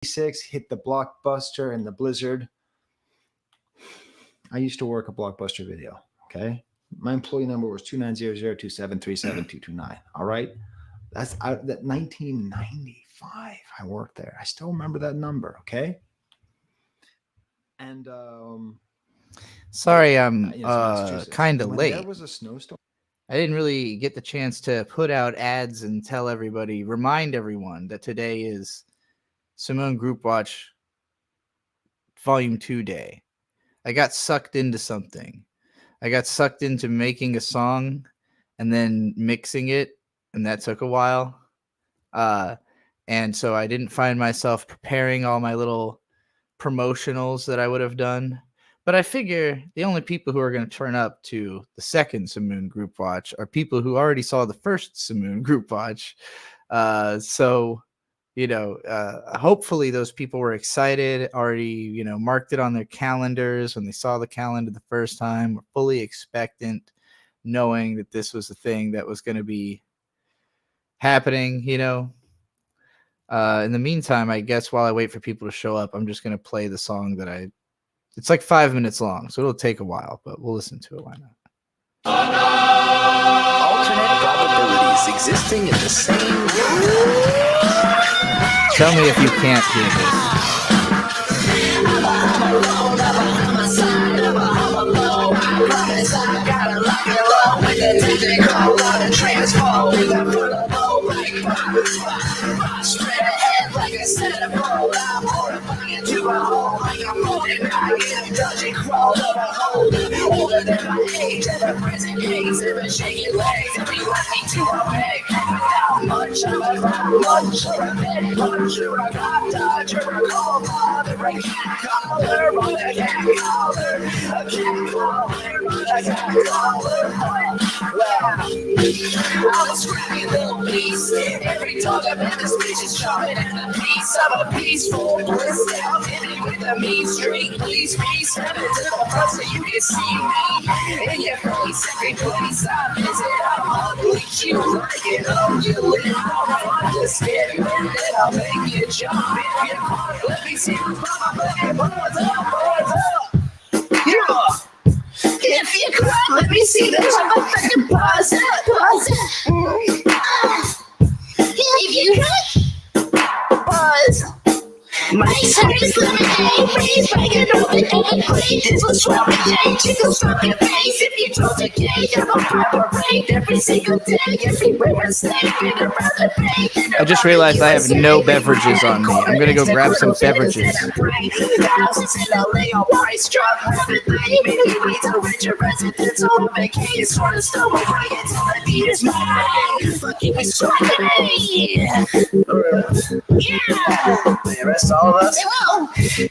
96 hit the Blockbuster and the Blizzard. I used to work a Blockbuster video. Okay. My employee number was 290027372229. All right. That's that 1995. I worked there. I still remember that number. Okay. And sorry, I'm kind of late. There was a snowstorm. I didn't really get the chance to put out ads and tell everybody, remind everyone that today is Simoun Groupwatch Volume 2 day. I got sucked into something. I got sucked into making a song and then mixing it, and that took a while. And so I didn't find myself preparing all my little promotionals that I would have done. But I figure the only people who are going to turn up to the second Simoun Groupwatch are people who already saw the first Simoun Groupwatch. So, hopefully those people were excited, already, marked it on their calendars when they saw the calendar the first time, were fully expectant, knowing that this was the thing that was going to be happening, In the meantime, I guess while I wait for people to show up, I'm just going to play the song that it's like 5 minutes long, so it'll take a while, but we'll listen to it. Why not? Alternate probabilities existing in the same Tell me if you can't hear this. I'm a scrappy little beast. Every dog I've been this bitch is chopping at a piece. I'm a peaceful bliss. I'm hitting with a mean streak. Please be step into the front so you can see me in your face. Every place I visit, I'm ugly, cute, like an ungulate. I'm just getting it. I'll make you jump if you want. Let me see who's my boys up. Yeah. If you cry, let me see the motherfucking pause it. If you cry, pause. My service lemonade, face banging over the plate. This was wrong with you, chicken stuck in face. If you told the cake, I'm a preparate every single day, every Wednesday, been around the bank. I just realized I have no beverages on me. I'm gonna go grab some beverages. Houses in LA on price drop rapidly. Maybe we to richer residents on vacation. Sort of stole my right until the beat is mine. Fucking me swagging. Yeah. rest all of us.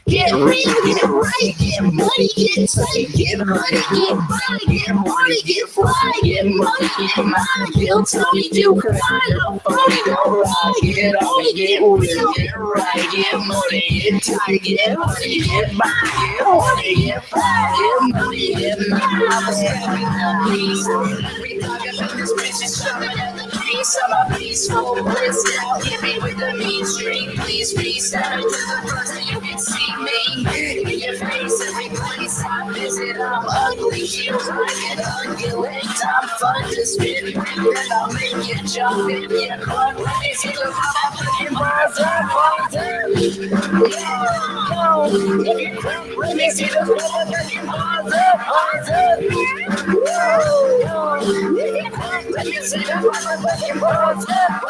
Get real, get right, get money, get tight, get money, get money, get money, get fly, get money, get mine. He'll tell me do cry, don't phony, don't lie. Get on me, get real, get right, get money, get tight, get money, get mine. Get money, get fly, get money, get mine. I'm a scrappy little piece. Every dog up in this bitch is shoving at the piece. I'm a peaceful bliss now. Hit me with the mean streak, please be step into the front so you can see me in your face. Every place I visit, I'm ugly, heels like an ungulate. I'm fun to spin with, and I'll make you jump in your club. Let me see the motherfucking bars up. If you crap, let me see the motherfucking bars up. If you crap, let me see the motherfucking bars up.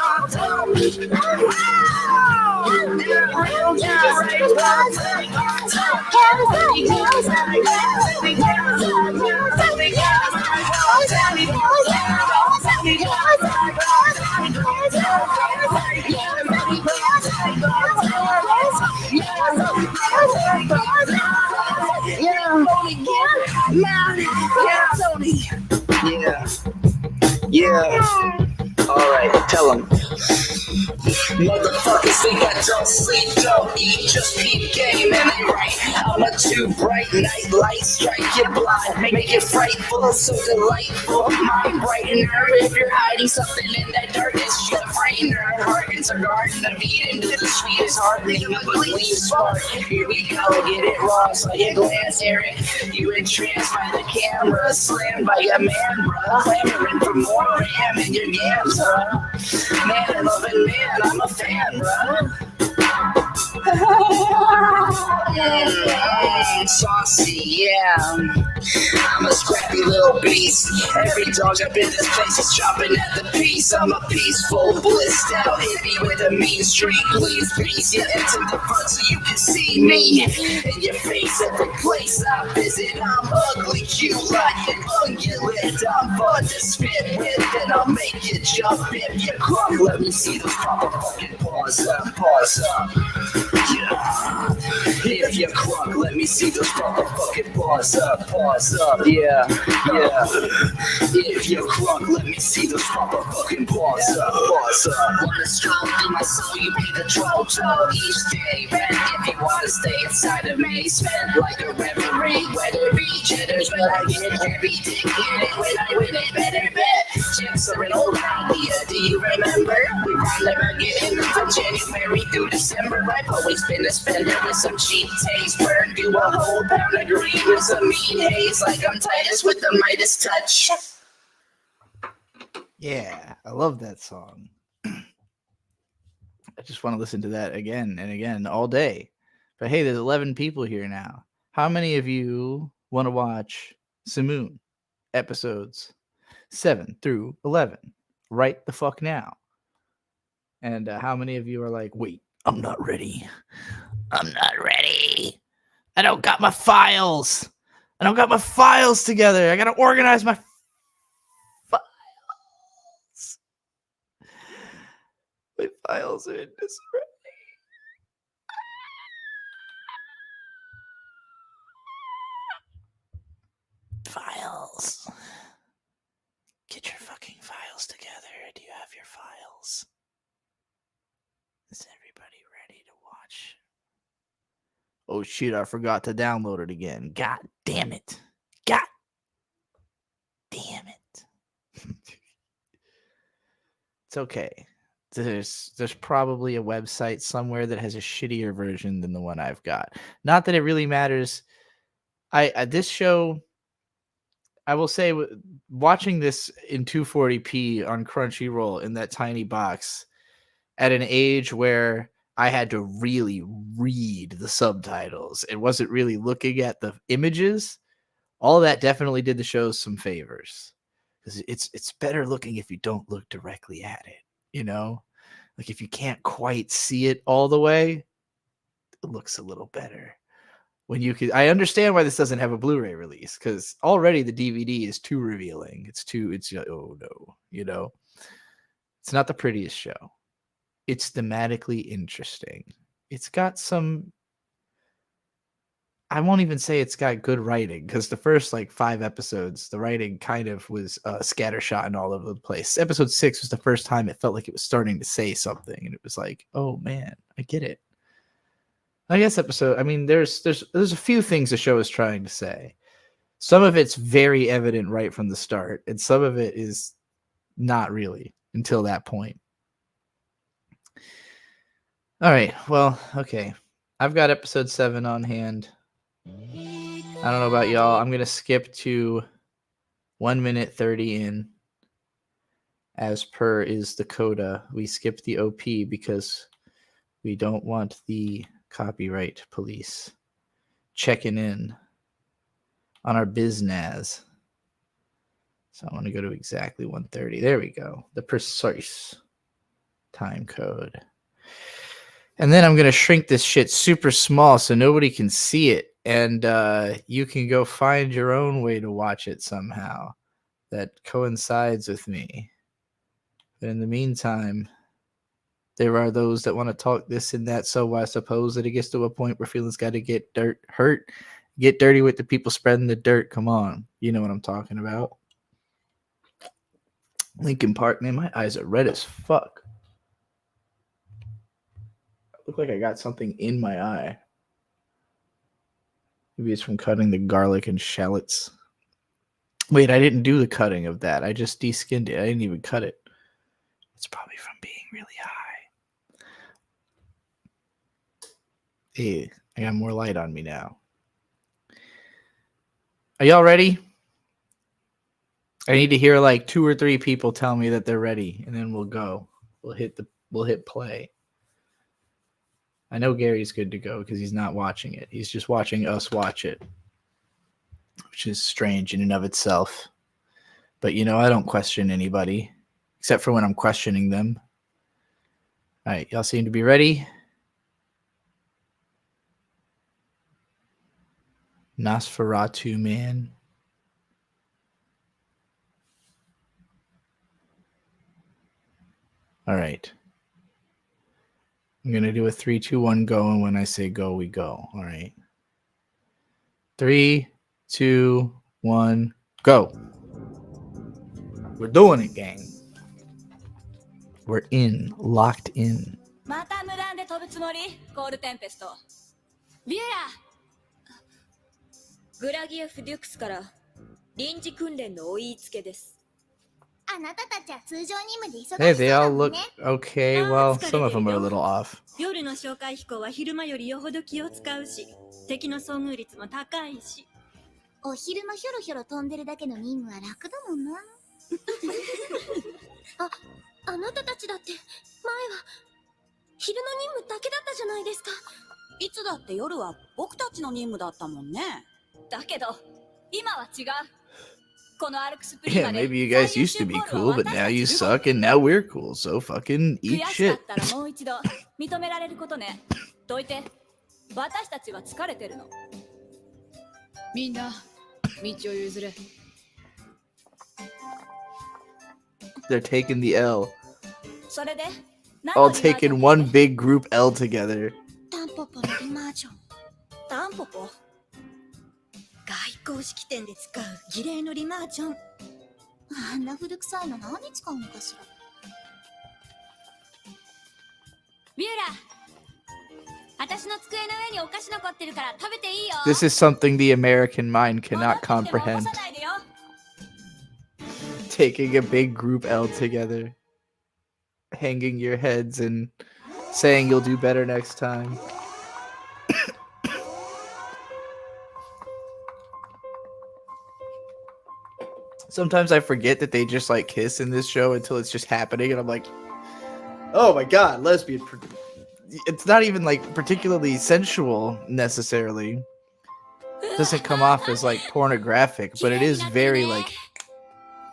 Yeah. All right, tell him. Motherfucker, Cause they got don't sleep, don't eat, just peep game. And they write, I'm a too bright night light, strike you blind, make it frightful, so delightful. Mind brightener, if you're hiding something in that darkness, you're a frightener. Hardens a garden of Eden to the sweetest hardly of a gleam spark. Here we go, get it wrong, so you glance, Eric. You entranced by the camera, slammed by a man, bruh. Clamoring for more ram in your gams, huh? Man, loving man, I'm a fan, bruh. Saucy, yeah. I'm a scrappy little beast. Every dog up in this place is chopping at the piece. I'm a peaceful, blissed out hippie with a mean streak. Please, peace, you enter the front so you can see me in your face every place I visit. I'm ugly, cute like an ungulate. I'm fun to spit with, and I'll make you jump if you crunk. Let me see those proper fucking paws up, paws up. Yeah. If you crunk, let me see those proper fucking paws up, yeah, yeah. If you crunk, let me see those proper fucking paws up. Wanna stroll through my soul, you pay the troll toll each day, man. If you wanna stay inside of me, spend like a reverie, whether be jitters when I get heavy, dick in it when I win it, better bet. Chips are an old idea, do you remember? We rhyme never getting from January through December. I've always been a spender with some cheap taste. Burn do a whole pound of green with some mean haze, like I'm Titus with the Midas touch. Yeah, I love that song. I just want to listen to that again and again all day. But hey, there's 11 people here now. How many of you want to watch Simoun episodes 7 through 11 right the fuck now? And how many of you are like, wait, I'm not ready. I'm not ready. I don't got my files. I don't got my files together. I got to organize my files. My files are in disarray. Files. Get your fucking files together. Do you have your files? Is everybody ready to watch? Oh shit, I forgot to download it again. God damn it. God damn it. It's okay. There's probably a website somewhere that has a shittier version than the one I've got. Not that it really matters. This show, I will say, watching this in 240p on Crunchyroll in that tiny box at an age where I had to really read the subtitles, it wasn't really looking at the images. All that definitely did the show some favors, because it's better looking if you don't look directly at it. You know, like if you can't quite see it all the way, it looks a little better. When you could, I understand why this doesn't have a Blu-ray release, because already the DVD is too revealing. It's oh no, you know, it's not the prettiest show. It's thematically interesting. It's got some, I won't even say it's got good writing, because the first like 5 episodes, the writing kind of was scattershot and all over the place. Episode 6 was the first time it felt like it was starting to say something, and it was like, oh man, I get it. I guess there's a few things the show is trying to say. Some of it's very evident right from the start, and some of it is not really until that point. All right, well, okay. I've got episode 7 on hand. I don't know about y'all. I'm going to skip to 1 minute 30 in. As per is the coda. We skip the OP because we don't want the copyright police checking in on our biznaz. So I want to go to exactly 1:30. There we go. The precise time code. And then I'm going to shrink this shit super small so nobody can see it. And you can go find your own way to watch it somehow that coincides with me. But in the meantime, there are those that want to talk this and that. So I suppose that it gets to a point where feelings got to get hurt, get dirty with the people spreading the dirt. Come on. You know what I'm talking about. Linkin Park, man, my eyes are red as fuck. Look like I got something in my eye. Maybe it's from cutting the garlic and shallots. Wait, I didn't do the cutting of that. I just de-skinned it. I didn't even cut it. It's probably from being really high. Hey, I got more light on me now. Are y'all ready? I need to hear like 2 or 3 people tell me that they're ready, and then we'll go. We'll hit play. I know Gary's good to go because he's not watching it. He's just watching us watch it, which is strange in and of itself. But you know, I don't question anybody except for when I'm questioning them. All right, y'all seem to be ready. Nosferatu man. All right. I'm going to do a 3, 2, 1 go, and when I say go, we go. All right. 3, 2, 1, go. We're doing it, gang. We're in, locked in. また無断で飛ぶつもりコールテンペストビューラグラギエフ・デュクスから臨時訓練のお言いつけですあなたたちは通常任務で忙しそう Hey, they だ all もん look ね。 okay. Well, some of them are a little off. 夜の哨戒飛行は昼間よりよほど気を使うし敵の遭遇率も高いしお昼間ひょろひょろ飛んでるだけの任務は楽だもんな。あなたたちだって前は昼の任務だけだったじゃないですか。いつだって夜は僕たちの任務だったもんね。だけど今は違うこのアルクスプリ Yeah, マで maybe you guys used to be cool, but now you suck, and now we're cool. So fucking 悔 eat しか shit. ったらもう一度認められることねどいて私たちは疲れてるのみんな道を譲れ They're taking the L. それで All taking one big group L together. タンポポのリマージョン。タンポポ外交式典で使う儀礼のリマージョン。あんな古臭いの何に使うのかしら。ビューラ私の机の上にお菓子残ってるから食べていいよ This is something the American mind 戻 cannot ってきても起こ comprehend. さないでよ Taking a big group L together. Hanging your heads and saying you'll do better next time. Sometimes I forget that they just like kiss in this show until it's just happening, and I'm like, oh my god, lesbian. It's not even like particularly sensual necessarily. It doesn't come off as like pornographic, but it is very like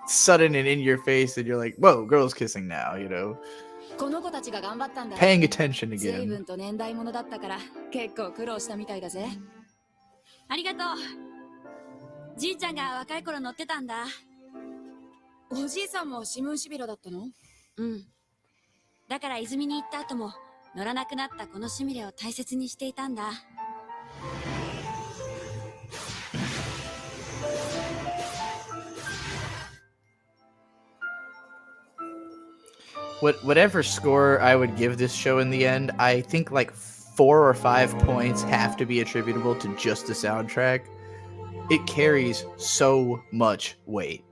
sudden and in your face, and you're like, whoa, girls kissing now, you know? この子たちが頑張ったんだ Paying attention 随 again. 分と年代物だったから結構苦労したみたいだぜありがとうじいちゃんが若い頃乗ってたんだおじいさんもシムンシビラだったのうんだから泉に行った後も乗らなくなったこのシミレを大切にしていたんだ Whatever score I would give this show in the end, I think like 4 or 5 points have to be attributable to just the soundtrack. It carries so much weight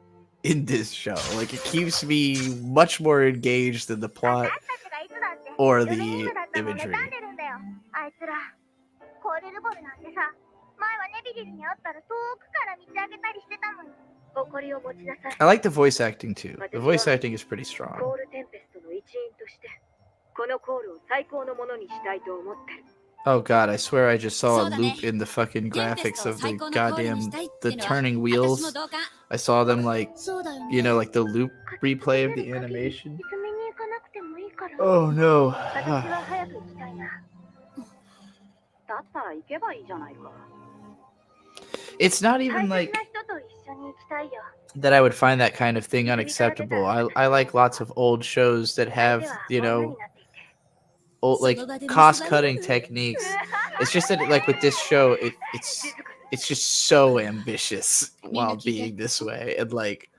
in this show. Like, it keeps me much more engaged than the plot or the imagery. あいつらコールルボルなんてさ、前はネビリスに会ったら遠くから見つけたりしてたのに。誇りを持ちなさい。 I like the voice acting too. The voice acting is pretty strong. コールテンペストの一員としてこのコールを最高のものにしたいと思ってる。 Oh god, I swear I just saw a loop in the fucking graphics of the goddamn the turning wheels. I saw them like, そうだよね。 you know, like the loop replay of the animation. 泉に行かなくてもいいから。 Oh no. 私は早く行きたいな。だったら行けばいいじゃないか。 It's not 大 even 切な like 人と一緒に行きたいよ。 that I would find that kind of thing unacceptable. I like lots of old shows that have, you know, old like cost-cutting techniques. It's just that like with this show, it's just so ambitious while being this way. And like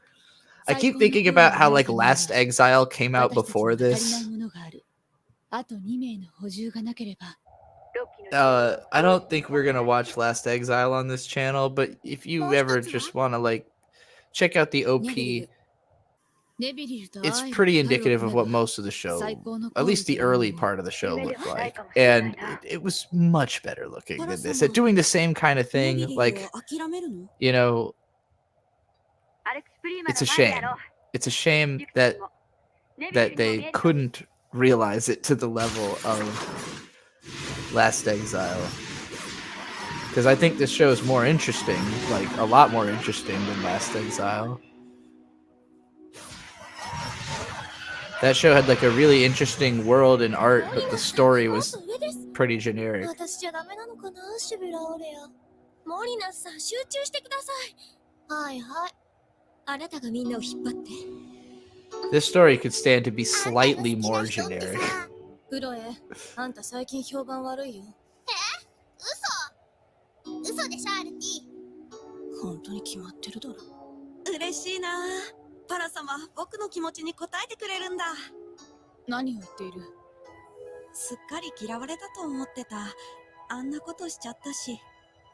I keep thinking about how like Last Exile came out before this. あと2名の補充がなければ。I don't think we're gonna watch Last Exile on this channel, but if you ever just want to like check out the OP, ネビリルと it's アイル pretty のタイを indicative 組 of め what ば most of the show, 最高の at コール least the というの early も part of the show 夢で looked はない like, かもしれない and な。 it was much better looking than this. Parasama. At doing the same kind of ネビ thing, リル like を諦めるの？ you know, アレクスプリーマ it's a の前だ shame. ろ。 It's a shame リクさんもネビリル that にも they 見えるよ。 couldn't realize it to the level of Last Exile. Because I think this show is more interesting, like a lot more interesting than Last Exile. That show had like a really interesting world and art, but the story was pretty generic. 私じゃダメなのかな、シビラオレア。モリナスさん、集中してください。はいはい。あなたがみんなを引っ張って。 This story could stand to be slightly more generic. クロエ、あんた最近評判悪いよ。嘘でしょ、アルティ。本当に決まってるだろ。嬉しいな。パラ様、僕の気持ちに応えてくれるんだ。何を言っている？すっかり嫌われたと思ってた。あんなことしちゃったし。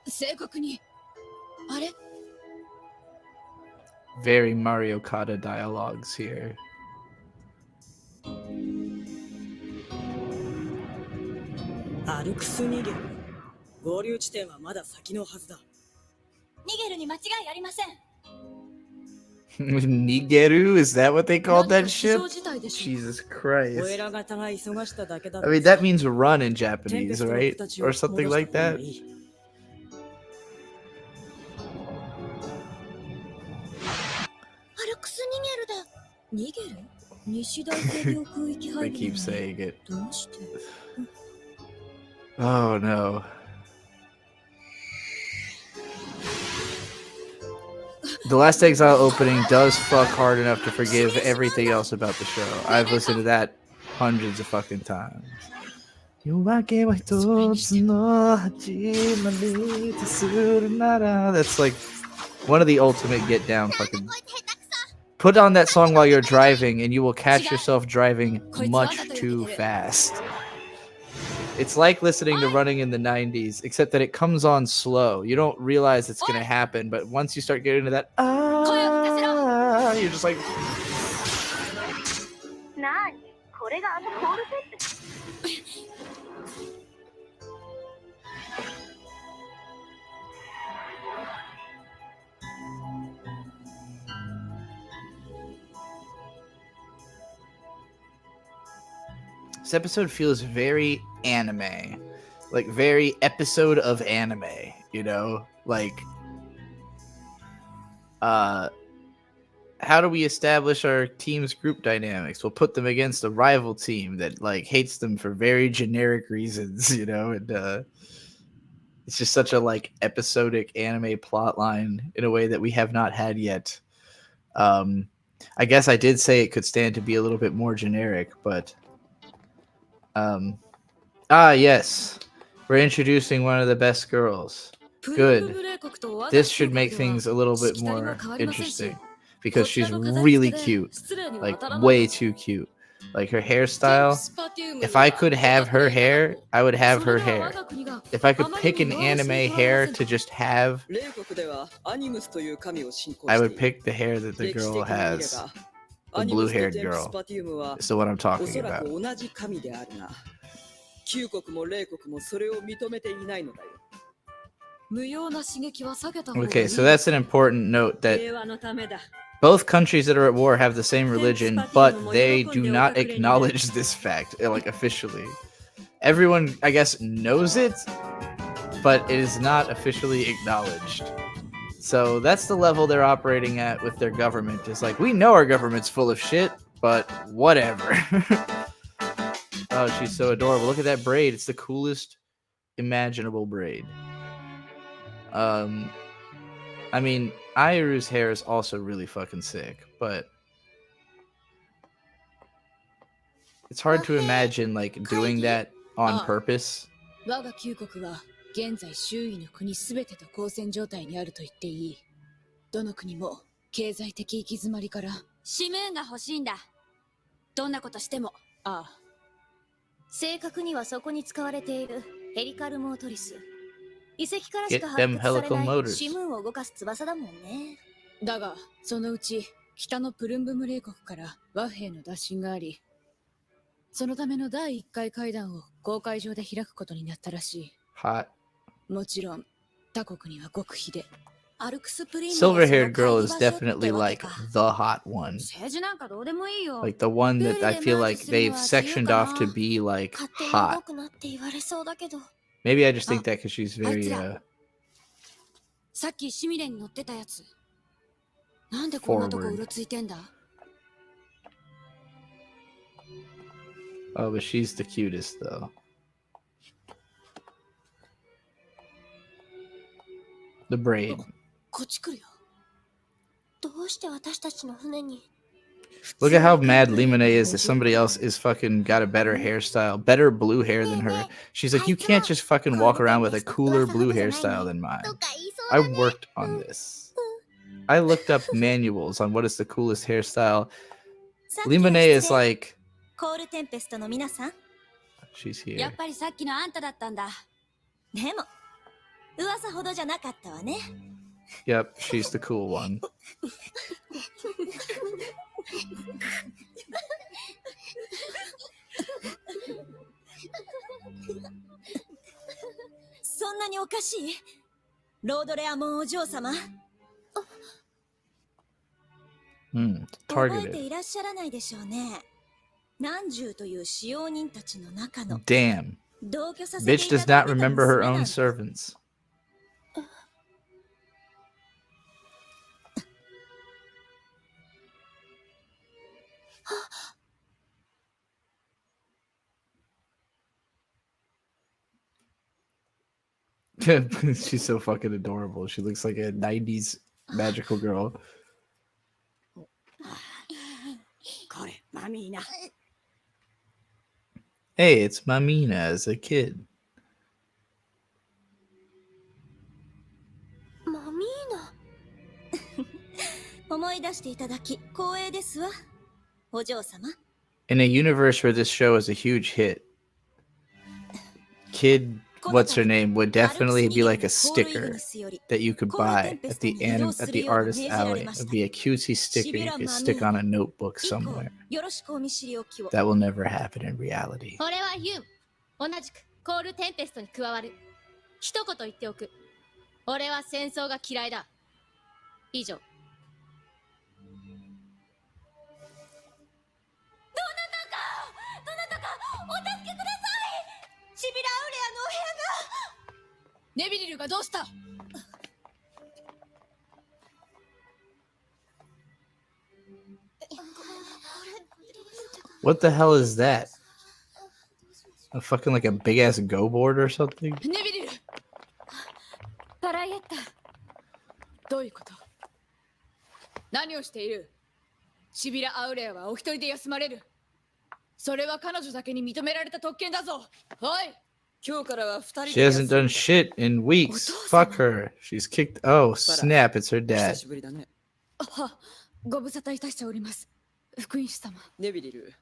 正確に。あれ？ Very Mario Kata dialogues here. アルクス逃げる。合流地点はまだ先のはずだ。逃げるに間違いありません。 Nigeru? Is that what they called 何 that か非 ship? 常事態でしょ。 Jesus お Christ. 偉方が忙しさだけだ。 I mean, that means run in テンペ Japanese, ストの right? 形を Or something 戻 like した方が that? いい。アルクス逃げるだ。逃げる？西大西洋空域 They 配備 keep なのに saying it. どうして？ Oh no. The Last Exile opening does fuck hard enough to forgive everything else about the show. I've listened to that hundreds of fucking times. 夜明けは一つの始まりとするなら. That's like one of the ultimate get down fucking. Put on that song while you're driving and you will catch yourself driving much too fast. It's like listening to Running in the 90s, except that it comes on slow. You don't realize it's going to happen, but once you start getting into that, you're just like, なーにこれがあのコールセット。 this episode feels very anime, like very episode of anime, you know, like, how do we establish our team's group dynamics? We'll put them against a rival team that like hates them for very generic reasons, you know, and it's just such a like episodic anime plot line in a way that we have not had yet. I guess I did say it could stand to be a little bit more generic, but yes, we're introducing one of the best girls. Good. This should make things a little bit more interesting because she's really cute, like way too cute. Like her hairstyle, if I could have her hair, I would have her hair. If I could pick an anime hair to just have, 冷国ではアニムスという神を信仰 I して would いる。 pick the hair that the 歴史 girl 的に見れ has. ば、 The アニムスと blue-haired テンプス girl パティウムは is the one I'm お talking そら about. く同じ神であるが、旧国も冷国もそれを認めていないのだよ。無用な刺激は避けた方がいい。 Okay, so that's an important note that 平和のためだ。 both countries that are at war have the same religion, but they do not acknowledge this fact, like officially. Everyone, I guess, knows it, but it is not officially acknowledged. So that's the level they're operating at with their government. It's like, we know our government's full of shit, but whatever. Oh, she's so adorable. Look at that braid. It's the coolest imaginable braid. I mean, Ayuru's hair is also really fucking sick, but it's hard to imagine like doing that on purpose. 我が旧国は現在周囲の国すべてと交戦状態にあると言っていい。どの国も経済的行き詰まりから。シムーンが欲しいんだ。どんなことしても。ああ。正確にはそこに使われているヘリカルモートリス。遺跡からし Get か発 them 掘され helical ない motors. シムーンを動かす翼だもんね。だが、そのうち北のプルンブム冷国から和兵の打診があり、そのための第1回会談を公海上で開くことになったらし Hot. い。もちろん、他国には極秘で。アルクスプリング Silver-haired girl is definitely like the hot one. 政治なんかどうでもいいよ。 Like the one that I feel like they've sectioned off to be like 勝手に動 hot. くなって言われそうだけど。 Maybe I just think that because she's very さっきシミレンに乗ってたやつ。なんでこんなとこうろついてんだ？ Oh, but she's the cutest though. The braid. こっち来るよ。どうして私たちの船に Look at how mad Limone is that somebody else is fucking got a better hairstyle, better blue hair than her. She's like, you can't just fucking walk around with a cooler blue hairstyle than mine. とか言いそう I だね。 worked on this. I looked up manuals on what is the coolest hairstyle. さっきは Limone 失 is 礼 like, コールテンペストの皆さん。 she's やっ here. ぱりさっきのあんただったんだ。でも、噂ほどじゃなかったわね。 Yep, she's the cool one. そんなにおかしい？ロードレアモンお嬢様。 Hmm, 覚えて targeted. いらっしゃらないでしょうね。何十という使用人たちの中の Damn. 同居させてい Bitch た does だ not いてた remember her 娘な own んだ。 servants. She's so fucking adorable. She looks like a 90s magical girl. これ、マミーナ。 Hey, it's Mamina as a kid. マミーナ。思い出していただき光栄ですわ。お嬢様。 In a universe where this show is a huge hit, Kid, what's her name, would definitely be like a sticker that you could buy at the artist alley. It would be a cutesy sticker you could stick on a notebook somewhere. よろしくお見知りおきを。 That will never happen in reality. 俺はユン。同じくコールテンペストに加わる。一言言っておく。俺は戦争が嫌いだ。以上。どなたかお助けください。シビラウレアのお部屋が。ネビリルがどうした？ What the hell is that? A fucking like a big ass go board or something? ネビリル。パライエッタ。どういうこと？何をしている？シビラ・アウレアはお一人で休まれる。それは彼女だけに認められた特権だぞ。おい。今日からは二人 She で hasn't done shit in weeks. Fuck her. She's kicked. Oh, snap. It's her 久 dad. しぶりだね。は、ご無沙汰いたしております。福音主様。ネビリル、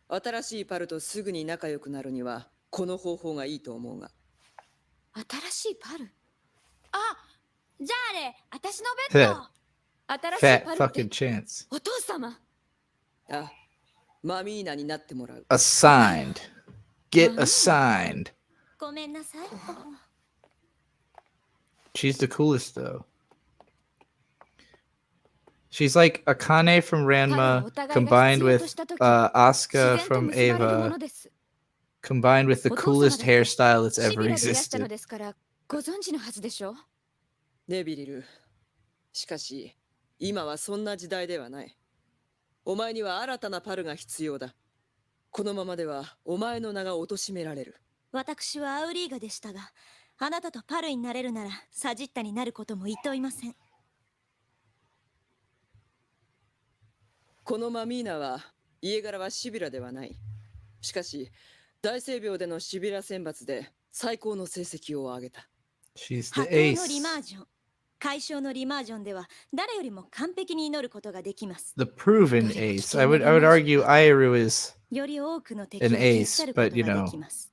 新しいパルとすぐに仲良くなるにはこの方法がいいと思うが。新しいパル。あ、じゃああれ、私のベッド。新しい Fat パルって fucking chance. お父様。あ、マミーナになってもらう。 Assigned. Get assigned. ごめんなさい。 She's the coolest though. She's like Akane from Ranma combined with Asuka from Eva combined with the coolest hairstyle that's シ ever ビラでいらしたの existed. ですからご存知のはずでしょう。ネビリル、しかし今はそんな時代ではない。お前には新たなパルが必要だ。このままではお前の名が貶められる。私はアウリーガでしたが、あなたとパルになれるならサジッタになることもいといません。このマミーナは家柄はシビラではない。しかし大聖廟でのシビラ選抜で最高の成績を上げた。She's 波 the 形のリマ ace. ージョン。解消のリマージョンでは誰よりも完璧に祈ることができます。 The proven ace. I would argue Airu is より多くの敵 an を消し去 ace, るこ but と you が know, できます。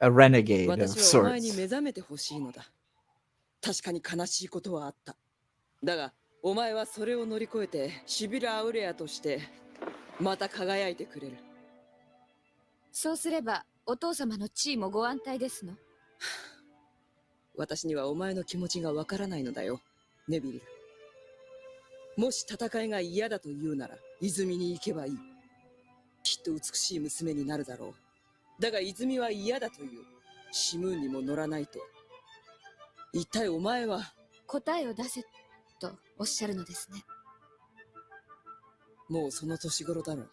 a renegade of 私はお前に sorts. 目覚めてほしいのだ。確かに悲しいことはあった。だが、お前はそれを乗り越えてシビラ・アウレアとしてまた輝いてくれる。そうすればお父様の地位もご安泰ですの。私にはお前の気持ちがわからないのだよ、ネビル。もし戦いが嫌だと言うなら泉に行けばいい。きっと美しい娘になるだろう。だが泉は嫌だという。シムーンにも乗らないと。一体お前は。答えを出せとおっしゃるのですね。もうその年頃だろう。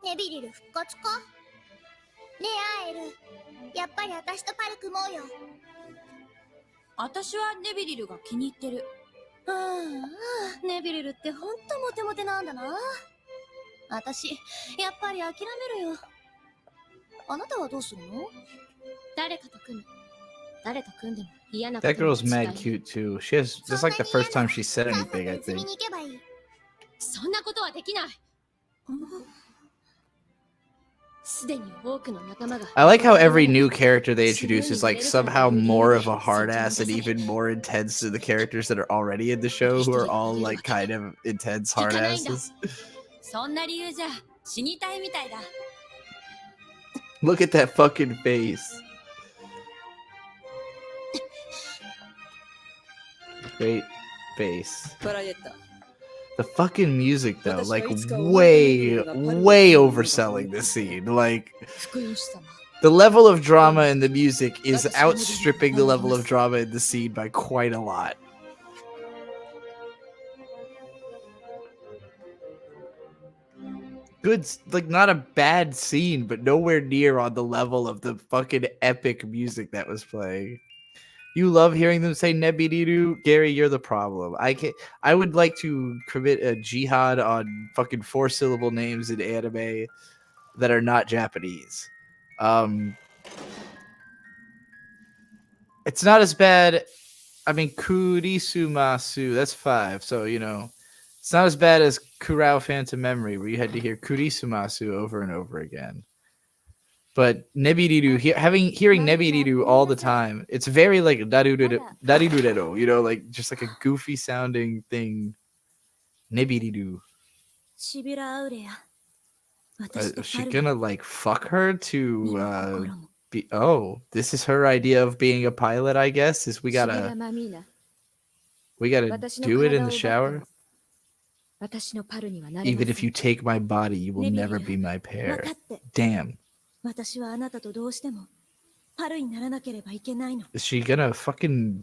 ネビリル復活か？ねえアエル、やっぱり私とパル組もうよ。私はネビリルが気に入ってる。ネビリルってほんとモテモテなんだな。私やっぱり諦めるよ。あなたはどうするの？誰かと組む。誰と組んでも嫌なこと That girl's mad cute too. She has just like the first time she said anything, I 泉 think. に行けばいい。そんなことはできない。すでに多くの仲間が I like how every new character they introduce is like somehow more of a hard ass and even more intense than the characters that are already in the show, who are all like kind of intense hard asses. そんな理由じゃ死にたいみたいだ。 Look at that fucking face. Great face. パラエッタ。 The fucking music though, like way overselling this scene. Like 福音主様。 the level of drama in the music is outstripping the level of drama in the scene by quite a lot. Good, like not a bad scene, but nowhere near on the level of the fucking epic music that was playing. You love hearing them say Nebiriru, Gary. You're the problem. I would like to commit a jihad on fucking 4-syllable names in anime that are not Japanese. It's not as bad. I mean, Kurisumasu, that's 5. So, you know, it's not as bad as Kurao Phantom Memory, where you had to hear Kurisumasu over and over again. But Nebiriru, hearing Nebiriru all the time, it's very like Darirurero, you know, like just like a goofy sounding thing. Nebiriru. シビラ・アウレア。 Is she gonna like fuck her to be? Oh, this is her idea of being a pilot, I guess. Is we gotta do it in the shower. Even if you take my body, you will never be my pair. Damn. 私はあなたとどうしてもパルにならなければいけないの。 Is she gonna fucking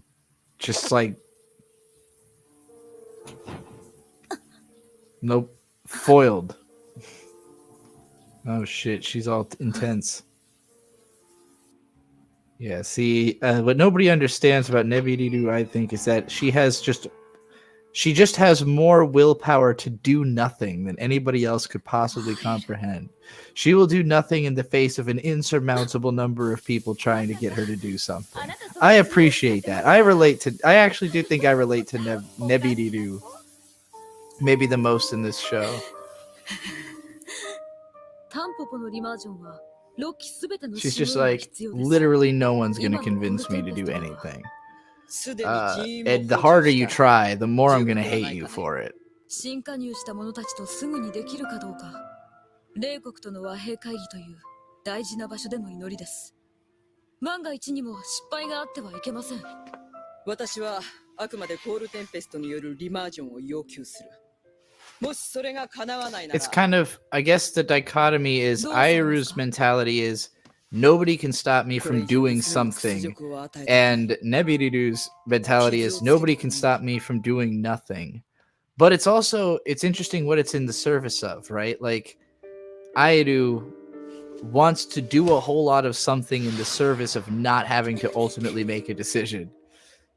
just like nope, foiled. Oh shit, she's all intense. Yeah, see, what nobody understands about Nebiriru, I think, is that she just has more willpower to do nothing than anybody else could possibly comprehend. She will do nothing in the face of an insurmountable number of people trying to get her to do something. I appreciate that. I actually do think I relate to Nebiriru maybe the most in this show. タンポポのリマージョンは6機すべての She's just like, literally no one's going to convince me to do anything. And the harder you try, the more I'm going to hate you for it. 新加入した者たちとすぐにできるかどうか、冷国との和平会議という大事な場所での祈りです。万が一にも失敗があってはいけません。私はあくまでコールテンペストによるリマージョンを要求する。もしそれが叶わないなら。 It's kind of, I guess the dichotomy is Airu's mentality is nobody can stop me from doing something, and Nebiriru's mentality is nobody can stop me from doing nothing. But it's also, it's interesting what it's in the service of, right? Like, Airu wants to do a whole lot of something in the service of not having to ultimately make a decision.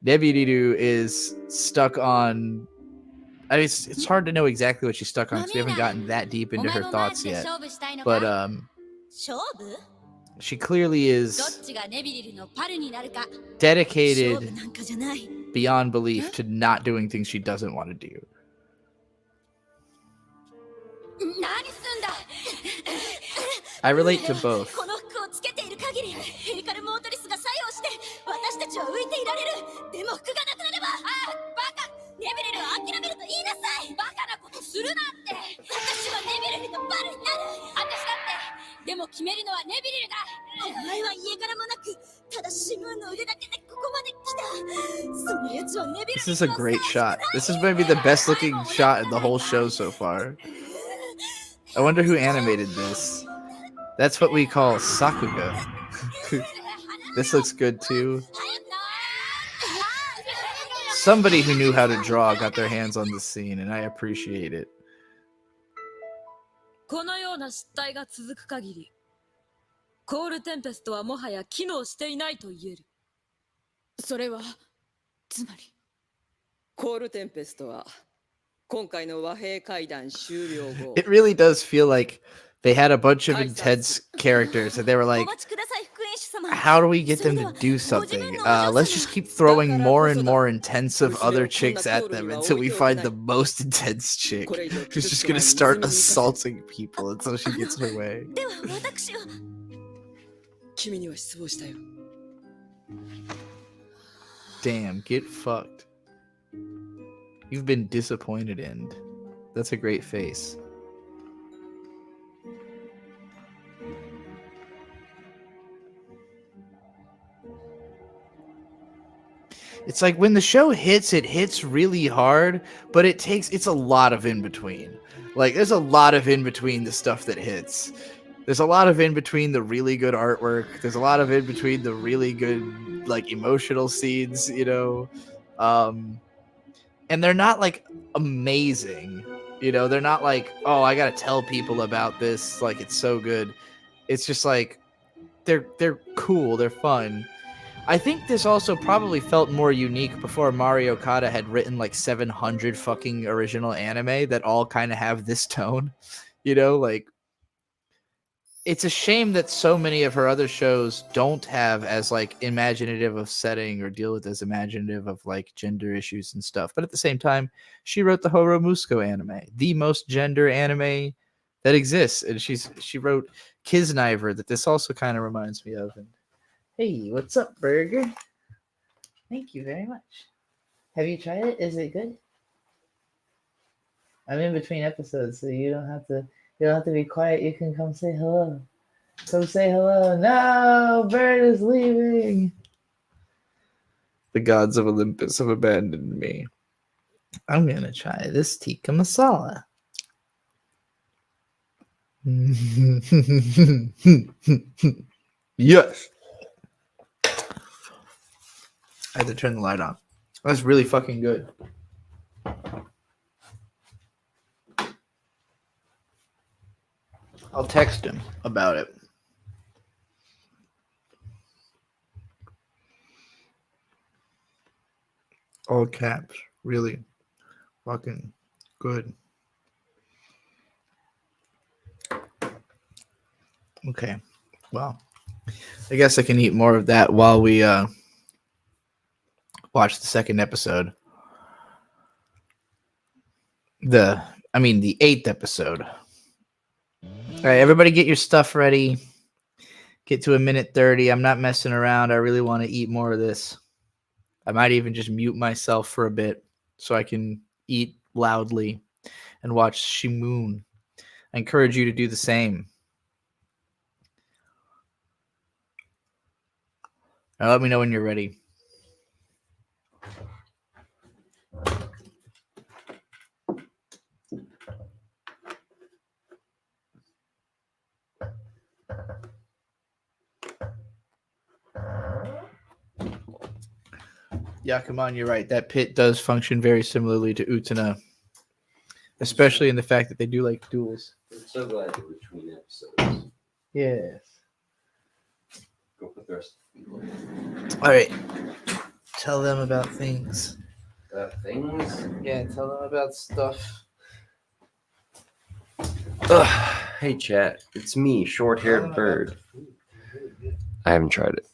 Nebiriru is stuck on, I mean, it's hard to know exactly what she's stuck on because we haven't gotten that deep into her thoughts yet. But she clearly is dedicated beyond belief to not doing things she doesn't want to do. 何すんだ I relate to both. この服をつけている限りヘリカルモートリスが作用して私たちは浮いていられる。でも服がなくなれば、ああバカ、ネビルルを諦めると言いなさい。バカなことするなんて。私はネビルルとバルになる。私だって。でも決めるのはネビルルだ。お前は家からもなくただシムーンの腕だけでここまで来た。そのやつはネビルル This is a great shot. This is maybe the best looking shot in the whole show so far. I wonder who animated this. That's what we call Sakuga. This looks good too. Somebody who knew how to draw got their hands on the scene, and I appreciate it. このような失態が続く限り、コールテンペストはもはや機能していないと言える。それはつまりコールテンペストは今回の和平会談終了後 It really does feel like they had a bunch of intense characters, and they were like, how do we get them to do something? Let's just keep throwing more and more intensive other chicks at them until we find the most intense chick who's just gonna start assaulting people until she gets her way. 君には失望したよ。 Damn, get fucked. You've been disappointed in. That's a great face. It's like when the show hits, it hits really hard, but it's a lot of in between. Like there's a lot of in between the stuff that hits. There's a lot of in between the really good artwork. There's a lot of in between the really good like emotional scenes, you know. And they're not like amazing, you know. They're not like, oh, I gotta tell people about this, like it's so good. It's just like they're cool, they're fun. I think this also probably felt more unique before Mario Okada had written like 700 fucking original anime that all kind of have this tone, you know. Like it's a shame that so many of her other shows don't have as like imaginative of setting or deal with as imaginative of like gender issues and stuff. But at the same time, she wrote the Horo Musuko anime, the most gender anime that exists. And she wrote Kisniver that this also kind of reminds me of. And hey, what's up, Burger? Thank you very much. Have you tried it? Is it good? I'm in between episodes, so you don't have to be quiet. You can come say hello. Come say hello. No, Bird is leaving. The gods of Olympus have abandoned me. I'm gonna try this tikka masala. Yes. I had to turn the light on. That's really fucking good. I'll text him about it. All caps. Really fucking good. Okay. Well, I guess I can eat more of that while we watch the second episode. The 8th episode. All right, everybody get your stuff ready. Get to 1:30. I'm not messing around. I really want to eat more of this. I might even just mute myself for a bit so I can eat loudly and watch Simoun. I encourage you to do the same. Now let me know when you're ready. Yeah, come on, you're right. That pit does function very similarly to Utena, especially in the fact that they do like duels. I'm so glad you're between episodes. Yes. Go put the rest of the people. All right. Tell them about things. Things? Yeah, tell them about stuff. Hey, chat. It's me, short-haired bird. I haven't tried it.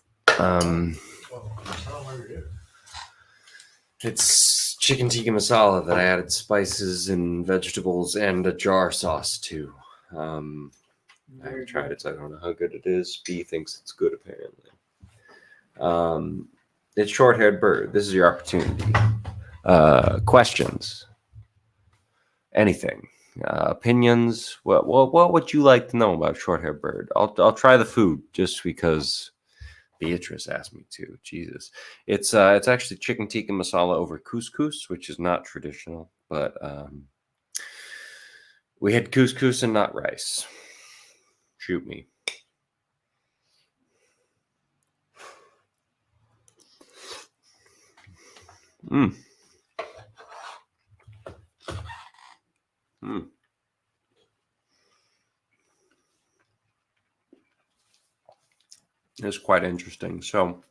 It's chicken tikka masala that I added spices and vegetables and a jar sauce to. I haven't tried it, so I don't know how good it is. B thinks it's good, apparently. It's short-haired bird. This is your opportunity. Questions? Anything? Opinions? What would you like to know about short-haired bird? I'll try the food just because Beatrice asked me to. Jesus, it's actually chicken tikka masala over couscous, which is not traditional, but we had couscous and not rice. Shoot me. Mm. Mm. It's quite interesting. So,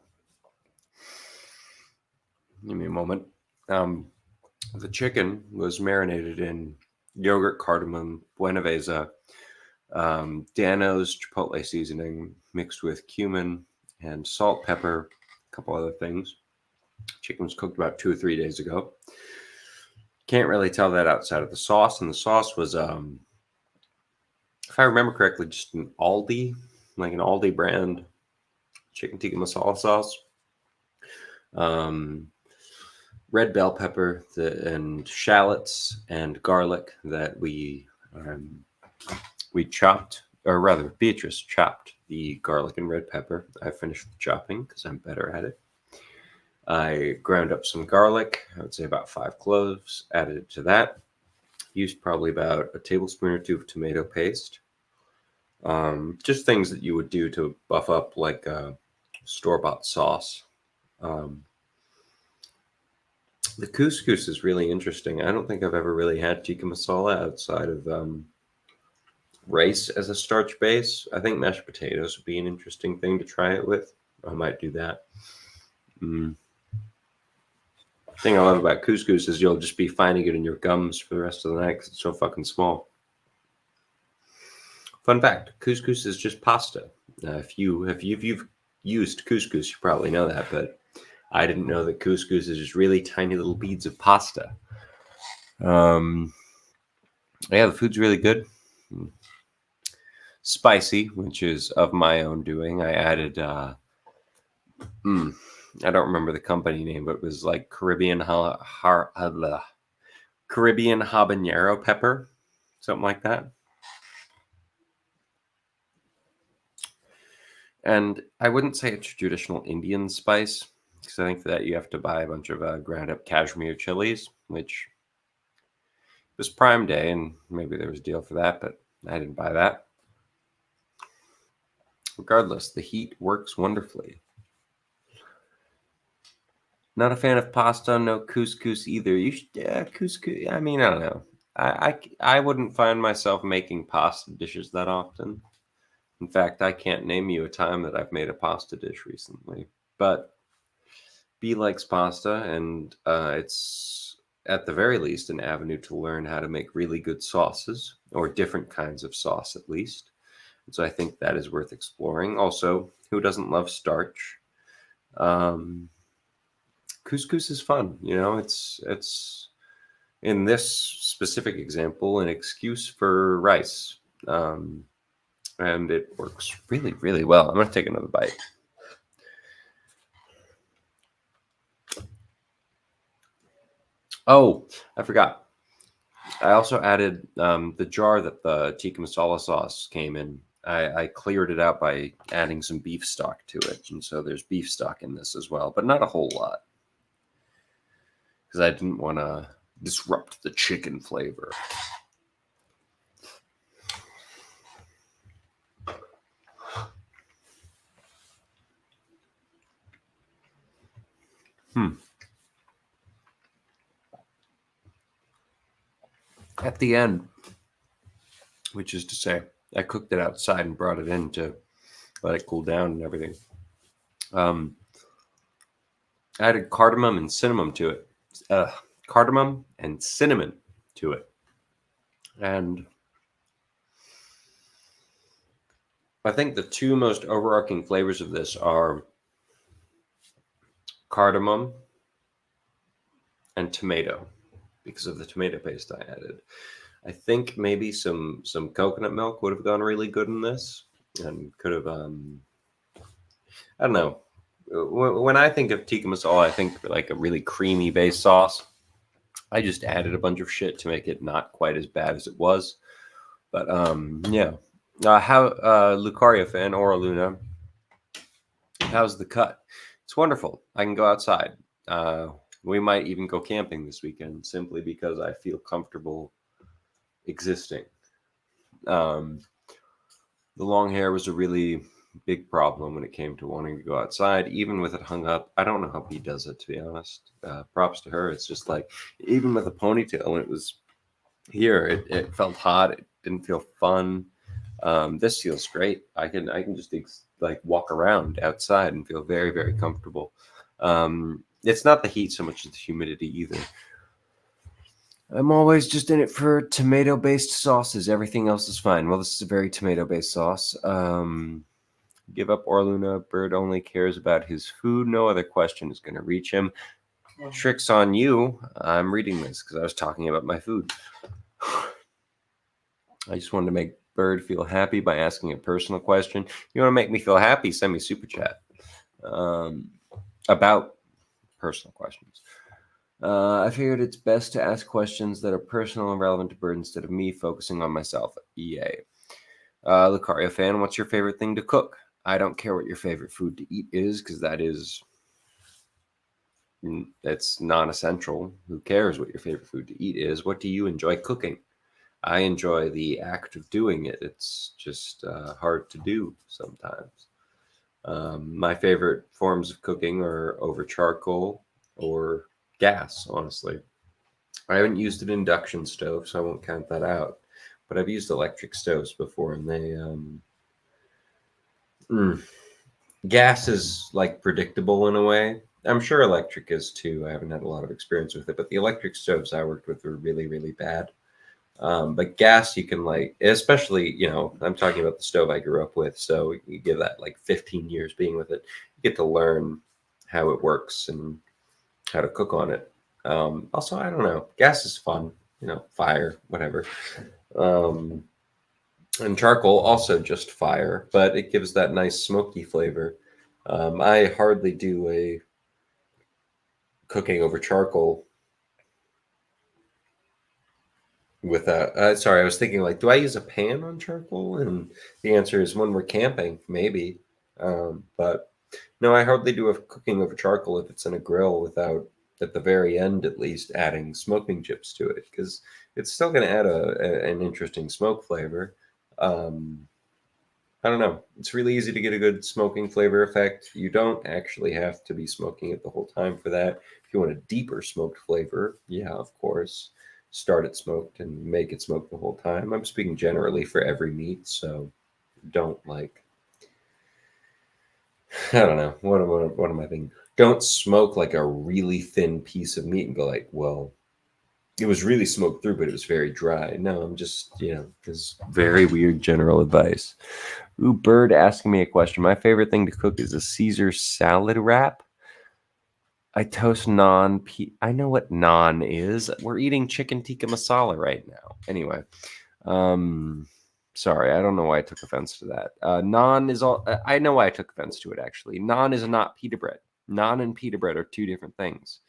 give me a moment. The chicken was marinated in yogurt, cardamom, buena vesa, Dano's chipotle seasoning mixed with cumin and salt, pepper, a couple other things. Chicken was cooked about 2 or 3 days ago. Can't really tell that outside of the sauce. And the sauce was, if I remember correctly, just an Aldi, like an Aldi brand chicken tikka masala sauce. Red bell pepper and shallots and garlic that we chopped, or rather Beatrice chopped the garlic and red pepper. I finished the chopping because I'm better at it. I ground up some garlic, I would say about 5 cloves, added it to that. Used probably about a tablespoon or 2 of tomato paste. Just things that you would do to buff up like a store-bought sauce. The couscous is really interesting. I don't think I've ever really had tikka masala outside of rice as a starch base. I think mashed potatoes would be an interesting thing to try it with. I might do that. The thing I love about couscous is you'll just be finding it in your gums for the rest of the night because it's so fucking small. Fun fact, couscous is just pasta. If you've used couscous, you probably know that, but I didn't know that couscous is just really tiny little beads of pasta. Yeah, the food's really good. Spicy, which is of my own doing. I added, I don't remember the company name, but it was like Caribbean habanero pepper, something like that. And I wouldn't say it's traditional Indian spice, because I think for that you have to buy a bunch of ground up cashmere chilies, which was Prime Day, and maybe there was a deal for that, but I didn't buy that. Regardless, the heat works wonderfully. Not a fan of pasta, no couscous either. Couscous. I mean, I don't know. I wouldn't find myself making pasta dishes that often. In fact, I can't name you a time that I've made a pasta dish recently. But B likes pasta, and it's at the very least an avenue to learn how to make really good sauces, or different kinds of sauce at least. And so I think that is worth exploring. Also, who doesn't love starch? Couscous is fun. You know, it's in this specific example an excuse for rice. And it works really, really well. I'm going to take another bite. Oh, I forgot. I also added the jar that the tikka masala sauce came in. I cleared it out by adding some beef stock to it. And so there's beef stock in this as well, but not a whole lot. Because I didn't want to disrupt the chicken flavor. At the end, which is to say, I cooked it outside and brought it in to let it cool down and everything. I added cardamom and cinnamon to it. Cardamom and cinnamon to it. And I think the two most overarching flavors of this are cardamom and tomato because of the tomato paste I added. I think maybe some coconut milk would have gone really good in this, and could have I don't know. When I think of tikka masala, I think like a really creamy base sauce. I just added a bunch of shit to make it not quite as bad as it was. But yeah. How Lucaria fan or Luna? How's the cut? It's wonderful. I can go outside. We might even go camping this weekend simply because I feel comfortable existing. The long hair was a really big problem when it came to wanting to go outside, even with it hung up. I don't know how Pete does it, to be honest. Props to her. It's just like, even with a ponytail, when it was here, it felt hot. It didn't feel fun. This feels great. I can just like walk around outside and feel very, very comfortable. It's not the heat so much as the humidity either. I'm always just in it for tomato-based sauces. Everything else is fine. Well, this is a very tomato-based sauce. Give up Orluna. Bird only cares about his food. No other question is going to reach him. Tricks on you. I'm reading this because I was talking about my food. I just wanted to make Bird feel happy by asking a personal question. You want to make me feel happy? Send me super chat about personal questions. I figured it's best to ask questions that are personal and relevant to Bird instead of me focusing on myself. EA. Lucario fan, what's your favorite thing to cook? I don't care what your favorite food to eat is, because that's non-essential. Who cares what your favorite food to eat is? What do you enjoy cooking? I enjoy the act of doing it. It's just hard to do sometimes. My favorite forms of cooking are over charcoal or gas, honestly. I haven't used an induction stove, so I won't count that out. But I've used electric stoves before, and they gas is like predictable in a way. I'm sure electric is too. I haven't had a lot of experience with it, but the electric stoves I worked with were really, really bad. But gas, you can like, especially, I'm talking about the stove I grew up with. So you give that like 15 years being with it, you get to learn how it works and how to cook on it. Also, I don't know, gas is fun, fire, whatever. And charcoal, also just fire, but it gives that nice smoky flavor. I hardly do a cooking over charcoal with that. Sorry, I was thinking like, do I use a pan on charcoal? And the answer is when we're camping, maybe. But no, I hardly do a cooking over charcoal if it's in a grill without, at the very end at least, adding smoking chips to it, because it's still going to add an interesting smoke flavor. I don't know. It's really easy to get a good smoking flavor effect. You don't actually have to be smoking it the whole time for that. If you want a deeper smoked flavor, yeah, of course, start it smoked and make it smoked the whole time. I'm speaking generally for every meat, so don't like, I don't know. What am I thinking? Don't smoke like a really thin piece of meat and go like, well, it was really smoked through, but it was very dry. No, I'm just, this very weird general advice. Ooh, Bird asking me a question. My favorite thing to cook is a Caesar salad wrap. I toast naan. I know what naan is. We're eating chicken tikka masala right now. Anyway, sorry, I don't know why I took offense to that. Naan is all. I know why I took offense to it, actually. Naan is not pita bread. Naan and pita bread are two different things.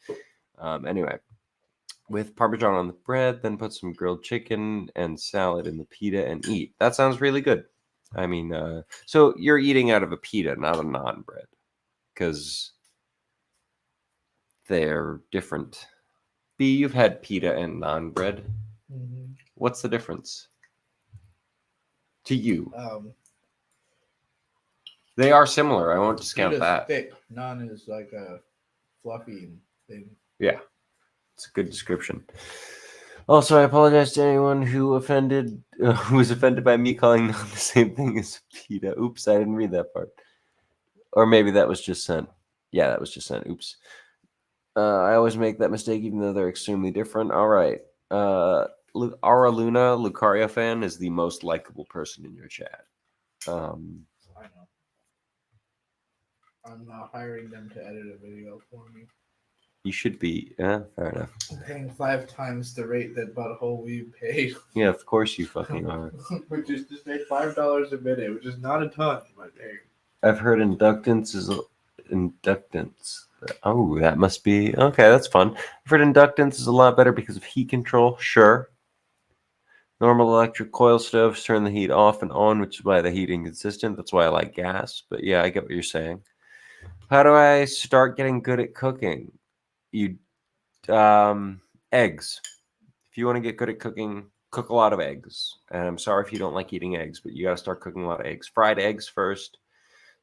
Anyway, with Parmesan on the bread, then put some grilled chicken and salad in the pita and eat. That sounds really good. I mean, so you're eating out of a pita, not a naan bread, because they're different. B, you've had pita and naan bread. Mm-hmm. What's the difference to you? They are similar. I won't discount that. Thick. Naan is like a fluffy thing. Yeah, it's a good description. Also, I apologize to anyone who was offended by me calling naan the same thing as pita. Oops, I didn't read that part. Or maybe that was just sent. Yeah, that was just sent. Oops. I always make that mistake, even though they're extremely different. All right. Aura Luna, Lucario fan, is the most likable person in your chat. I know. I'm not hiring them to edit a video for me. You should be. Yeah, fair enough. I'm paying 5 times the rate that Butthole Weeb paid. Yeah, of course you fucking are. Which is just made $5 a minute, which is not a ton, but hey. I've heard inductance is inductance. Oh, that must be okay. That's fun. I've heard inductance is a lot better because of heat control. Sure. Normal electric coil stoves turn the heat off and on, which is why the heat inconsistent. That's why I like gas. But yeah, I get what you're saying. How do I start getting good at cooking? You eggs. If you want to get good at cooking, cook a lot of eggs. And I'm sorry if you don't like eating eggs, but you got to start cooking a lot of eggs. Fried eggs first,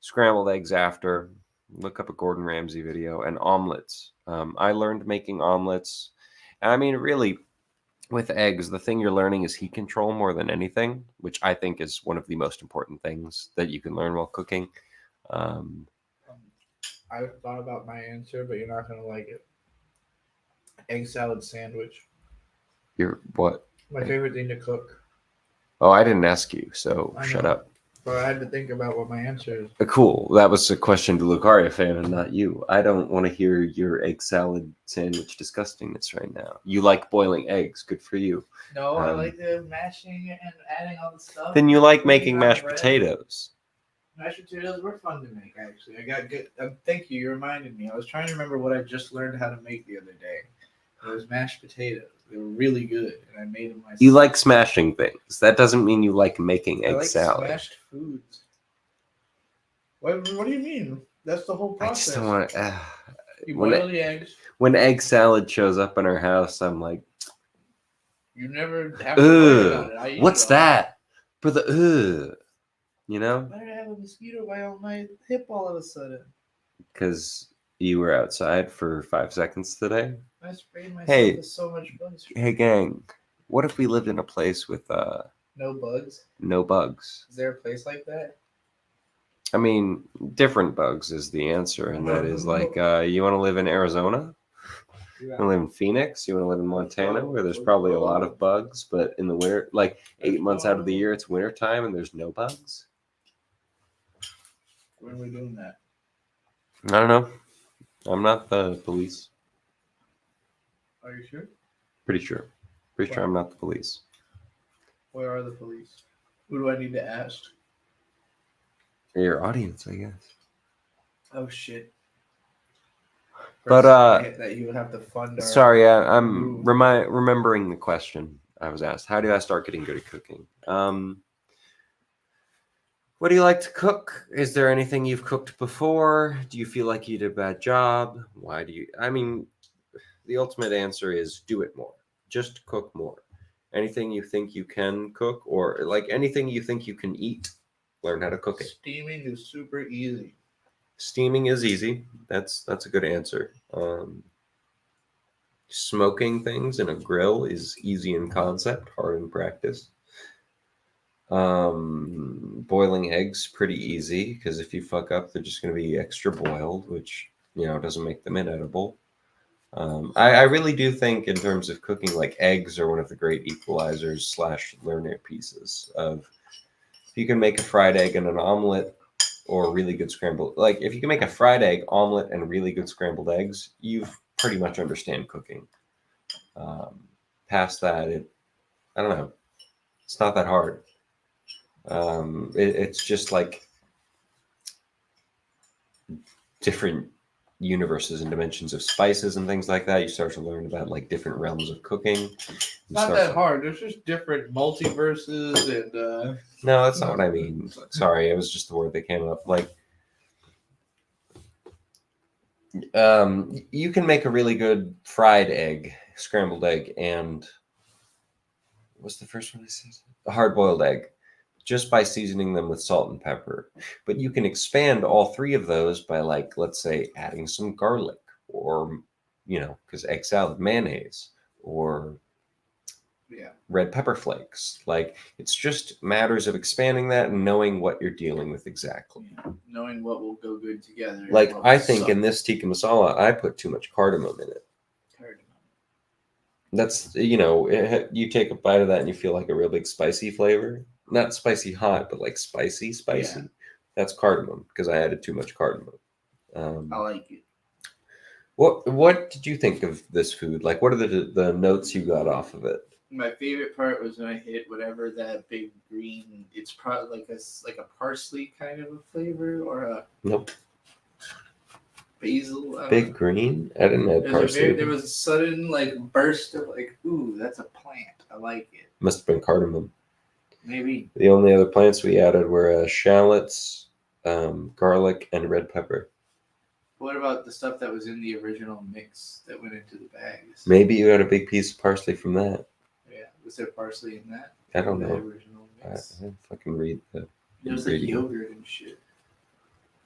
scrambled eggs after. Look up a Gordon Ramsay video, and omelets. I learned making omelets. I mean, really, with eggs, the thing you're learning is heat control more than anything, which I think is one of the most important things that you can learn while cooking. I thought about my answer, but you're not going to like it. Egg salad sandwich. You're what? My favorite thing to cook. Oh, I didn't ask you, so shut up. But I had to think about what my answer is. Cool. That was a question to Lucaria fan and not you. I don't want to hear your egg salad sandwich disgustingness right now. You like boiling eggs. Good for you. No, I like the mashing and adding all the stuff. Then you like making mashed potatoes. Mashed potatoes were fun to make, actually. I got good. Thank you. You reminded me. I was trying to remember what I just learned how to make the other day. It was mashed potatoes. They were really good, and I made them myself. You like smashing things. That doesn't mean you like making egg salad. Smashed foods. What do you mean? That's the whole process. I just don't want to. You boil the eggs. When egg salad shows up in our house, I'm like, you never have to worry about it. What's that? For the you know? Why did I have a mosquito bite on my hip all of a sudden? Because you were outside for 5 seconds today. I sprayed myself with so much bugs. Hey gang, what if we lived in a place with no bugs? No bugs. Is there a place like that? I mean, different bugs is the answer, and that is like, you want to live in Arizona? You want to live in Phoenix? You want to live in Montana, where there's probably a lot of bugs, but in the winter, like 8 months out of the year, it's winter time and there's no bugs? When are we doing that? I don't know. I'm not the police. Are you sure? Pretty sure. Pretty sure I'm not the police. Where are the police? Who do I need to ask? Your audience, I guess. Oh shit. But that you would have to fund. Sorry, I'm remembering the question I was asked. How do I start getting good at cooking? What do you like to cook? Is there anything you've cooked before? Do you feel like you did a bad job? Why do you? I mean, the ultimate answer is do it more. Just cook more. Anything you think you can cook, or like anything you think you can eat, learn how to cook it. Steaming is super easy. Steaming is easy. That's a good answer. Smoking things in a grill is easy in concept, hard in practice. Boiling eggs pretty easy, because if you fuck up, they're just going to be extra boiled, which doesn't make them inedible. I really do think in terms of cooking, like eggs are one of the great equalizers / learner pieces of. If you can make a fried egg and an omelet, or really good scrambled, like if you can make a fried egg, omelet, and really good scrambled eggs, you've pretty much understand cooking. Past that, I don't know. It's not that hard. It's just like different universes and dimensions of spices and things like that. You start to learn about like different realms of cooking. It's not that hard. There's just different multiverses and. No, that's not what I mean. Sorry, it was just the word that came up. Like, you can make a really good fried egg, scrambled egg, and what's the first one I said? A hard-boiled egg, just by seasoning them with salt and pepper. But you can expand all three of those by, like, let's say, adding some garlic, or because egg salad, mayonnaise, or red pepper flakes. Like, it's just matters of expanding that and knowing what you're dealing with exactly. Yeah. Knowing what will go good together. Like, I think in this tikka masala, I put too much cardamom in it. That's, you take a bite of that and you feel like a real big spicy flavor. Not spicy hot, but like spicy. Yeah. That's cardamom, because I added too much cardamom. I like it. What did you think of this food? Like, what are the notes you got off of it? My favorite part was when I hit whatever that big green. It's probably like a parsley kind of a flavor or a Nope. basil. Big green? I didn't have parsley. There was a sudden like burst of like, ooh, that's a plant. I like it. Must have been cardamom. Maybe. The only other plants we added were shallots, garlic, and red pepper. What about the stuff that was in the original mix that went into the bags? Maybe you got a big piece of parsley from that. Yeah, was there parsley in that? I don't know. The original mix. I didn't fucking read the. There was like yogurt and shit.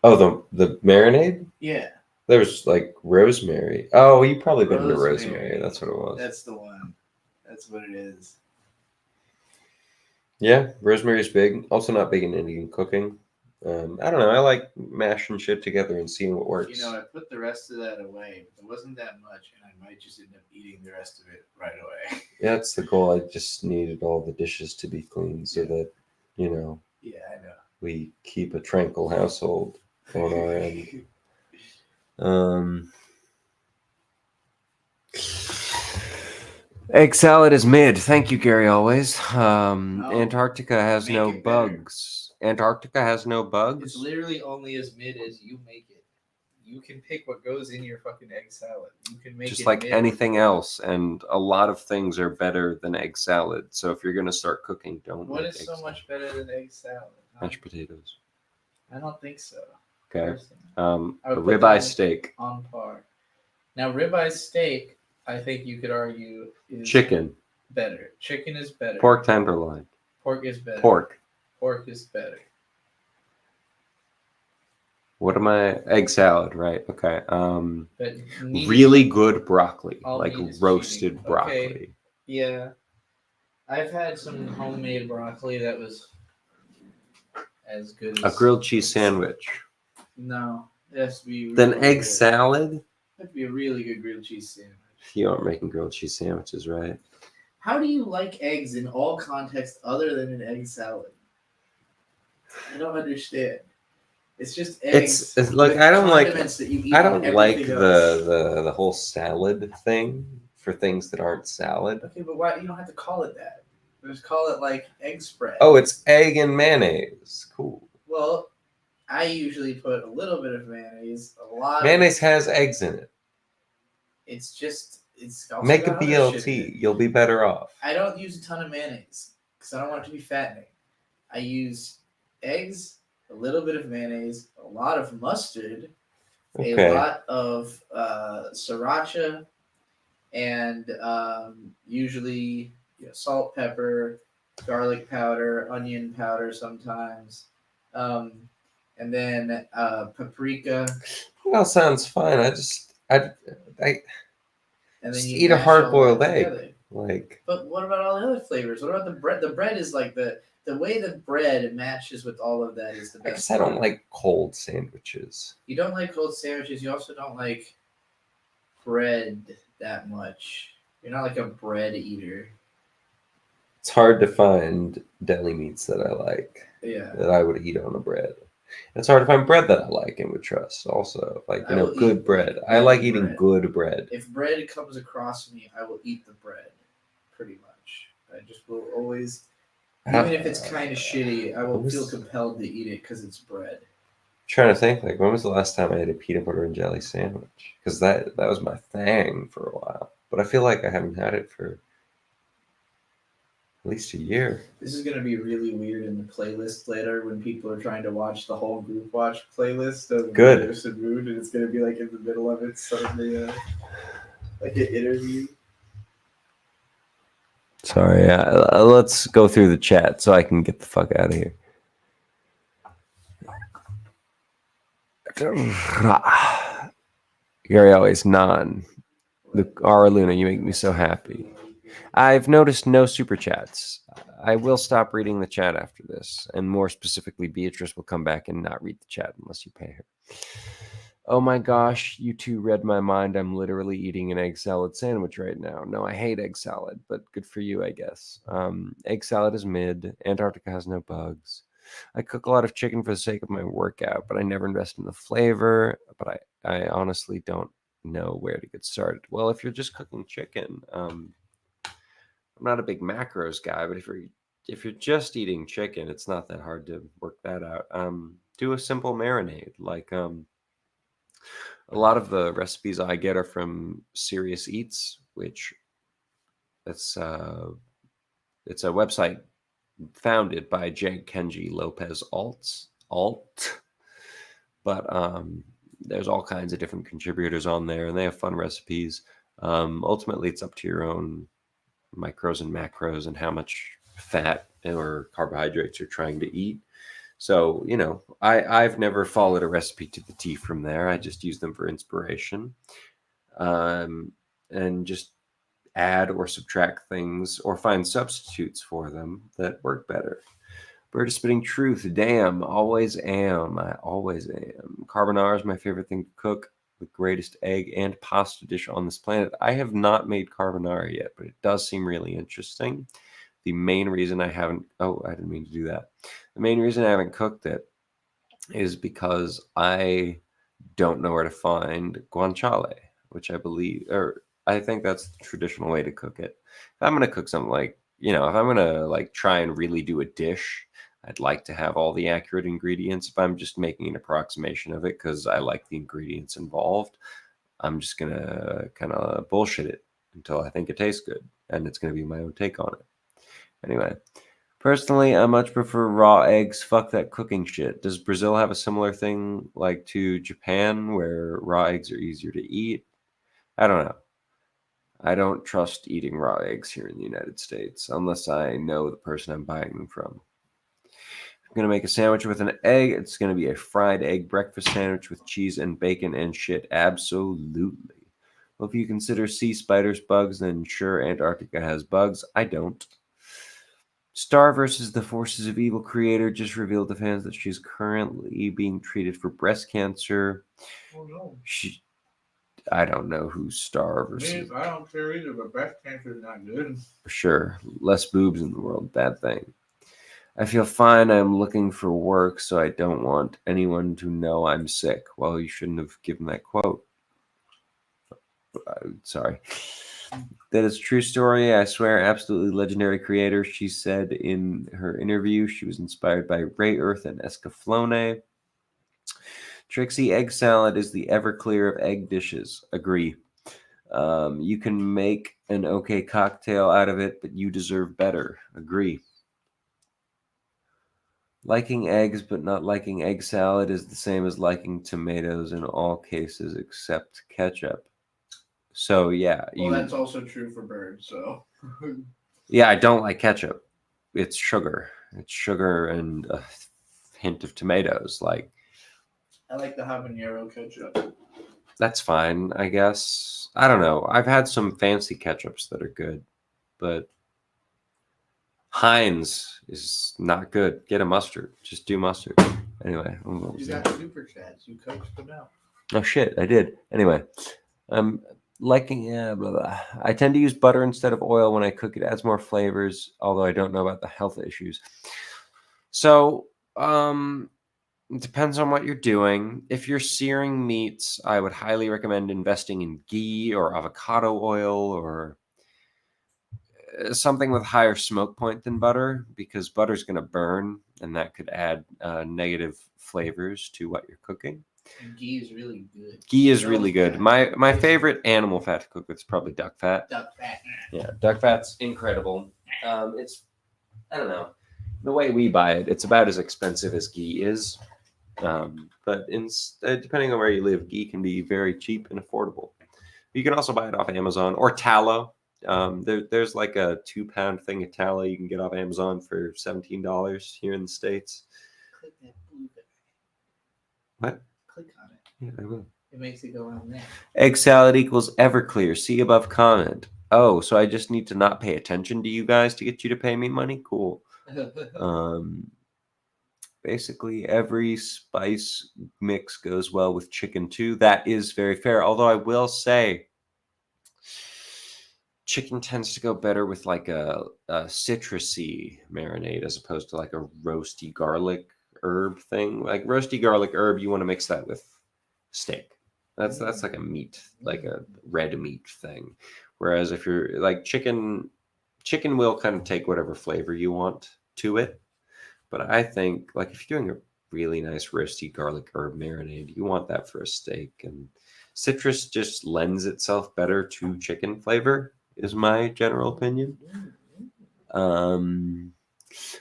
Oh, the marinade? Yeah. There was like rosemary. Oh, you probably been to rosemary. That's what it was. That's the one. That's what it is. Yeah, rosemary is big. Also not big in Indian cooking. I don't know. I like mashing shit together and seeing what works. You know, I put the rest of that away. But it wasn't that much, and I might just end up eating the rest of it right away. Yeah, that's the goal. I just needed all the dishes to be clean so that, you know. Yeah, I know. We keep a tranquil household on our end. Egg salad is mid. Thank you, Gary. Always. Antarctica has no bugs. Antarctica has no bugs. It's literally only as mid as you make it. You can pick what goes in your fucking egg salad. You can make just it like mid anything else, and a lot of things are better than egg salad. So if you're gonna start cooking, don't. What make is egg so much better than egg salad? Mashed potatoes. I don't think so. Okay. I A would put ribeye that steak. on par. Now, ribeye steak, I think you could argue is Chicken. better. Chicken is better. Pork tenderloin. Pork is better. Pork. Pork is better. What am I? Egg salad, right? Okay. But meat Really good broccoli, all like meat is roasted cheating. broccoli. Okay. Yeah. I've had some homemade broccoli that was as good A as grilled cheese sandwich. No, it has to be Then really egg good. salad. It has to be a really good grilled cheese sandwich. You aren't making grilled cheese sandwiches, right? How do you like eggs in all contexts other than an egg salad? I don't understand. It's just eggs. It's like with I don't like. condiments that you eat I on don't like everything else. the whole salad thing for things that aren't salad. Okay, but why you don't have to call it that? Just call it like egg spread. Oh, it's egg and mayonnaise. Cool. Well, I usually put a little bit of mayonnaise, a lot. Mayonnaise has eggs in it. It's just it's also Make a got other shit in BLT. it. You'll be better off. I don't use a ton of mayonnaise because I don't want it to be fattening. I use eggs, a little bit of mayonnaise, a lot of mustard, Okay. a lot of sriracha, and usually salt, pepper, garlic powder, onion powder sometimes, and then paprika. Well, sounds fine. I And then just you eat a mash all hard-boiled that egg. together. Like But what about all the other flavors? What about the bread? The bread is like the way the bread matches with all of that is the I best. guess I don't part. like cold sandwiches. You don't like cold sandwiches. You also don't like bread that much. You're not like a bread eater. It's hard to find deli meats that I like. Yeah. That I would eat on a bread. It's hard to find bread that I like and would trust. Also, like I will good eat bread. I like any eating bread. good bread. If bread comes across me, I will eat the bread. Pretty much. I just will always, even if it's kind of shitty, I will feel compelled to eat it because it's bread. Trying to think, like, when was the last time I had a peanut butter and jelly sandwich? Because that was my thing for a while. But I feel like I haven't had it for at least a year. This is going to be really weird in the playlist later when people are trying to watch the whole group watch playlist of Good. Simoun, and it's going to be like in the middle of it, suddenly like an interview. Sorry, let's go through the chat so I can get the fuck out of here. Gary always non. Ara Luna, you make me so happy. I've noticed no super chats. I will stop reading the chat after this, and more specifically, Beatrice will come back and not read the chat unless you pay her. Oh my gosh, you two read my mind. I'm literally eating an egg salad sandwich right now. No, I hate egg salad, but good for you, I guess. Egg salad is mid. Antarctica has no bugs. I cook a lot of chicken for the sake of my workout, but I never invest in the flavor. But I honestly don't know where to get started. Well, if you're just cooking chicken, I'm not a big macros guy, but if you're just eating chicken, it's not that hard to work that out. Do a simple marinade. Like a lot of the recipes I get are from Serious Eats, which it's a website founded by Jake Kenji Lopez Alt. But there's all kinds of different contributors on there, and they have fun recipes. Ultimately, it's up to your own micros and macros and how much fat or carbohydrates you're trying to eat. So, I've never followed a recipe to the T from there. I just use them for inspiration, and just add or subtract things or find substitutes for them that work better. Bird is spitting truth. Damn, always am. I always am. Carbonara is my favorite thing to cook. The greatest egg and pasta dish on this planet. I have not made carbonara yet, but it does seem really interesting. The main reason I haven't... Oh, I didn't mean to do that. The main reason I haven't cooked it is because I don't know where to find guanciale, which I think that's the traditional way to cook it. If I'm going to cook something like, if I'm going to try and really do a dish, I'd like to have all the accurate ingredients. If I'm just making an approximation of it because I like the ingredients involved, I'm just going to kind of bullshit it until I think it tastes good. And it's going to be my own take on it. Anyway, personally, I much prefer raw eggs. Fuck that cooking shit. Does Brazil have a similar thing like to Japan where raw eggs are easier to eat? I don't know. I don't trust eating raw eggs here in the United States unless I know the person I'm buying them from. I'm going to make a sandwich with an egg. It's going to be a fried egg breakfast sandwich with cheese and bacon and shit. Absolutely. Well, if you consider sea spiders bugs, then sure, Antarctica has bugs. I don't. Star versus the Forces of Evil creator just revealed to fans that she's currently being treated for breast cancer. Oh, no. I don't know who Star versus... I don't care either, but breast cancer is not good. Sure. Less boobs in the world. Bad thing. I feel fine. I'm looking for work, so I don't want anyone to know I'm sick. Well, you shouldn't have given that quote. Sorry. That is a true story. I swear, absolutely legendary creator. She said in her interview she was inspired by Ray Earth and Escaflowne. Trixie, egg salad is the Everclear of egg dishes. Agree. You can make an okay cocktail out of it, but you deserve better. Agree. Liking eggs but not liking egg salad is the same as liking tomatoes in all cases except ketchup. So, yeah. Well, that's also true for birds, so. Yeah, I don't like ketchup. It's sugar. It's sugar and a hint of tomatoes. I like the habanero ketchup. That's fine, I guess. I don't know. I've had some fancy ketchups that are good, but Heinz is not good. Get a mustard. Just do mustard. Anyway. You got super chats. You coached them out. Oh, shit. I did. Anyway. Liking, blah, blah. I tend to use butter instead of oil when I cook. It adds more flavors, although I don't know about the health issues. So, it depends on what you're doing. If you're searing meats, I would highly recommend investing in ghee or avocado oil or something with higher smoke point than butter, because butter's going to burn, and that could add negative flavors to what you're cooking. And ghee is really good. Ghee is really good. My favorite animal fat to cook with is probably duck fat. Duck fat. Yeah, duck fat's incredible. It's, I don't know, the way we buy it, it's about as expensive as ghee is. But depending on where you live, ghee can be very cheap and affordable. You can also buy it off Amazon or tallow. There's like a 2-pound thing of tallow you can get off Amazon for $17 here in the States. Click that blue guy. What? Click on it. Yeah, I will. It makes it go on there. Egg salad equals Everclear. See above comment. Oh, so I just need to not pay attention to you guys to get you to pay me money? Cool. Basically, every spice mix goes well with chicken too. That is very fair. Although I will say, chicken tends to go better with like a citrusy marinade as opposed to like a roasty garlic herb thing. Like roasty garlic herb, you want to mix that with steak. That's like a meat, like a red meat thing. Whereas if you're like chicken will kind of take whatever flavor you want to it. But I think like if you're doing a really nice roasty garlic herb marinade, you want that for a steak. And citrus just lends itself better to chicken flavor, is my general opinion.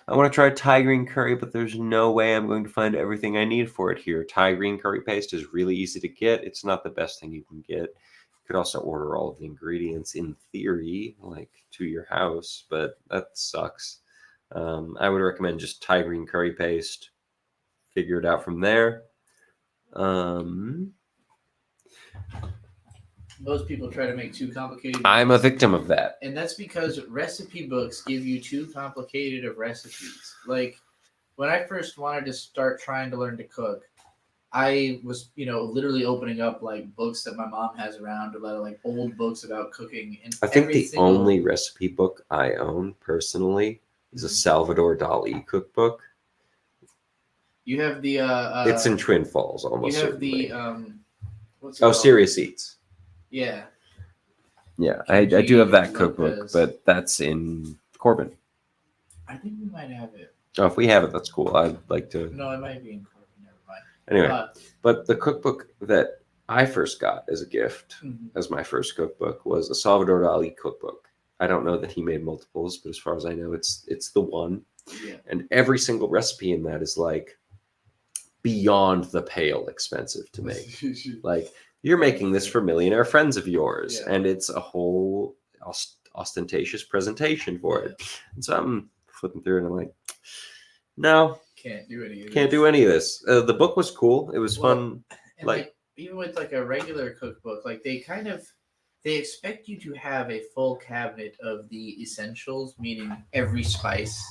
I want to try Thai green curry, but there's no way I'm going to find everything I need for it here. Thai green curry paste is really easy to get. It's not the best thing you can get. You could also order all of the ingredients in theory, like to your house, but that sucks. I would recommend just Thai green curry paste. Figure it out from there. Most people try to make too complicated. I'm a victim of that. And that's because recipe books give you too complicated of recipes. Like when I first wanted to start trying to learn to cook, I was, literally opening up like books that my mom has around, like old books about cooking. And I think the only recipe book I own personally is a Salvador Dali cookbook. You have the it's in Twin Falls almost. You have certainly. the what's it Oh, called? Serious Eats. Yeah. Yeah, I do have that cookbook, but that's in Corbin. I think we might have it. Oh, if we have it, that's cool. I'd like to. No, it might be in Corbin. Never mind. Anyway, but the cookbook that I first got as a gift, as my first cookbook, was a Salvador Dali cookbook. I don't know that he made multiples, but as far as I know, it's the one. Yeah. And every single recipe in that is like beyond the pale expensive to make. Like you're making this for millionaire friends of yours, and it's a whole ostentatious presentation for it. And so I'm flipping through and I'm like, no, can't do any of this. Can't do any of this. The book was cool. It was fun. Like even with like a regular cookbook, like they expect you to have a full cabinet of the essentials, meaning every spice,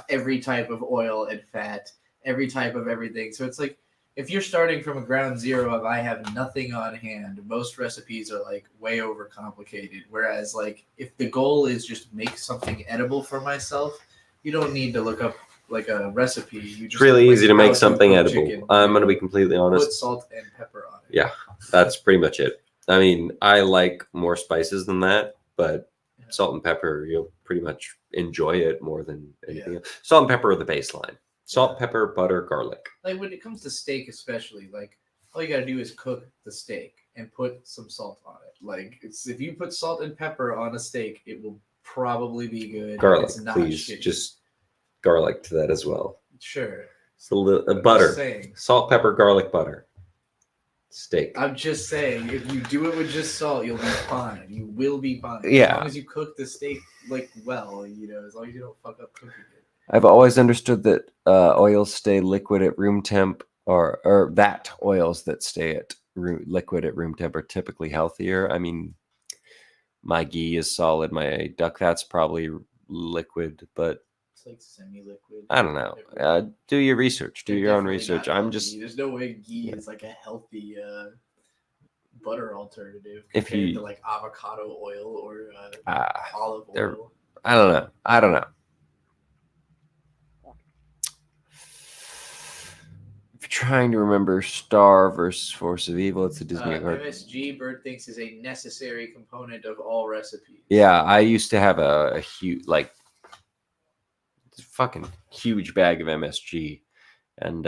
every type of oil and fat, every type of everything. So it's like if you're starting from a ground zero of I have nothing on hand, most recipes are like way overcomplicated. Whereas like if the goal is just make something edible for myself, you don't need to look up like a recipe. You just it's really easy to make something edible. Chicken, I'm going to be completely honest. Put salt and pepper on it. Yeah, that's pretty much it. I mean, I like more spices than that, but salt and pepper, you'll pretty much enjoy it more than anything else. Salt and pepper are the baseline. Salt, pepper, butter, garlic. Like when it comes to steak, especially, like all you gotta do is cook the steak and put some salt on it. Like if you put salt and pepper on a steak, it will probably be good. Garlic, it's not please, shitty. just garlic to that as well. Sure. So butter, salt, pepper, garlic, butter. Steak. I'm just saying, if you do it with just salt, you'll be fine. You will be fine. Yeah. As long as you cook the steak like well, as long as you don't fuck up cooking it. I've always understood that oils stay liquid at room temp, or that oils that stay at liquid at room temp are typically healthier. I mean, my ghee is solid. My duck fat's probably liquid, but it's like semi-liquid. I don't know. Do your research. Do your own research. I'm just. There's no way ghee is like a healthy butter alternative if compared you to like avocado oil or olive oil. I don't know. Trying to remember Star versus Force of Evil. It's a Disney card. MSG Bird thinks is a necessary component of all recipes. Yeah, I used to have a huge, fucking huge bag of MSG, and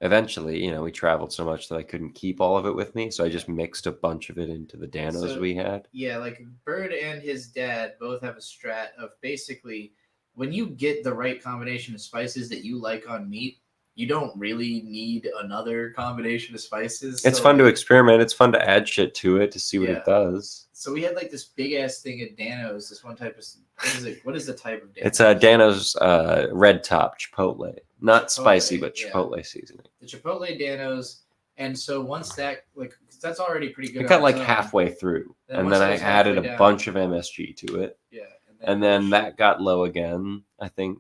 eventually, we traveled so much that I couldn't keep all of it with me, so I just mixed a bunch of it into the Danos we had. Yeah, like Bird and his dad both have a strat of basically when you get the right combination of spices that you like on meat, you don't really need another combination of spices. It's fun to experiment. It's fun to add shit to it to see what it does. So we had like this big ass thing at Dano's, this one type of, what is the type of Dano's? It's a Dano's red top chipotle. Not spicy, but chipotle seasoning. The chipotle Dano's. And so once that, that's already pretty good. It got halfway through. And then I added a bunch of MSG to it. Yeah. And then that got low again, I think.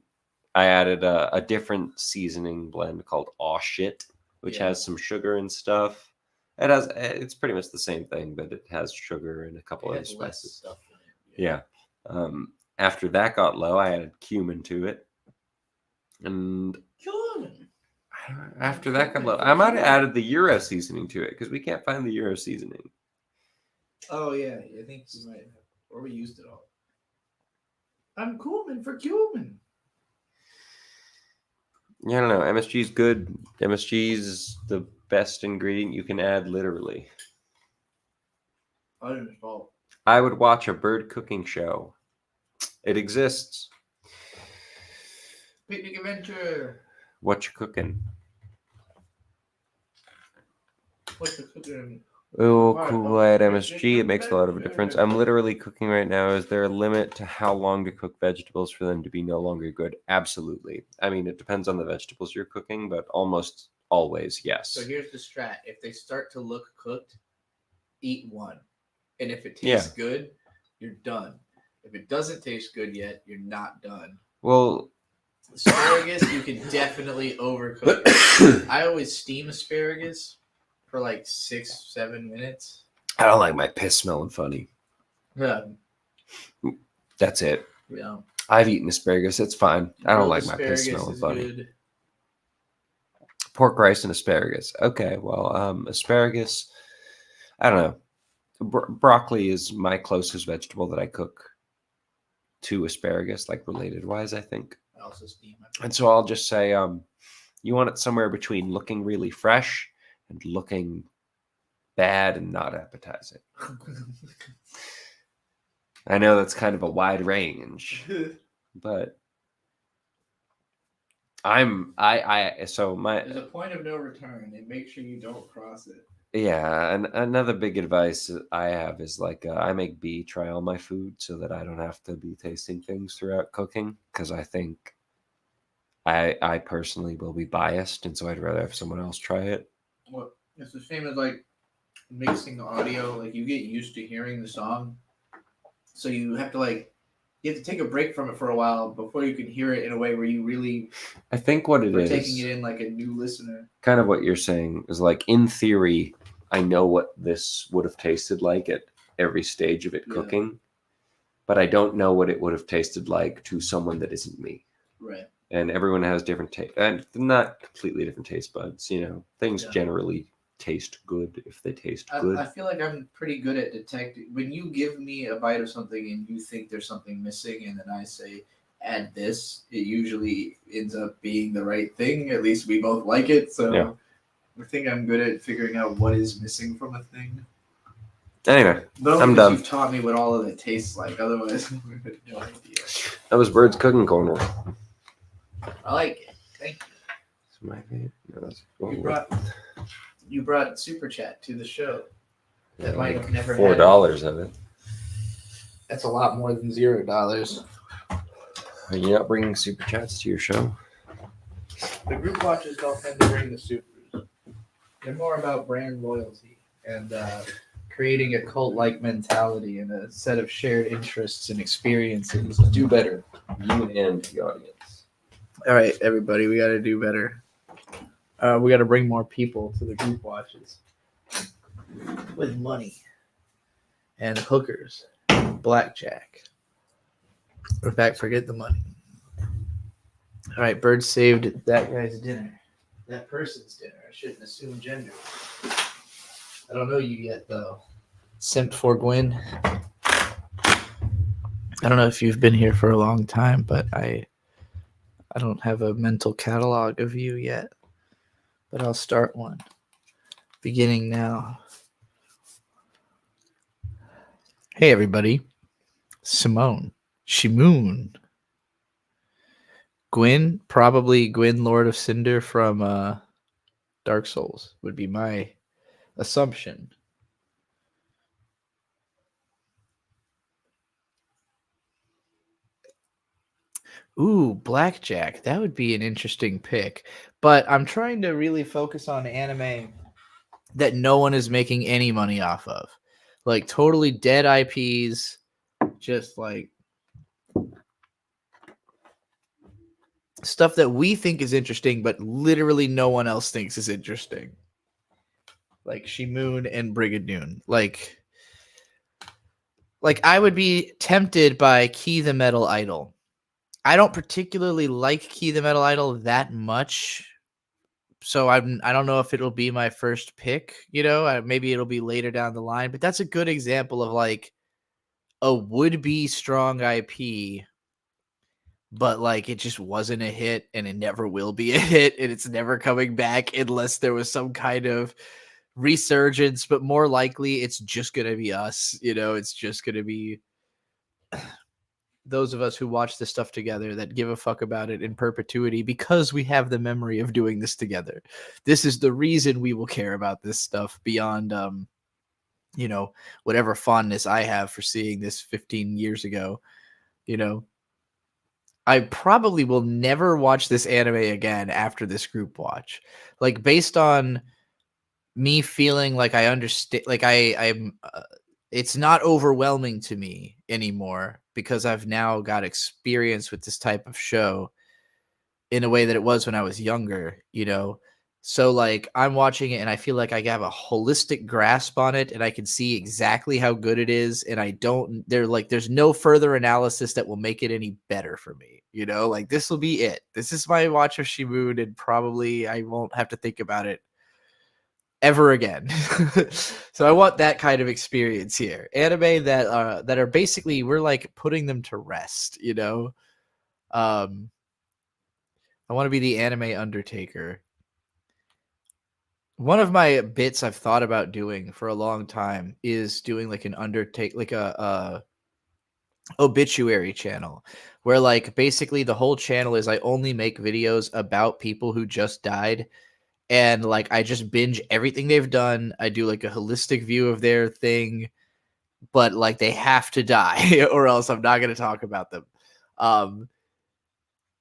I added a different seasoning blend called Aw Shit, which has some sugar and stuff. It's pretty much the same thing, but it has sugar and a couple other spices. Stuff in it. Yeah. After that got low, I added cumin to it. And cumin. I After that, I might have added the Euro seasoning to it because we can't find the Euro seasoning. Oh yeah, I think we might have, or we used it all. I'm cumin for cumin. Yeah, I don't know. MSG is good. MSG is the best ingredient you can add, literally. I would watch a bird cooking show. It exists. Picnic adventure. What you cooking? What's the cooking? Oh, cool. I add MSG. It makes a lot of a difference. I'm literally cooking right now. Is there a limit to how long to cook vegetables for them to be no longer good? Absolutely. I mean, it depends on the vegetables you're cooking, but almost always, yes. So here's the strat. If they start to look cooked, eat one. And if it tastes good, you're done. If it doesn't taste good yet, you're not done. Well, asparagus, you can definitely overcook. I always steam asparagus for like 6-7 minutes. I don't like my piss smelling funny. Yeah. That's it. Yeah. I've eaten asparagus. It's fine. I don't like my piss Asparagus smelling is funny. good. Pork rice and asparagus. Okay, well, asparagus. I don't know. Broccoli is my closest vegetable that I cook to asparagus, like related wise, I think. I also steam it. And so I'll just say, you want it somewhere between looking really fresh and looking bad and not appetizing. I know that's kind of a wide range, but there's a point of no return, and make sure you don't cross it. Yeah, and another big advice I have is like I make B try all my food so that I don't have to be tasting things throughout cooking, because I think I personally will be biased, and so I'd rather have someone else try it. Well, it's the same as like mixing audio. Like you get used to hearing the song, so you have to take a break from it for a while before you can hear it in a way where you really. I think what it is, taking it in like a new listener. Kind of what you're saying is like, in theory, I know what this would have tasted like at every stage of it cooking, but I don't know what it would have tasted like to someone that isn't me. Right. And everyone has different taste, and not completely different taste buds. You know, things generally taste good if they taste good. I feel like I'm pretty good at detecting when you give me a bite of something and you think there's something missing, and then I say add this. It usually ends up being the right thing. At least we both like it, so I think I'm good at figuring out what is missing from a thing. Anyway, but I'm done. You've taught me what all of it tastes like. Otherwise, I have no idea. That was Bird's Cooking Corner. I like it. Thank you. It's my favorite. You brought Super Chat to the show. That might have never $4 of it. That's a lot more than $0. Are you not bringing Super Chats to your show? The group watches don't tend to bring the supers. They're more about brand loyalty and creating a cult-like mentality and a set of shared interests and experiences. Do better, you and the audience. All right, everybody, we got to do better. We got to bring more people to the group watches with money and hookers, blackjack. In fact, forget the money. All right, Bird saved that guy's dinner. That person's dinner. I shouldn't assume gender. I don't know you yet, though. Simp for Gwyn. I don't know if you've been here for a long time, but I don't have a mental catalog of you yet. But I'll start one. Beginning now. Hey, everybody. Simoun. Gwyn, probably Gwyn, Lord of Cinder from Dark Souls, would be my assumption. Ooh, blackjack. That would be an interesting pick. But I'm trying to really focus on anime that no one is making any money off of. Like totally dead IPs, just like stuff that we think is interesting, but literally no one else thinks is interesting. Like Simoun and Brigadoon. Like I would be tempted by Key the Metal Idol. I don't particularly like Key the Metal Idol that much so I don't know if it'll be my first pick, maybe it'll be later down the line, but that's a good example of like a would-be strong IP, but like it just wasn't a hit and it never will be a hit and it's never coming back unless there was some kind of resurgence, but more likely it's just going to be us, it's just going to be those of us who watch this stuff together that give a fuck about it in perpetuity because we have the memory of doing this together. This is the reason we will care about this stuff beyond, whatever fondness I have for seeing this 15 years ago. I probably will never watch this anime again after this group watch. Like, based on me feeling like I understand, like I'm it's not overwhelming to me anymore because I've now got experience with this type of show in a way that it was when I was younger, So like I'm watching it and I feel like I have a holistic grasp on it and I can see exactly how good it is. And there's no further analysis that will make it any better for me. Like this will be it. This is my watch of Simoun and probably I won't have to think about it ever again. So I want that kind of experience here. Anime that are basically, we're like putting them to rest, I want to be the anime Undertaker. One of my bits I've thought about doing for a long time is doing like an like a obituary channel where like basically the whole channel is I only make videos about people who just died. And like I just binge everything they've done. I do like a holistic view of their thing, but like they have to die or else I'm not going to talk about them.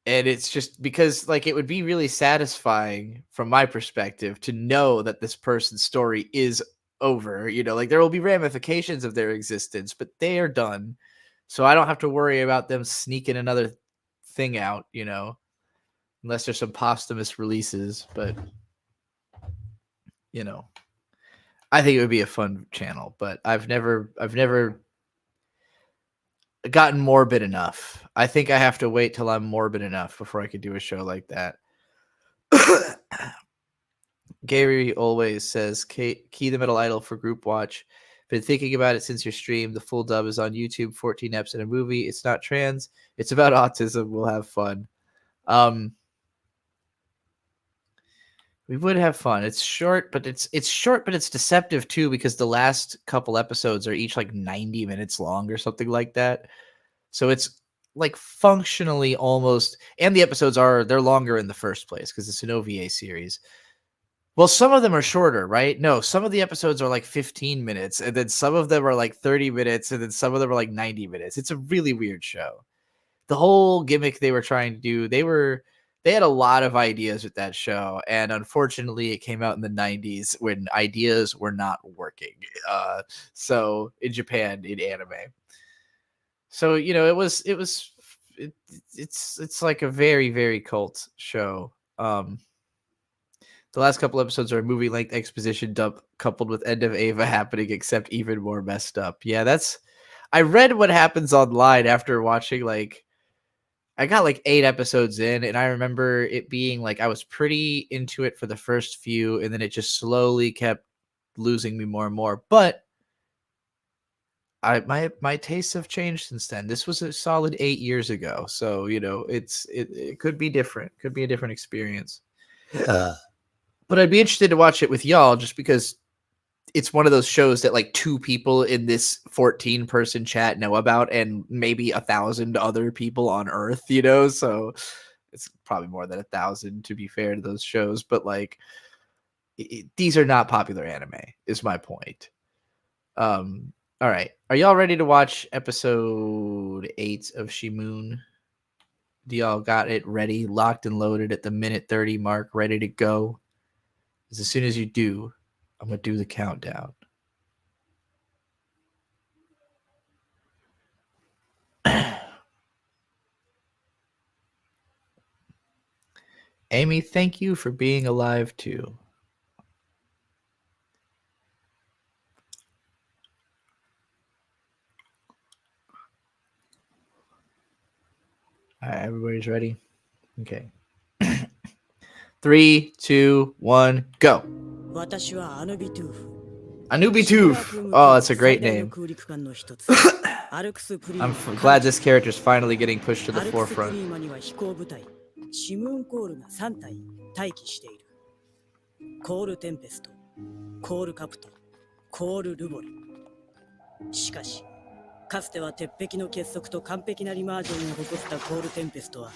And it's just because like it would be really satisfying from my perspective to know that this person's story is over. Like there will be ramifications of their existence, but they are done. So I don't have to worry about them sneaking another thing out, unless there's some posthumous releases. But I think it would be a fun channel, but I've never gotten morbid enough. I think I have to wait till I'm morbid enough before I could do a show like that. Gary always says, key the middle idol for group watch. Been thinking about it since your stream. The full dub is on YouTube, 14 eps in a movie. It's not trans. It's about autism. We'll have fun. We would have fun. It's short, but it's deceptive too because the last couple episodes are each like 90 minutes long or something like that. So it's like functionally almost, and the episodes they're longer in the first place because it's an OVA series. Well, some of them are shorter, right? No, some of the episodes are like 15 minutes, and then some of them are like 30 minutes, and then some of them are like 90 minutes. It's a really weird show. The whole gimmick they were trying to do, they had a lot of ideas with that show, and unfortunately it came out in the 90s when ideas were not working. So in Japan, in anime. So, it's like a very, very cult show. The last couple episodes are a movie length exposition dump coupled with end of Ava happening, except even more messed up. Yeah, I read what happens online after watching I got like 8 episodes in, and I remember it being like I was pretty into it for the first few, and then it just slowly kept losing me more and more. But my tastes have changed since then. This was a solid 8 years ago, so it could be different. Could be a different experience. But I'd be interested to watch it with y'all, just because it's one of those shows that like 2 people in this 14-person chat know about, and maybe 1,000 other people on Earth, so it's probably more than 1,000 to be fair to those shows. But like, these are not popular anime, is my point. All right, are y'all ready to watch episode 8 of Simoun? Do y'all got it ready, locked and loaded at the minute 30 mark, ready to go? As soon as you do, I'm going to do the countdown. Amy, thank you for being alive too. All right, everybody's ready? Okay. 3, 2, 1, go. 私はアヌビトゥーフ。 Anubi Toof. Oh, that's a great name. I'm glad this character is finally getting pushed to the forefront. 飛行部隊シムーンコールが3体待機している。コールテンペスト、コールカプト、コールルボル。しかし、かつては鉄壁の結束と完璧なリマージョンを誇ったコールテンペストは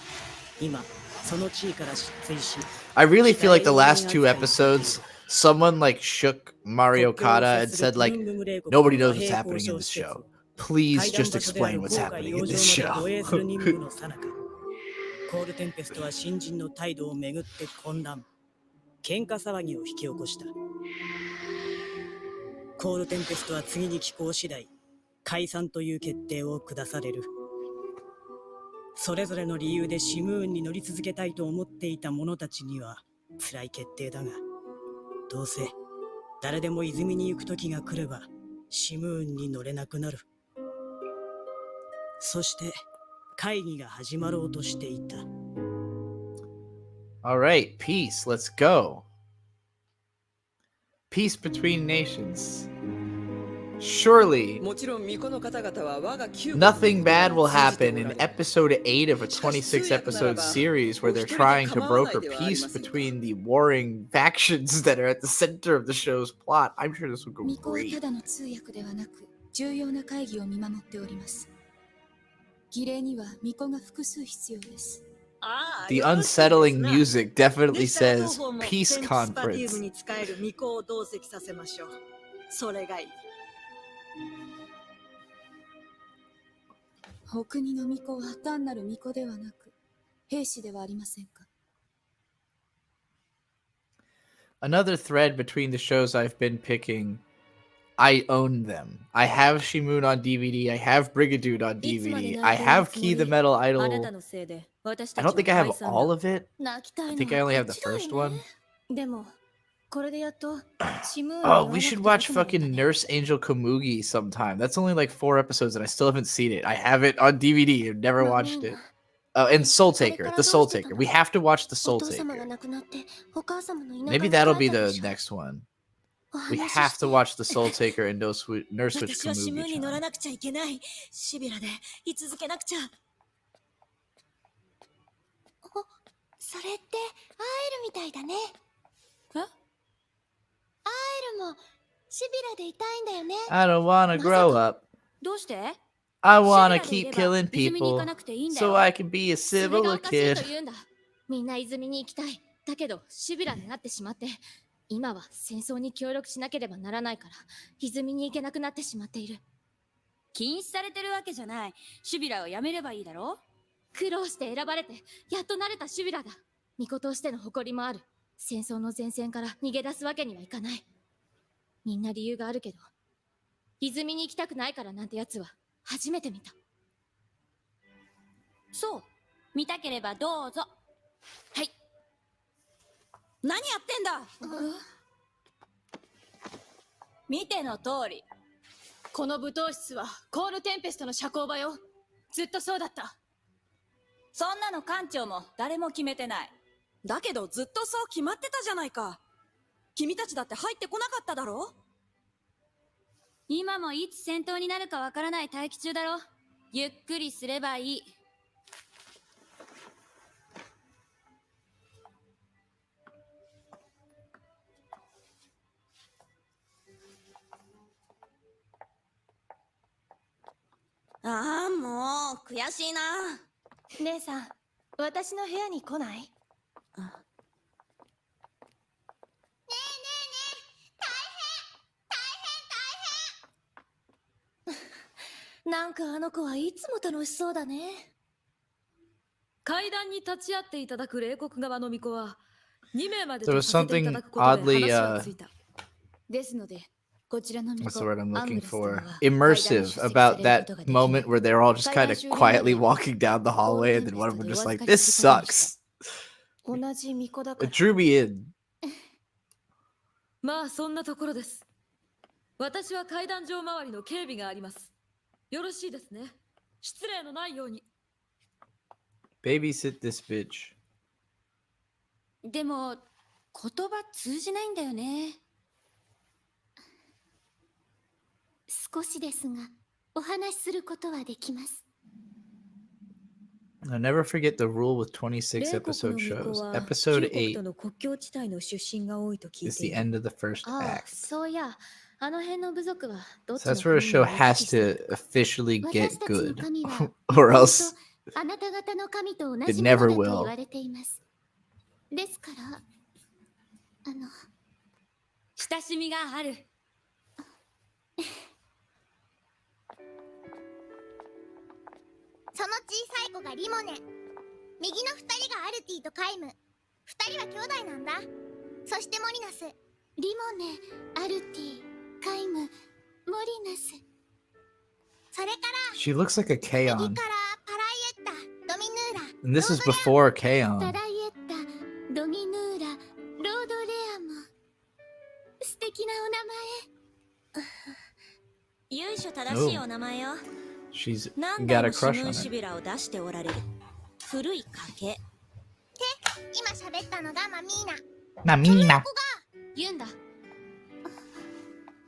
今その地位から失墜し。I really feel like the last 2 episodes, someone like shook Mario Kata and said like, nobody knows what's happening in this show. Please just explain what's happening in this show. コールテンペストは新人の態度をめぐって混乱、喧嘩騒ぎを引き起こした。コールテンペストは次に帰港次第、解散という決定を下される。それぞれの理由でシムーンに乗り続けたいと思っていた者たちには辛い決定だが、どうせ誰でも泉に行く時が来ればシムーンに乗れなくなる。そして会議が始まろうとしていた。All right, peace. Let's go. Peace between nations. Surely nothing bad will happen in episode 8 of a 26 episode series where they're trying to broker peace between the warring factions that are at the center of the show's plot. I'm sure this will go great. The unsettling music definitely says peace conference. お国の巫女は単なる巫女ではなく兵士ではありませんか。 Another thread between the shows I've been picking, I own them. I have Simoun on DVD. I have Brigadude on DVD. I have Key the Metal Idol. I don't think I have all of it. I think I only have the first one. Oh, we should watch fucking Nurse Angel Komugi sometime. That's only like 4 episodes and I still haven't seen it. I have it on DVD. I've never watched it. Oh, and Soul Taker. The Soul Taker. We have to watch the Soul Taker. Maybe that'll be the next one. We have to watch the Soul Taker and Nurse Witch Komugi. それってアイルみたいだね。え？アイルもシビラでいたいんだよね。 I don't wanna grow up. どうして？ I wanna keep killing people so I can be a civil kid. みんな泉に行きたい。だけどシビラになってしまって、今は戦争に協力しなければならないから泉に行けなくなってしまっている。禁止されてるわけじゃない。シビラをやめればいいだろ。苦労して選ばれてやっと慣れたシビラだ。巫女としての誇りもある。戦争の前線から逃げ出すわけにはいかない。みんな理由があるけど、泉に行きたくないからなんてやつは初めて見た。そう、見たければどうぞ。はい。何やってんだ。見ての通り。この舞踏室はコールテンペストの社交場よ。ずっとそうだった。そんなの艦長も誰も決めてない。だけどずっとそう決まってたじゃないか。君たちだって入ってこなかっただろ。今もいつ戦闘になるかわからない待機中だろ。ゆっくりすればいい。ああ、もう悔しいな。姉さん、私の部屋に来ない？なんかあの子はいつも楽しそうだね。階段に立ち会っていただく冷酷側の巫女は2名まで There と was させていた something だくことで oddly, 話はついた。ですので、こちらの what's the word I'm looking for? Immersive about that moment where they're all just kind of quietly walking down the hallway and then one of them just like, this sucks. 同じ巫女だか It ら。 drew me in. まあそんなところです。私は階段上周りの警備があります。よろしいですね。失礼のないように。Babysit this bitch. でも言葉通じないんだよね。少しですがお話しすることはできます。 I'll never forget the rule with 26 episode shows. Episode 8 is the end of the first ああ、 act. そういや、あの辺の部族はどっち So の that's where a 神に show も行き has 来してる to officially 私 get たちの good, 神は or else あなた方の神と同 it じもの never だと言 will. われています。ですから親しみがある。その小さい子がリモネ。右の2人がアルティとカイム。2人は兄弟なんだ。そしてモリナス。リモネ、アルティ、カイム、モリナス。それから She looks like a 右 Kaon. からパライエッタ、ドミヌーラ、 And this is before パ Kaon. ライエッタ、ドミヌーラ、ロードレアム。素敵なお名前。由緒正しいお名前よ。 She's 何 got 代 a もシ crush ムー on シ it. ビラを出しておられる古い家系。って今喋ったのがマミーナ。Namina. 言うんだ。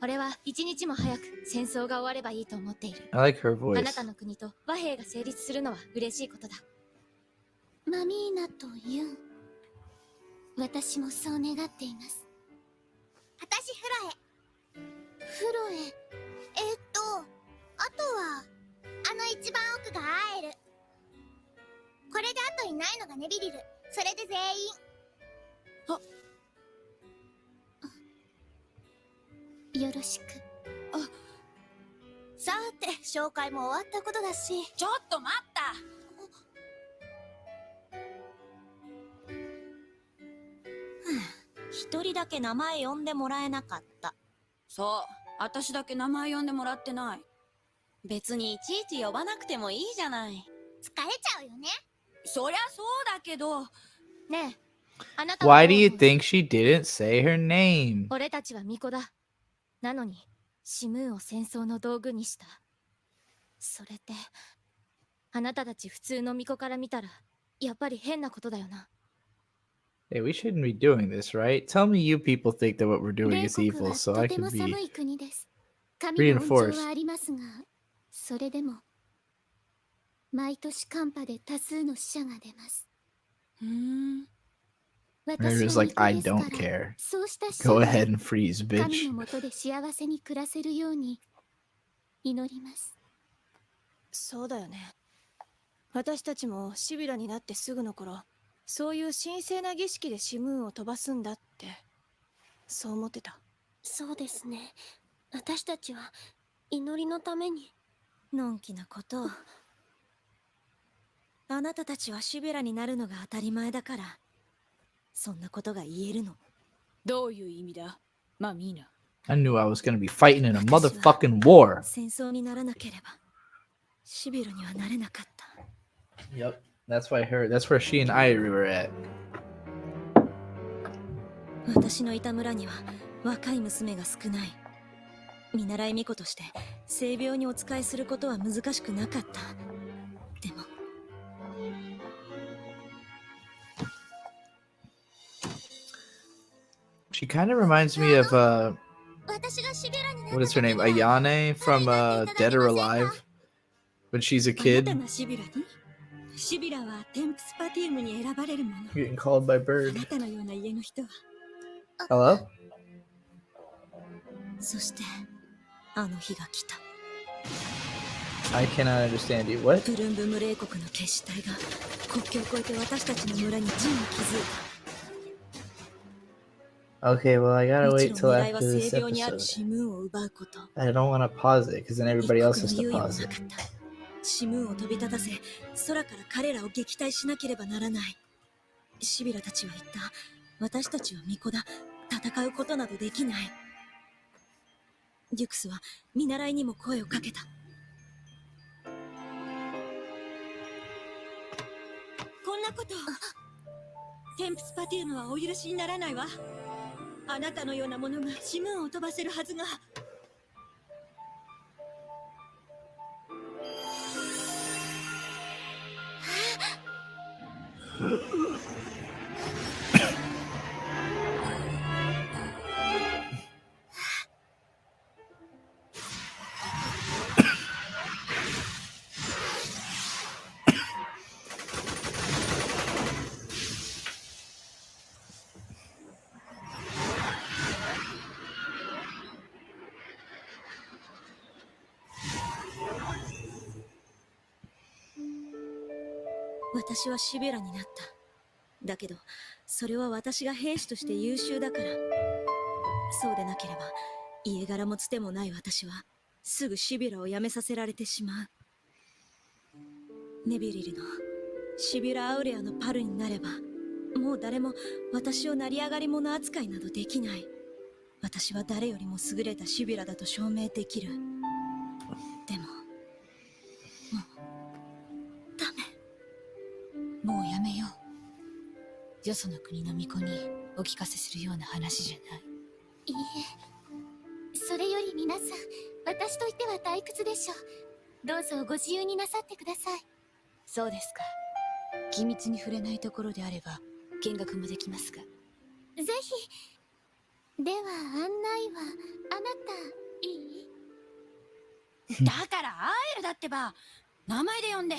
俺は一日も早く戦争が終わればいいと思っている。 I like her あな voice. たの国と和平が成立するのは嬉しいことだ。マミーナとユン、私もそう願っています。私フロエ。フロエ、あとはあの一番奥がアエル。これであといないのがネビリル。それで全員。よろしく。さて紹介も終わったことだし。ちょっと待った。一人だけ名前呼んでもらえなかった。そう、私だけ名前呼んでもらってない。別にいちいち呼ばなくてもいいじゃない。疲れちゃうよね。そりゃそうだけど。ねえ、あなたは Why ど do う you 思う？ think she didn't say her name? 俺たちは巫女だ。なのにシムーンを戦争の道具にした。それってあなたたち普通の巫女から見たらやっぱり変なことだよな。 Hey, we shouldn't be doing this, right? Tell me you people think that what we're doing 冷 is 国 evil, は so と I ても can 寒 be い国です。神の恩 reinforced. 情はありますが、それでも毎年寒波で多数の死者が出ます。Maybe it's like, I don't care. そうした死 Go 者 ahead が and freeze, 神 bitch. のもとで幸せに暮らせるように祈ります。そうだよね。私たちもシビラになってすぐの頃、そういう神聖な儀式でシムーンを飛ばすんだってそう思ってた。そうですね。私たちは祈りのために。のんきなことを。あなたたちはシュベラになるのが当たり前だから、そんなことが言えるの。どういう意味だ、マミーナ。I knew I was gonna be fighting in a motherfucking war. 戦争にならなければ、シビラにはなれなかった。 Yep, that's where she and Irie were at. 私のいた村には若い娘が少ない。見習い巫女として性病にお仕えすることは難しくなかった。でもShe kind of reminds me of what is her name? Ayane from Dead or Alive when she's a あな kid たがシビラに？シビラはテンプスパティウムに選ばれるもの。 getting called by あ bird. なたのような家の人は。 Hello? そしてあの日が来た。 I cannot understand you. What? プルンブム冷国の決死隊が国境を越えて私たちの村に陣を築い Okay, well, I た。 gotta もち wait ろん till 狙いは after this 性病にある episode. シムーンを奪うこと。 I don't want to pause it because then 一 everybody 刻 else の has to 猶予も pause な it. かった。シムーンを飛び立たせ、空から彼らを撃退しなければならない。シビラたちは言った。私たちは巫女だ。戦うことなどできない。デュクスは見習いにも声をかけた。こんなことテンプスパティウムはお許しにならないわ。あなたのようなものがシムーンを飛ばせるはずが。私はシビラになった。だけど、それは私が兵士として優秀だから。そうでなければ、家柄もつてもない私は、すぐシビラを辞めさせられてしまう。ネビリルのシビラ・アウレアのパルになれば、もう誰も私を成り上がり者扱いなどできない。私は誰よりも優れたシビラだと証明できる。でも、もう、ダメ。もうやめよう。よその国の巫女にお聞かせするような話じゃない。いいえ、それより皆さん、私といっては退屈でしょう。どうぞご自由になさってください。そうですか。機密に触れないところであれば見学もできますが。ぜひ。では案内はあなたいい？だからアーエルだってば、名前で呼んで。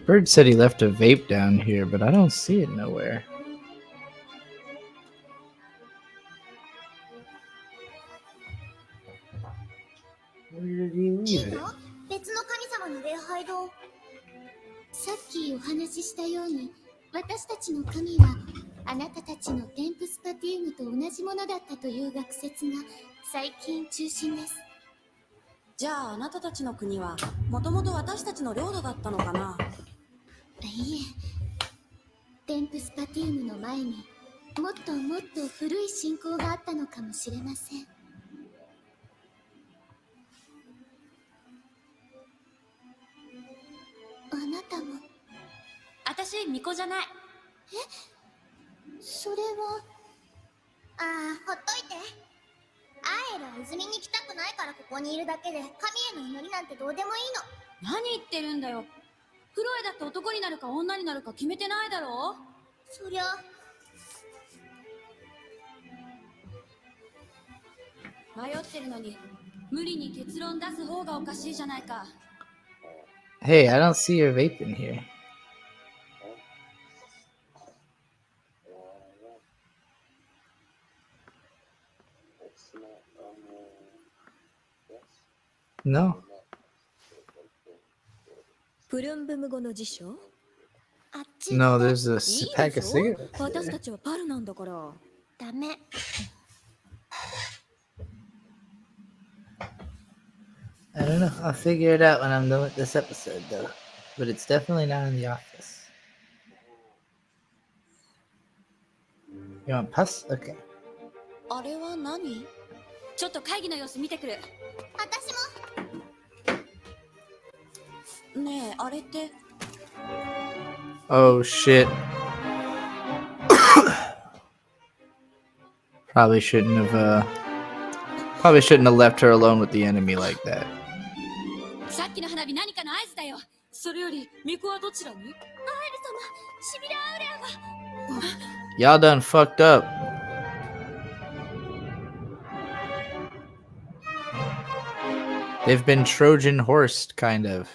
Bird said he left a vape down here, but I don't see it nowhere. Where did he leave it? 別の神様の礼拝堂。さっきお話ししたように、私たちの神はあなたたちのテンプスパティウムと同じものだったという学説が最近中心です。じゃああなたたちの国はもともと私たちの領土だったのかな。いいえ、テンプスパティウムの前にもっともっと古い信仰があったのかもしれません。あなたも。私巫女じゃない。それは。ほっといて。アーエルは泉に来たくないからここにいるだけで、神への祈りなんてどうでもいいの。何言ってるんだよ。フロエだって男になるか女になるか決めてないだろ。そりゃ。迷ってるのに無理に結論出す方がおかしいじゃないか。Hey, I don't see your vape in here. No. プルンブム語の辞書？あっち。No, there's a いい pack で of しょ？ cigarettes. 私 there. たちはパルなんだから。ダメ。I don't know. I'll figure it out when I'm done with this episode, though. But it's definitely not in the office. You want pus? Okay. あれは何？ちょっと会議の様子見てくる。私も。ねえ、あれって。Oh shit. Probably shouldn't have left her alone with the enemy like that. さっきの花火何かの合図だよ。それより巫女はどちらに？アーエル様、シビラ・アウレアが。Y'all done fucked up. They've been Trojan horsed, kind of.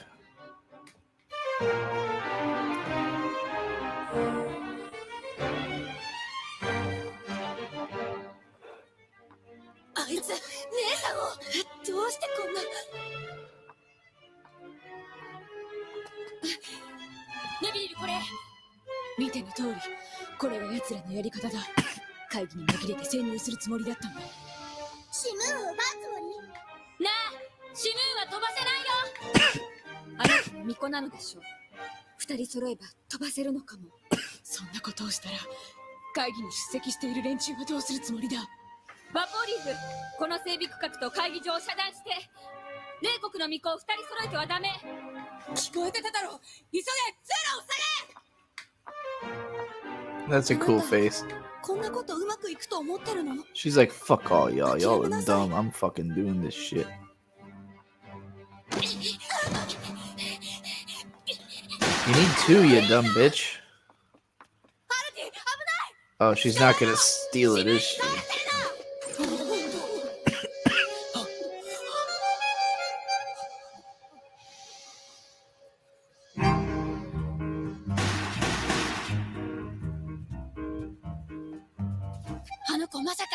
あいつ、姉さんをどうしてこんな。ネビル、これ見ての通り、これが奴らのやり方だ。会議に紛れて潜入するつもりだったんだ。シムーンを奪うつもり？なあ、シムーンは飛ばせないよ。あなたも巫女なのでしょう。二人揃えば飛ばせるのかも。そんなことをしたら会議に出席している連中はどうするつもりだ。バポーリーフ、この整備区画と会議場を遮断して、霊国の巫女を二人揃えてはダメ。聞こえてただろ。急げ、通路を塞げ。 That's a cool face. こんなことうまくいくと思ってるの？ She's like, fuck all y'all. Y'all are dumb. I'm fucking doing this shit. You need two, you dumb bitch. Oh, she's not gonna steal it, is she? あの子まさか。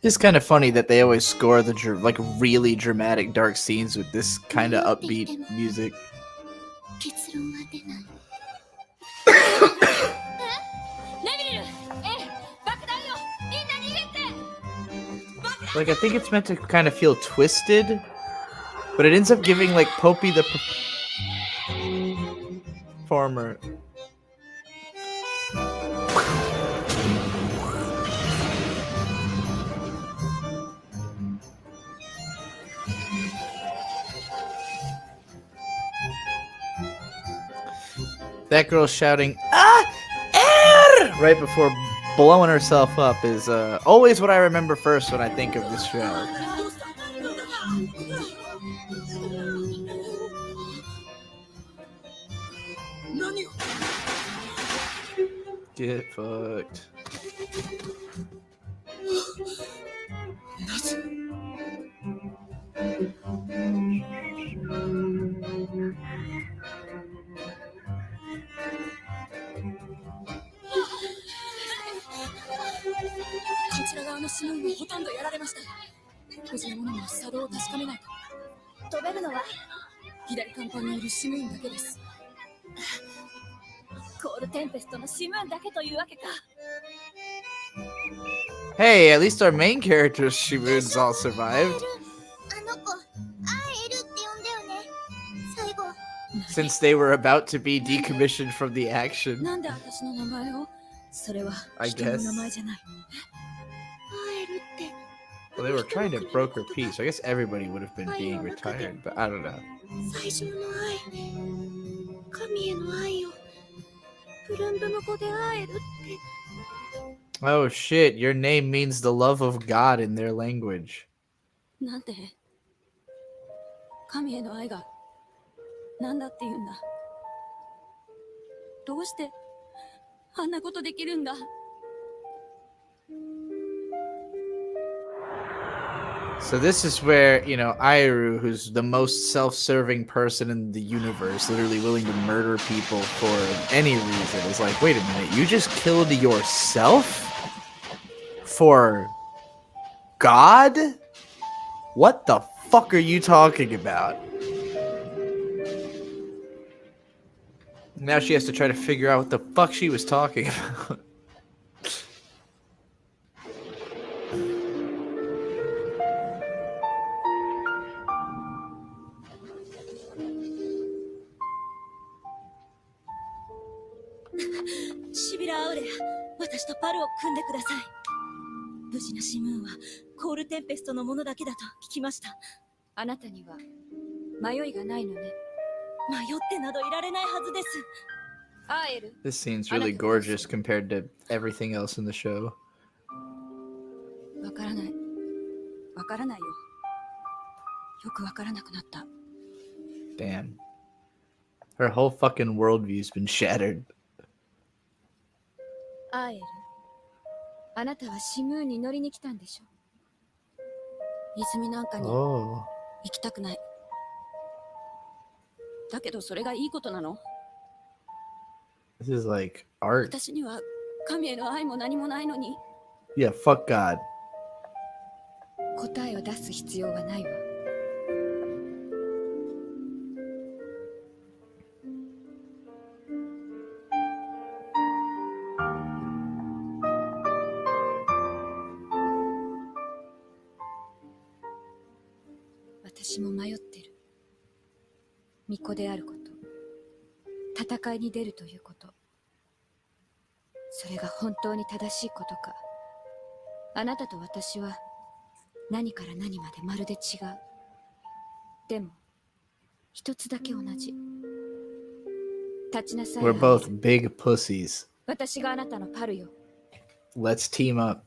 It's kind of funny that they always score the like really dramatic dark scenes with this kind of upbeat music. 結論は出ない。ネビル、爆弾よ、みんな逃げて。 Like I think it's meant to kind of feel twisted, but it ends up giving like Popey the performer. That girl shouting air right before blowing herself up is always what I remember first when I think of this show. Get fucked. こちら側のシムーンはほとんどやられました。無事なものの作動を確かめないと。飛べるのは左甲板にいるシムーンだけです。コールテンペストのシムーンだけというわけか。 Hey, at least our main characters, Shibuns, all survived. あの子、アエルって呼んだよね。最後。 Since they were about to be decommissioned from the action. なんで私の名前を？それは I 人の guess. 名前じゃない。アエルって。 Well, they were trying to broker peace. So I guess everybody would have been being retired, but I don't know. 最初の愛。神への愛を。プルンブム語でアエルって。 Oh shit, your name means the love of God in their language. なんで？神への愛がなんだって言うんだ。どうしてあんなことできるんだ。 So this is where, you know, Airu, who's the most self-serving person in the universe, literally willing to murder people for any reason, is like, wait a minute, you just killed yourself? For God? What the fuck are you talking about? Now she has to try to figure out what the fuck she was talking about. Shibira Aurea、私とパルを組んでください。無事なシムーンはコールテンペストのものだけだと聞きました。あなたには迷いがないのね。迷ってなどいられないはずです。アエル。 This scene's really gorgeous compared to everything else in the show. わからない。わからないよ。よくわからなくなった。 Damn. Her whole fucking worldview's been shattered. アエル。あなたはシムーンに乗りに来たんでしょ。泉なんかに行きたくない。だけどそれがいいことなの？ This is like art. 私には神への愛も何もないのに。 Yeah, fuck God. 答えを出す必要はないわ。私も迷ってる。巫女であること、戦いに出るということ、それが本当に正しいことか。あなたと私は何から何までまるで違う。でも一つだけ同じ。立ちなさい。 We're both big pussies. 私があなたのパルよ。 Let's team up.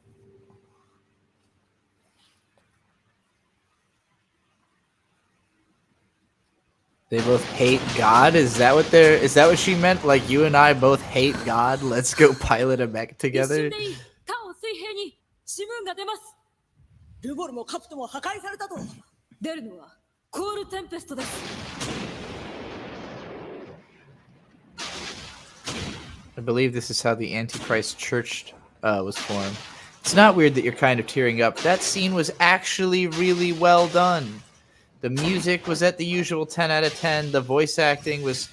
They both hate God. Is that what she meant? Like you and I both hate God. Let's go pilot a mech 一 together. 瞬でいい他を水平にシムーンが出ます。ルボルもカプトも破壊されたと。出るのはコールテンペストです。 I believe this is how the Antichrist Church was formed. It's not weird that you're kind of tearing up. That scene was actually really well done. The music was at the usual 10 out of 10. The voice acting was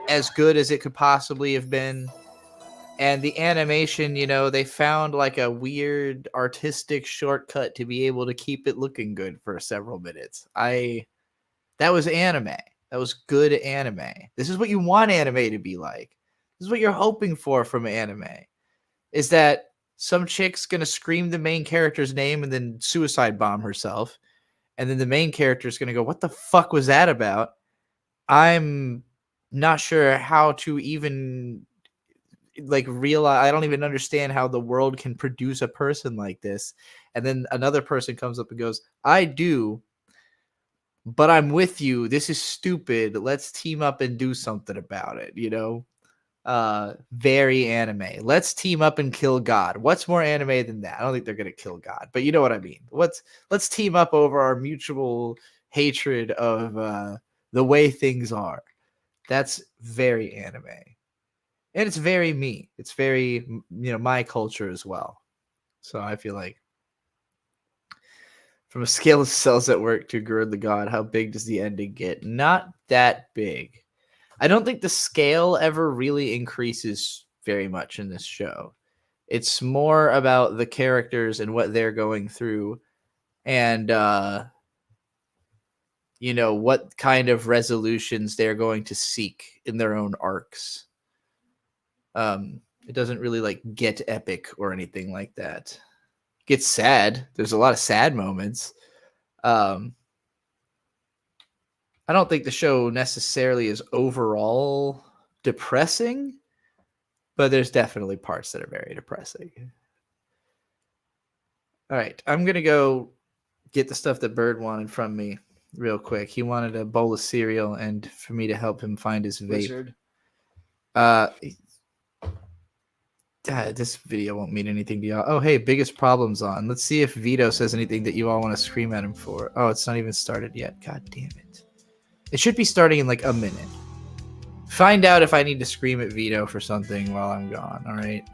as good as it could possibly have been. And the animation, you know, they found like a weird artistic shortcut to be able to keep it looking good for several minutes. That was anime. That was good anime. This is what you want anime to be like. This is what you're hoping for from anime. Is that some chick's going to scream the main character's name and then suicide bomb herself. And then the main character is going to go, what the fuck was that about? I'm not sure how to even like realize. I don't even understand how the world can produce a person like this. And then another person comes up and goes, I do, but I'm with you. This is stupid. Let's team up and do something about it, you know? Very anime. Let's team up and kill God. What's more anime than that? I don't think they're gonna kill God, but you know what I mean. Let's team up over our mutual hatred of the way things are. That's very anime, and it's very me. It's very my culture as well. So I feel like from a scale of cells at work to Gird the God, how big does the ending get? Not that big. I don't think the scale ever really increases very much in this show. It's more about the characters and what they're going through and, what kind of resolutions they're going to seek in their own arcs. It doesn't really like get epic or anything like that. It gets sad. There's a lot of sad moments. I don't think the show necessarily is overall depressing, but there's definitely parts that are very depressing. All right, I'm going to go get the stuff that Bird wanted from me real quick. He wanted a bowl of cereal and for me to help him find his vape. This video won't mean anything to y'all. Oh, hey, biggest problem's on. Let's see if Vito says anything that you all want to scream at him for. Oh, it's not even started yet. God damn it. It should be starting in like a minute. Find out if I need to scream at Vito for something while I'm gone, all right?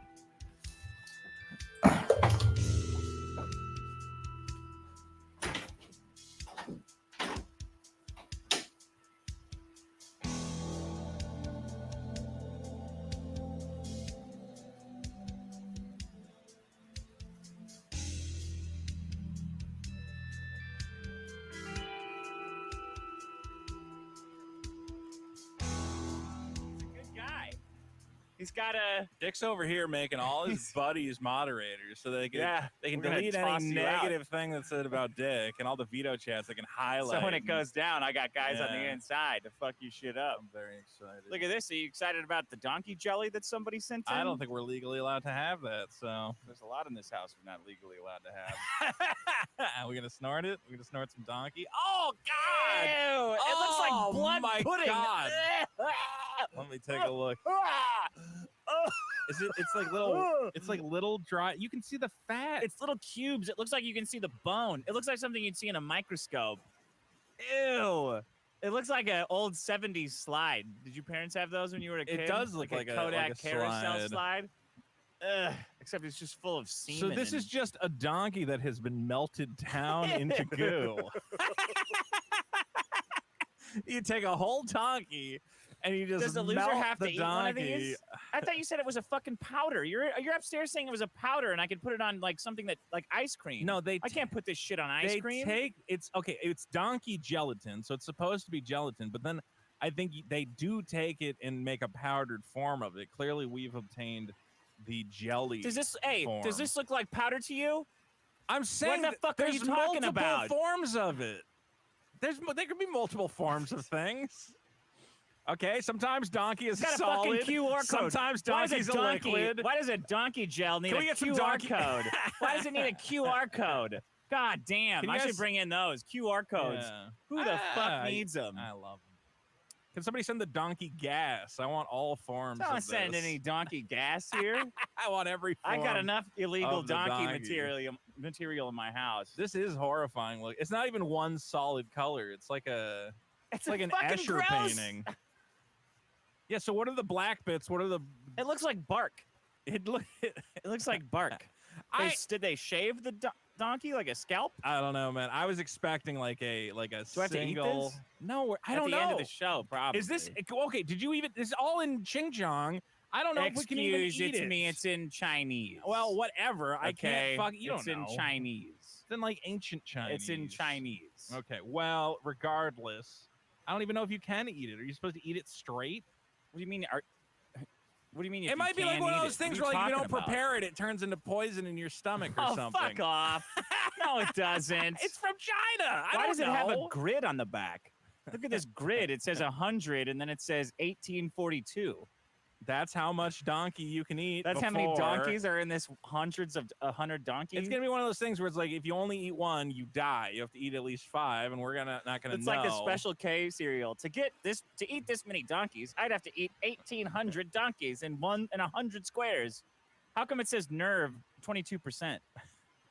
He's got Dick's over here making all his buddies moderators so they can delete any negative thing that's said about Dick and all the veto chats they can highlight. So when it goes down, I got guys on the inside to fuck you shit up. I'm very excited. Look at this. Are you excited about the donkey jelly that somebody sent in? I don't think we're legally allowed to have that. So there's a lot in this house we're not legally allowed to have. Are we gonna snort it? We're gonna snort some donkey. Oh God! Ew, it looks like blood my pudding. God. Let me take a look. It's like little dry. You can see the fat. It's little cubes. It looks like you can see the bone. It looks like something you'd see in a microscope. Ew. It looks like an old 70s slide. Did your parents have those when you were a kid? It does look like a Kodak carousel slide. Ugh, except it's just full of semen. So this is just a donkey that has been melted down into goo. You take a whole donkey and you just does the loser melt have to the eat donkey. one of these? I thought you said it was a fucking powder. You're upstairs saying it was a powder, and I could put it on like something that like ice cream. No, I can't put this shit on ice cream. It's donkey gelatin, so it's supposed to be gelatin, but then I think they do take it and make a powdered form of it. Clearly, we've obtained the jelly. Does this form. look like powder to you? I'm saying what the fuck are you talking about? Forms of it. There could be multiple forms of things. Okay, sometimes donkey is got solid. A fucking QR code. Sometimes donkey's a liquid. Why does a donkey gel need a QR code? Why does it need a QR code? God damn! I should bring in those QR codes. Yeah. Who the fuck needs them? I love them. Can somebody send the donkey gas? I want all forms. Don't of send this. any donkey gas here. I want every I got form enough illegal of the donkey donkey. material in my house. This is horrifying. Look, it's not even one solid color. It's like a It's like an fucking Escher gross. painting. Yeah. So what are the black bits? What are the? It looks like bark. It looks like bark. Did they shave the donkey like a scalp? I don't know, man. I was expecting like a Do I have single. to eat this? No, I At don't the know. end of the show, probably. Is this okay? Did you even? This is all in Xinjiang. I don't know if we can even eat it's it. me. It's in Chinese. Well, whatever. I can't fuck. You It's don't know. in Chinese. It's in like ancient Chinese. It's in Chinese. Okay. Well, regardless, I don't even know if you can eat it. Are you supposed to eat it straight? What do you mean? What do you mean? It might be like one of those things where like if you don't prepare it, it turns into poison in your stomach or something. Fuck off. No, it doesn't. It's from China. Why does it have a grid on the back? Look at this grid. It says 100, and then it says 1842. That's how much donkey you can eat. That's how many donkeys are in this hundreds of 100 donkeys. It's gonna be one of those things where it's like if you only eat one, you die. You have to eat at least 5, and we're not gonna. It's like a Special K cereal. To eat this many donkeys, I'd have to eat 1,800 donkeys in 100 squares. How come it says nerve 22%?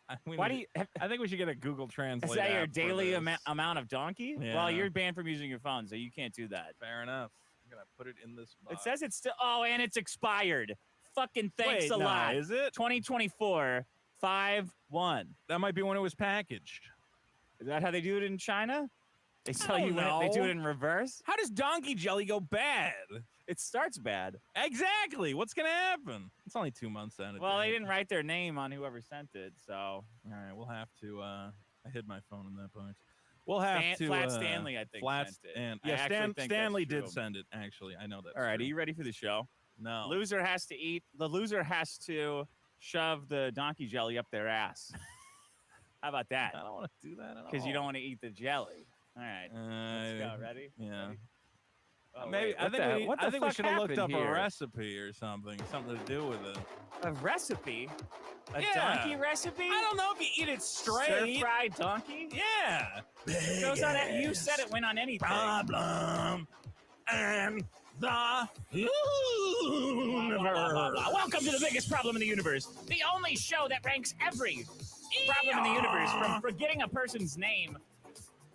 I think we should get a Google Translate. Is that your app for daily this. amount of donkey? Yeah. Well, you're banned from using your phone, so you can't do that. Fair enough. I'm gonna put it in this box. It says it's still. Oh, and it's expired. Fucking thanks Wait, a no, lot. is it 2024 5/1? That might be when it was packaged. Is that how they do it in China? They tell don't you when they do know. it in reverse. How does donkey jelly go bad? It starts bad. Exactly. What's gonna happen? It's only 2 months in. Well, they didn't write their name on whoever sent it, so. All right, we'll have to. I hid my phone in that part. We'll have to. Flat Stanley, I think, Flat sent it. Stan- I Yeah, actually think that's Stanley true. did send it. Actually, I know that. All right, are you ready for the show? No. Loser has to eat. The loser has to shove the donkey jelly up their ass. How about that? I don't want to do that at all. Because you don't want to eat the jelly. All right, let's go. Ready? Yeah. Ready? Oh, Maybe wait, I think we should have looked up here? a recipe or something to do with it. A recipe? A Yeah. donkey recipe? I don't know if you eat it straight. Stir-fried donkey? Yeah. It goes on it. You said it went on anything. Problem and the universe. Welcome to the biggest problem in the universe. The only show that ranks every problem in the universe, from forgetting a person's name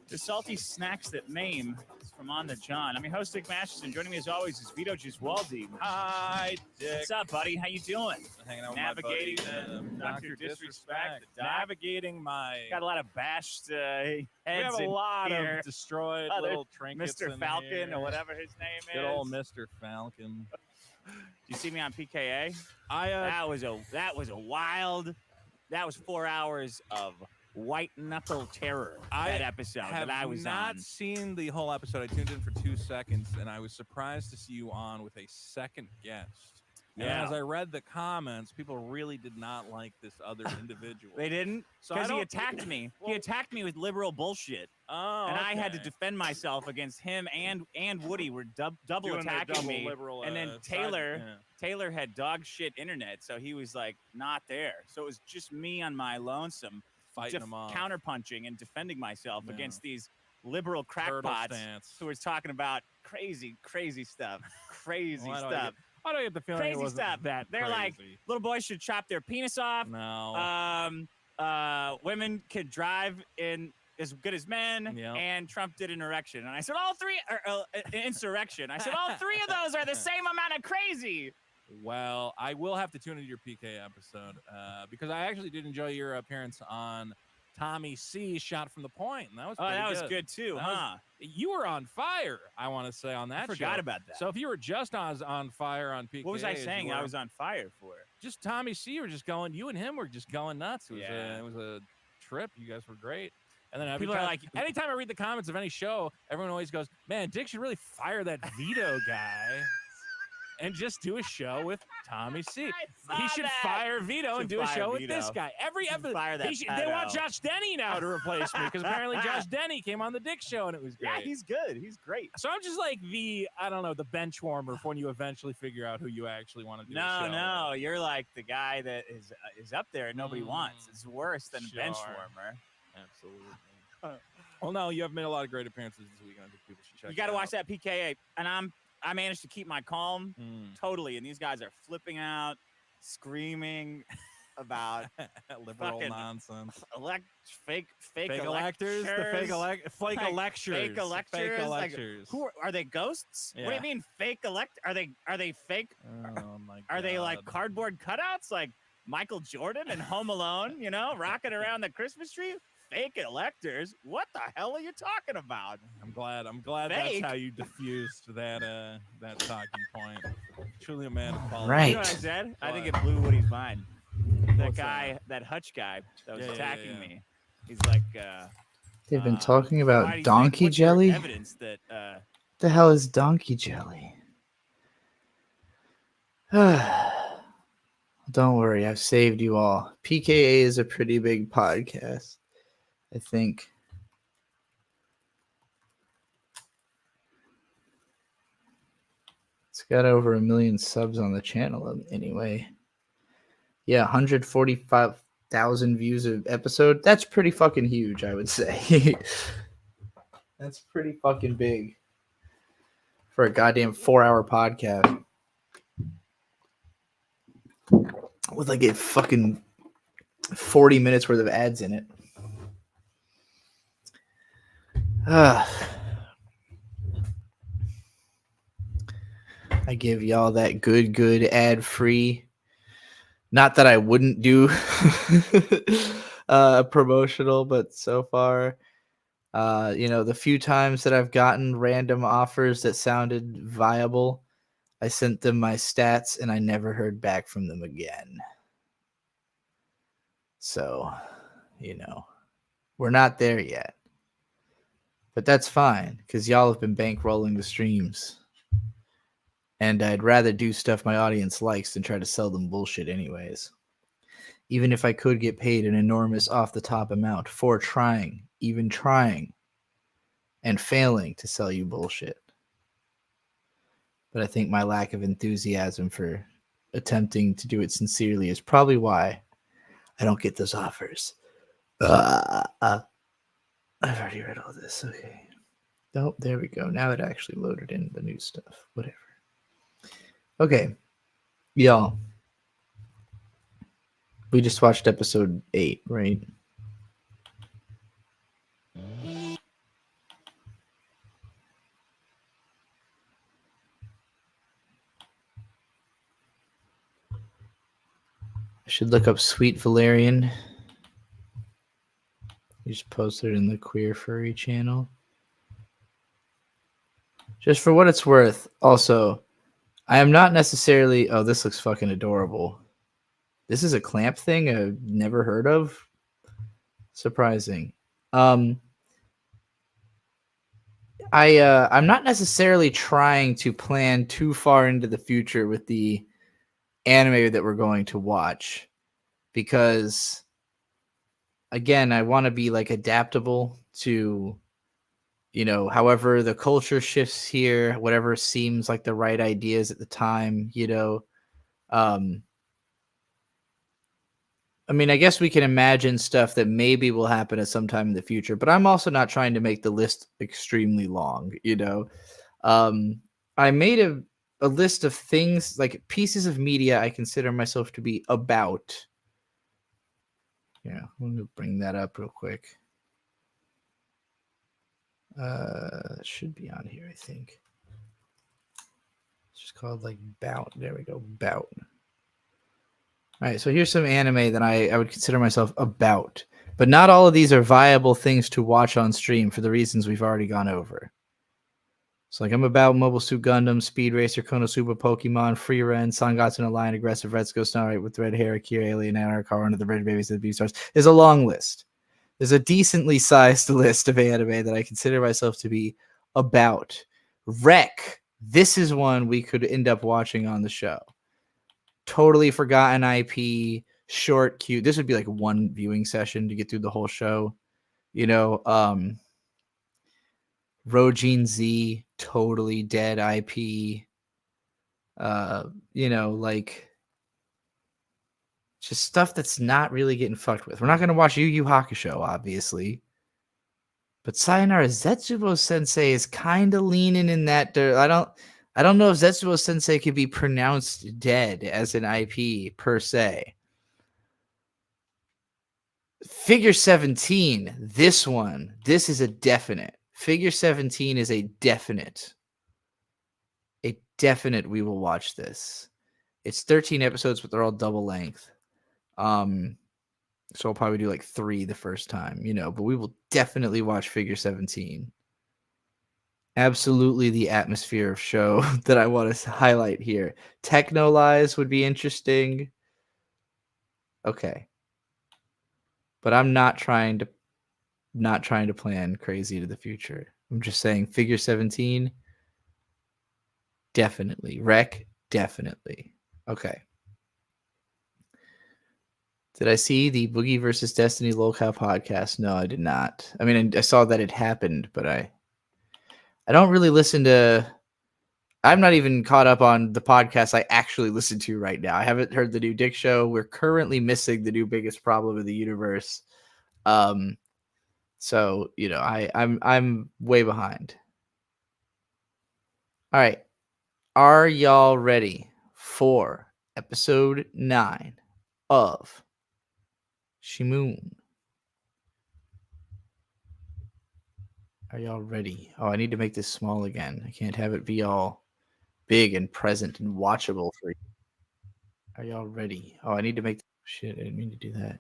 to salty snacks that maim. It's from On the John. I'm your host, Dick Masterson. Joining me as always is Vito Giswaldi. Hi, Dick. What's up, buddy? How you doing? Hanging out Navigating with my buddy, Dr. Dr. Disrespect. the doc. Navigating my. Got a lot of bashed heads. We have a in lot here. of destroyed Other little trinkets. Mr. in Falcon here. or whatever his name is. Good old Mr. Falcon. You see me on PKA? I that was a wild. That was 4 hours of white knuckle terror. That episode have that I was not on. seen the whole episode. I tuned in for 2 seconds, and I was surprised to see you on with a second guest. And Yeah. as I read the comments, people really did not like this other individual. They didn't, So because I he don't- attacked me. He attacked me with liberal bullshit, Oh, and I had to okay. defend myself against him and Woody were double Doing their attacking double me. liberal, And then side- Taylor. yeah. Taylor had dog shit internet, so he was like not there. So it was just me on my lonesome, Fighting them off. counterpunching and defending myself Yeah. against these liberal Turtle crackpots stance. who was talking about crazy stuff, crazy Why do I stuff. Why do I get the feeling it Crazy wasn't stuff. that They're like, crazy? little boys should chop their penis off. No. Women could drive in as good as men, Yep. and Trump did an erection. And I said, all three, insurrection. I said, all three of those are the same amount of crazy. Well, I will have to tune into your PK episode because I actually did enjoy your appearance on Tommy C. Shot from the Point, and that was pretty that was good too, That huh? you were on fire, I want to say, on that I forgot show. about that. So if you were just on fire on PK, What was I as you saying? were- I was on fire for it. just Tommy C. Were just going. You and him were just going nuts. It was, Yeah. it was a trip. You guys were great. And then People are like- anytime I read the comments of any show, everyone always goes, "Man, Dick should really fire that Vito guy." And just do a show with Tommy C. He should fire Vito and do a show with this guy. Every episode, fire that they want pedo. Josh Denny now to replace me because apparently Josh Denny came on the Dick Show and it was great. Yeah, he's good. He's great. So I'm just like the bench warmer for when you eventually figure out who you actually want to do. a show No, you're like the guy that is up there and nobody wants. It's worse than a bench Sure. warmer. Absolutely. Well, no, you have made a lot of great appearances this weekend. I think people should check. You got to it watch out. that PKA, and I managed to keep my calm totally, and these guys are flipping out, screaming about liberal fucking nonsense. Fake electors, the fake electors, fake electors. fake Like, electors. who are they? Ghosts? What do Yeah. you mean fake elect? Are they fake? Oh my God. Are they like cardboard cutouts, like Michael Jordan and Home Alone? You know, rocking around the Christmas tree. Fake electors? What the hell are you talking about? I'm glad Fake? that's how you diffused that talking point. Truly a man of quality. Right. You know what I said? I think it What? blew Woody's mind. That What's guy, that Hutch guy that was Yeah, attacking yeah. me. He's like, They've been talking why about do you donkey think, what's your jelly. evidence that The hell is donkey jelly? Don't worry, I've saved you all. PKA is a pretty big podcast, I think. It's got over 1 million subs on the channel anyway. Yeah, 145,000 views of episode. That's pretty fucking huge, I would say. That's pretty fucking big for a goddamn 4-hour podcast with like a fucking 40 minutes worth of ads in it. I give y'all that good ad free. Not that I wouldn't do promotional, but so far, the few times that I've gotten random offers that sounded viable, I sent them my stats and I never heard back from them again. So, we're not there yet. But that's fine, because y'all have been bankrolling the streams. And I'd rather do stuff my audience likes than try to sell them bullshit anyways. Even if I could get paid an enormous off-the-top amount for even trying, and failing to sell you bullshit. But I think my lack of enthusiasm for attempting to do it sincerely is probably why I don't get those offers. I've already read all this. Okay. Oh, there we go. Now it actually loaded in the new stuff. Whatever. Okay. Y'all. We just watched episode 8, right? I should look up Sweet Valerian. You just posted it in the Queer Furry channel. Just for what it's worth, also, I am not necessarily... Oh, this looks fucking adorable. This is a clamp thing I've never heard of. Surprising. I'm not necessarily trying to plan too far into the future with the anime that we're going to watch, because again, I want to be like adaptable to, however the culture shifts here, whatever seems like the right ideas at the time, I guess we can imagine stuff that maybe will happen at some time in the future, but I'm also not trying to make the list extremely long, I made a list of things, like pieces of media I consider myself to be about. Yeah, I'm going to bring that up real quick. It should be on here, I think. It's just called like Bout. There we go, Bout. All right, so here's some anime that I would consider myself about. But not all of these are viable things to watch on stream for the reasons we've already gone over. So, I'm about Mobile Suit Gundam, Speed Racer, Konosuba, Pokemon, Free Ren, Sangatsu no Lion, Aggressive Retsuko, Snow White with red hair, Akira, Alien, Anarch, one of the Red Babies of the Beastars. There's a long list. There's a decently sized list of anime that I consider myself to be about. Wreck. This is one we could end up watching on the show. Totally forgotten IP, short, cute. This would be like one viewing session to get through the whole show. Rojin Z, totally dead IP. Just stuff that's not really getting fucked with. We're not going to watch Yu Yu Hakusho, obviously. But Sayonara Zetsubo Sensei is kind of leaning in that. I don't know if Zetsubo Sensei could be pronounced dead as an IP per se. Figure 17, this is a definite. Figure 17 is a definite. A definite we will watch this. It's 13 episodes, but they're all double length. So I'll probably do like 3 the first time, but we will definitely watch Figure 17. Absolutely the atmosphere of show that I want to highlight here. Techno Lies would be interesting. Okay. But I'm not trying to plan crazy to the future. I'm just saying Figure 17, definitely. Rec, definitely. Okay. Did I see the Boogie versus Destiny Lolcow podcast? No, I did not. I mean, I saw that it happened, but I don't really listen to... I'm not even caught up on the podcast I actually listen to right now. I haven't heard the new Dick Show. We're currently missing the new Biggest Problem in the Universe. So, I'm way behind. All right. Are y'all ready for episode 9 of Simoun? Are y'all ready? Oh, I need to make this small again. I can't have it be all big and present and watchable for you. Are y'all ready? Oh, I need to make... Shit, I didn't mean to do that.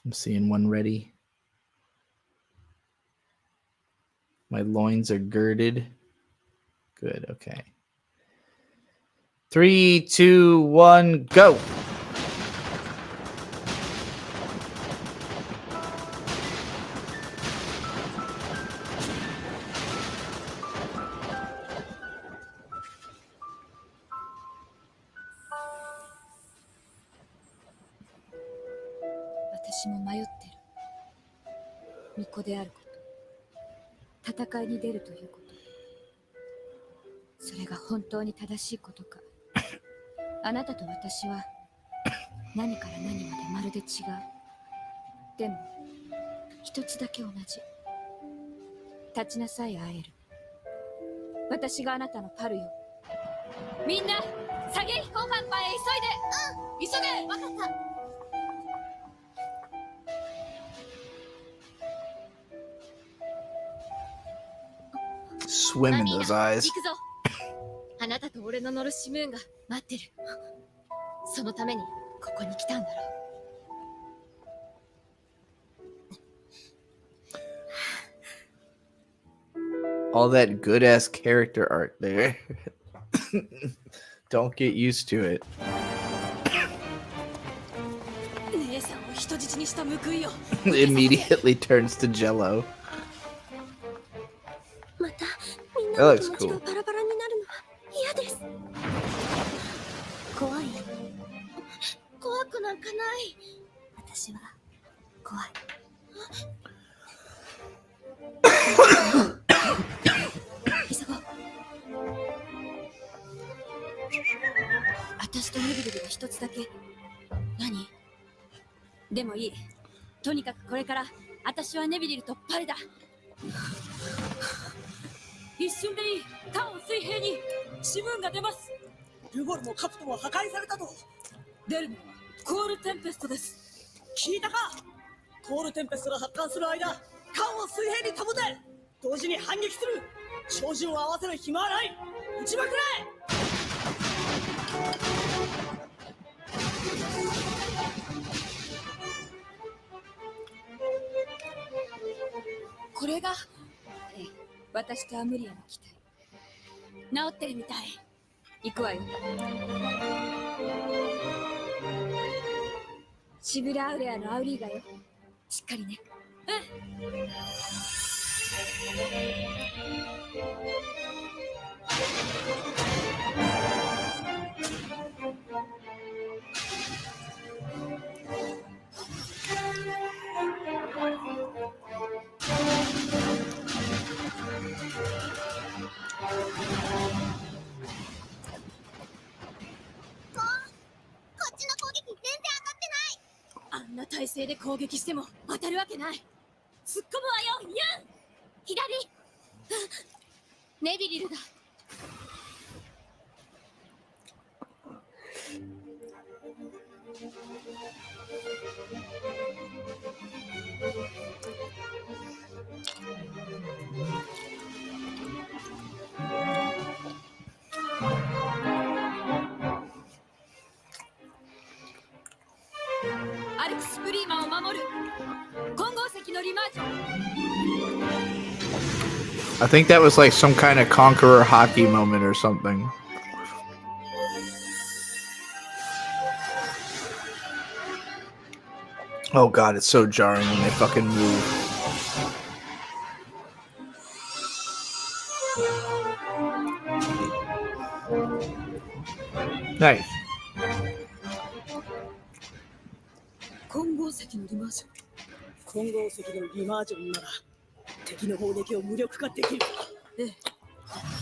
I'm seeing one ready. My loins are girded. Good, okay. 3, 2, 1, go!私も迷ってる。巫女であること、戦いに出るということ、それが本当に正しいことか。あなたと私は何から何までまるで違う。でも一つだけ同じ。立ちなさい会える。私があなたのパルよ。みんな下げ飛行パンパンへ急いで。急げ。わかった。Swim in those eyes. 行くぞ。あなたと俺の乗るシムーンが待ってる。そのためにここに来たんだろう。All that good ass character art there. Don't get used to it. 姉さんを人質にした報いよ。 Immediately turns to Jello. またみん That なの looks 気持ち cool. がバラバラになるのは嫌です。怖い。怖くなんかない。私は怖い。急ごう。私とネビルが一つだけ。何？でもいい。とにかくこれから私はネビルとパルだ。一瞬でいい。ターン水平にシムーンが出ます。ルゴルもカプトンは破壊されたと。出るのはコールテンペストです。聞いたか？コールテンペストが発艦する間、艦を水平に保て。同時に反撃する。照準を合わせる暇はない。撃ちまくれ。これが、私とアムリアの機体。治ってるみたい。行くわよ。シビラアウレアのアウリーガよ。しっかりね。うん。な体勢で攻撃しても当たるわけない。突っ込むわよ、ユン。左。ネビリルだ。アルクスプリーマンを守る混合石のリマージョン。 I think that was like some kind of Conqueror hockey moment or something. Oh god, it's so jarring when they fucking move. Nice. 混合石のリマージョン。混合石のリマージョンなら敵の砲撃を無力化できる。ええ、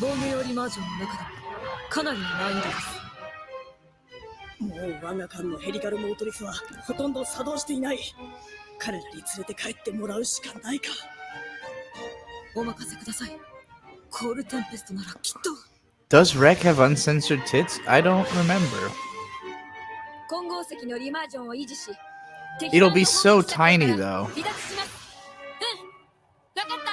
防御用リマージョンの中でもかなりの難易度です。もう我が艦のヘリカルモートリスはほとんど作動していない。彼らに連れて帰ってもらうしかないか。お任せください。コールテンペストならきっと。 Does Rek have uncensored tits? I don't remember. 混合石のリマージョンを維持し、 It'll be so tiny though. 離脱します。うん、わかった。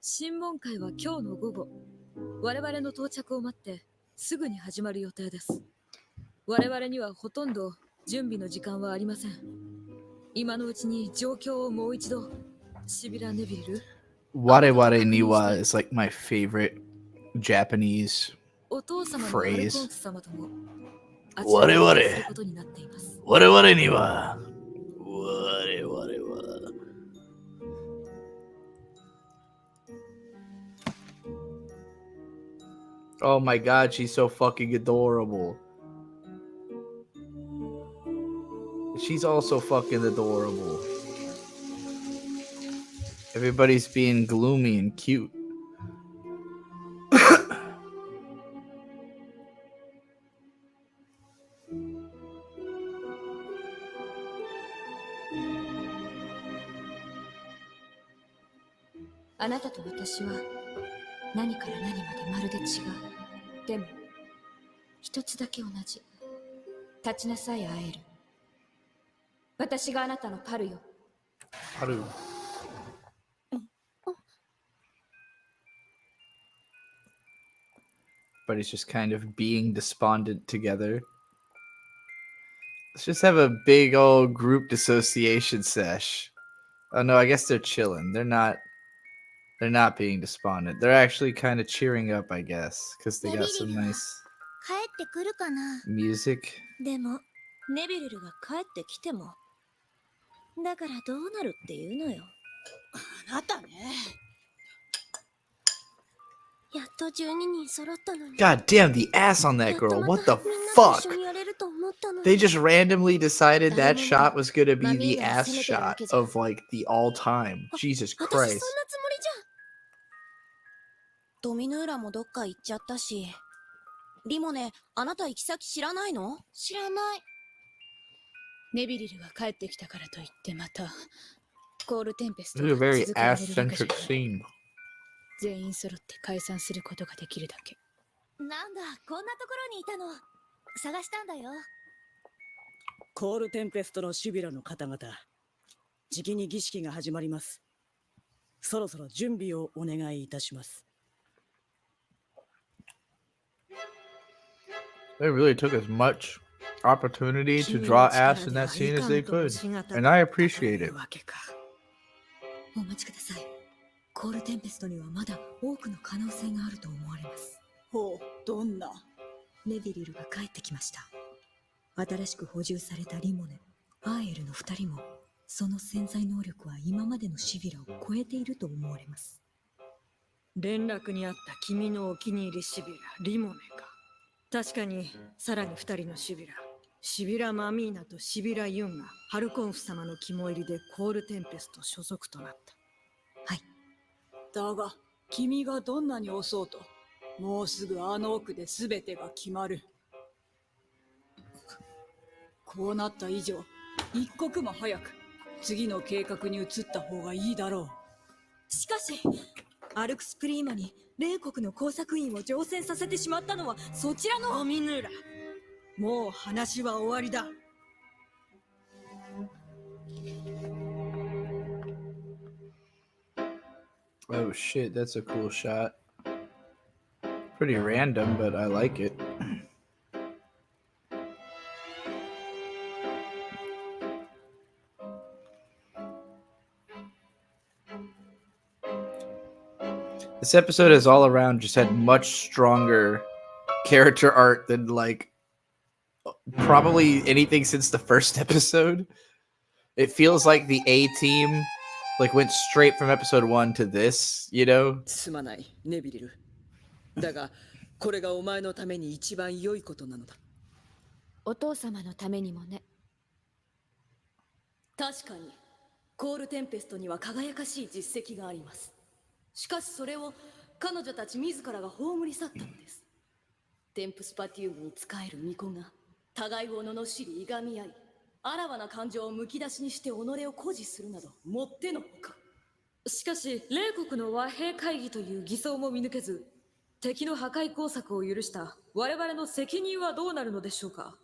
審問会は今日の午後、我々の到着を待ってすぐに始まる予定です。我々にはほとんど準備の時間はありません。今のうちに状況をもう一度。シビラ・ネビル。Ware ware niwa is like my favorite Japanese お父様のアルコン phrase. ス様とも。我々。ことになっています。我々には。我々は。Oh my god, she's so fucking adorable. She's also fucking adorable. Everybody's being gloomy and cute.「あなたと私は何から何までまるで違う。でも一つだけ同じ。立ちなさい会える。私があなたのパルよ。パル。Everybody's just kind of being despondent together. Let's just have a big old group dissociation sesh. Oh no, I guess they're chilling. They're not being despondent. They're actually kind of cheering up, I guess, because they got some nice 帰ってくるかな。 music. でもネビルルが帰ってきても、だからどうなるっていうのよ。あなたね。やっと12人揃ったのに。 God damn, the ass on that girl. What the fuck? They just randomly decided that shot was gonna be the ass shot of like the all time. Jesus 私 Christ. そんなつもりじゃん。ドミヌーラもどっか行っちゃったし。リモネ、あなた行き先知らないの？知らない。ネビリルが帰ってきたからといってまたコールテンペスト This is a が very 続けられるわけじゃ ass-centric ない。 scene. 全員揃って解散することができるだけ。なんだ、こんなところにいたの。探したんだよ。コールテンペストのシュビラの方々、じきに儀式が始まります。そろそろ準備をお願いいたします。 They really took as much opportunity to draw ass in that scene as they could, and I appreciate it. お待ちください。コールテンペストにはまだ多くの可能性があると思われます。ほう、どんな？ネビリルが帰ってきました。新しく補充されたリモネ、アーエルの2人も、その潜在能力は今までのシビラを超えていると思われます。連絡にあった君のお気に入りシビラ、リモネか。確かに、さらに2人のシビラ、シビラ・マミーナとシビラ・ユンがハルコンフ様の肝入りでコールテンペスト所属となった。だが、君がどんなに遅うと、もうすぐあの奥で全てが決まる。こうなった以上、一刻も早く次の計画に移った方がいいだろう。しかし、アルクスプリーマに冷国の工作員を乗船させてしまったのはそちらの。オミヌーラ、もう話は終わりだ。Oh shit, that's a cool shot. Pretty random, but I like it. This episode has all around just had much stronger character art than like probably anything since the first episode. It feels like the A team like went straight from episode 1 to this, you know? すまない、ネビリル。だが、これがお前のために一番良いことなのだ。お父様のためにもね。確かに、コールテンペストには輝かしい実績があります。しかしそれを彼女たち自らが葬り去ったのです。テンプスパティウムに仕える巫女が互いを罵りいがみ合い、あらわな感情をむき出しにして己を誇示するなどもってのほか。しかし、冷国の和平会議という偽装も見抜けず、敵の破壊工作を許した我々の責任はどうなるのでしょうか。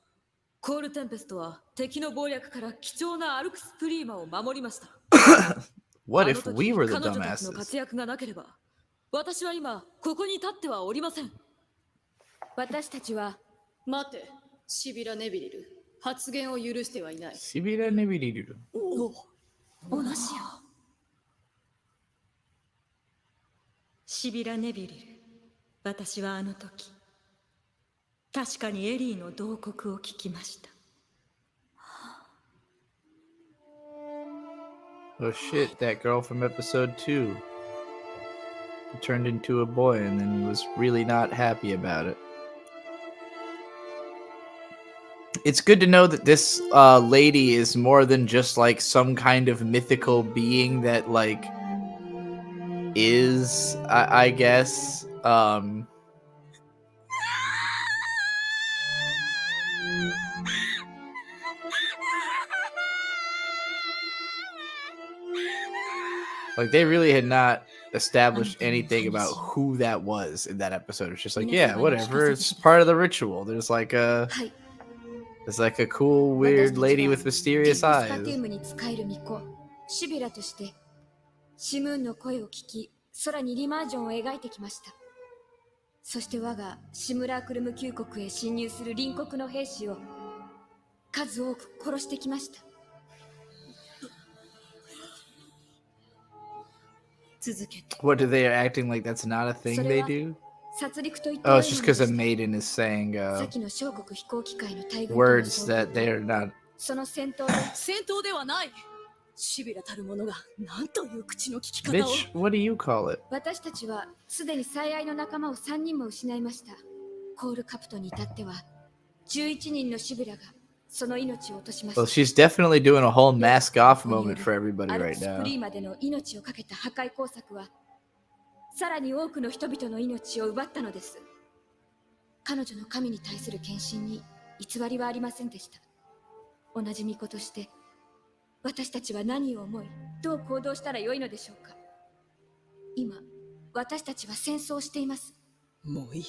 コールテンペストは敵の謀略から貴重なアルクスプリーマを守りました。What if we were the 彼女たちの dumbasses? 活躍がなければ、私は今ここに立ってはおりません。私たちは。待て、シビラ・ネビリル。発言を許してはいない。Sibira Nebiriru. おなしよ。シビラ・ネビリル。私はあの時、確かにエリーの慟哭を聞きました。Oh shit, that girl from episode 2 turned into a boy and then was really not happy about it. It's good to know that this lady is more than just like some kind of mythical being that like is, I guess, like they really had not established anything about who that was in that episode. It's just like, yeah, whatever. It's part of the ritual. There's like a cool, weird lady with mysterious スパティ eyes. ウムに仕える巫女シビラとしてシムーンの声を聞き、空にリマージョンを描いてきました。そして我がシムラークルム旧国へ侵入する隣国の兵士を数多く殺してきました。続けて。 What do they acting like that's not a thing they do? 殺戮と言って Oh, 悪 it's い just もので because し a た。 maiden is saying さっきの小国飛行機界の大軍との words 遭遇 that they're not. その戦闘で戦闘ではない。シビラたる者が何という口の利き方を。 Bitch, what do you call it? 私たちはすでに最愛の仲間を3人も失いました。コールカプトに至っては11人のシビラがその命を落としました。 Well, she's definitely doing a whole mask off moment for everybody アル right クス now. プリーマでの命を懸けた破壊工作はさらに多くの人々の命を奪ったのです。彼女の神に対する献身に偽りはありませんでした。同じ巫女として私たちは何を思いどう行動したらよいのでしょうか。今私たちは戦争をしています。もういい。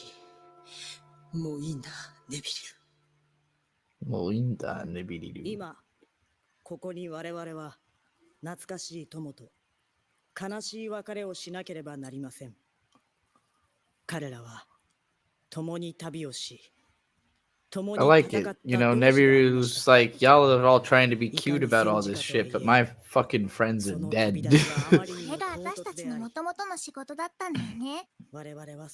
もういいんだ、ネビリル。もういいんだ、ネビリル。今、ここに我々は懐かしい友と悲しい別れをしなければなりません。彼らは共に旅をし、I like it. You know, Nebiru's like, y'all are all trying to be cute about all this shit, but my fucking friends are dead. これが私たちの元々の仕事だったんだよね。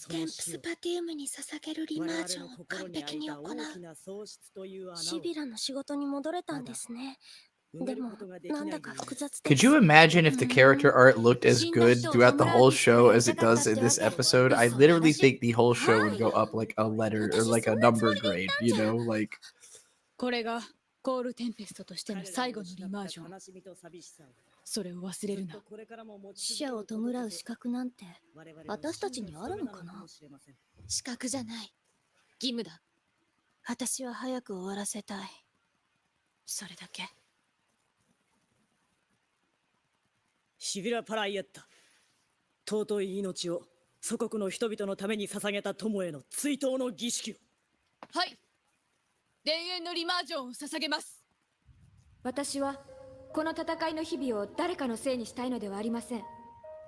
テンプスパティウムに捧げるリマージョンを完璧に行う。シビラの仕事に戻れたんですね。でも、なんだか複雑です。Could you imagine if the character art looked as good throughout the whole show as it does in this episode? I literally think the whole show would go up like a letter or like a number grade, you know? Like. これがコールテンペストとしての最後のリマージョン。それを忘れるな。死者を弔う資格なんて私たちにあるのかな。資格じゃない。義務だ。私は早く終わらせたい。それだけ。シビラ・パライエッタ、尊い命を祖国の人々のために捧げた友への追悼の儀式を。はい。田園のリマージョンを捧げます。私はこの戦いの日々を誰かのせいにしたいのではありません。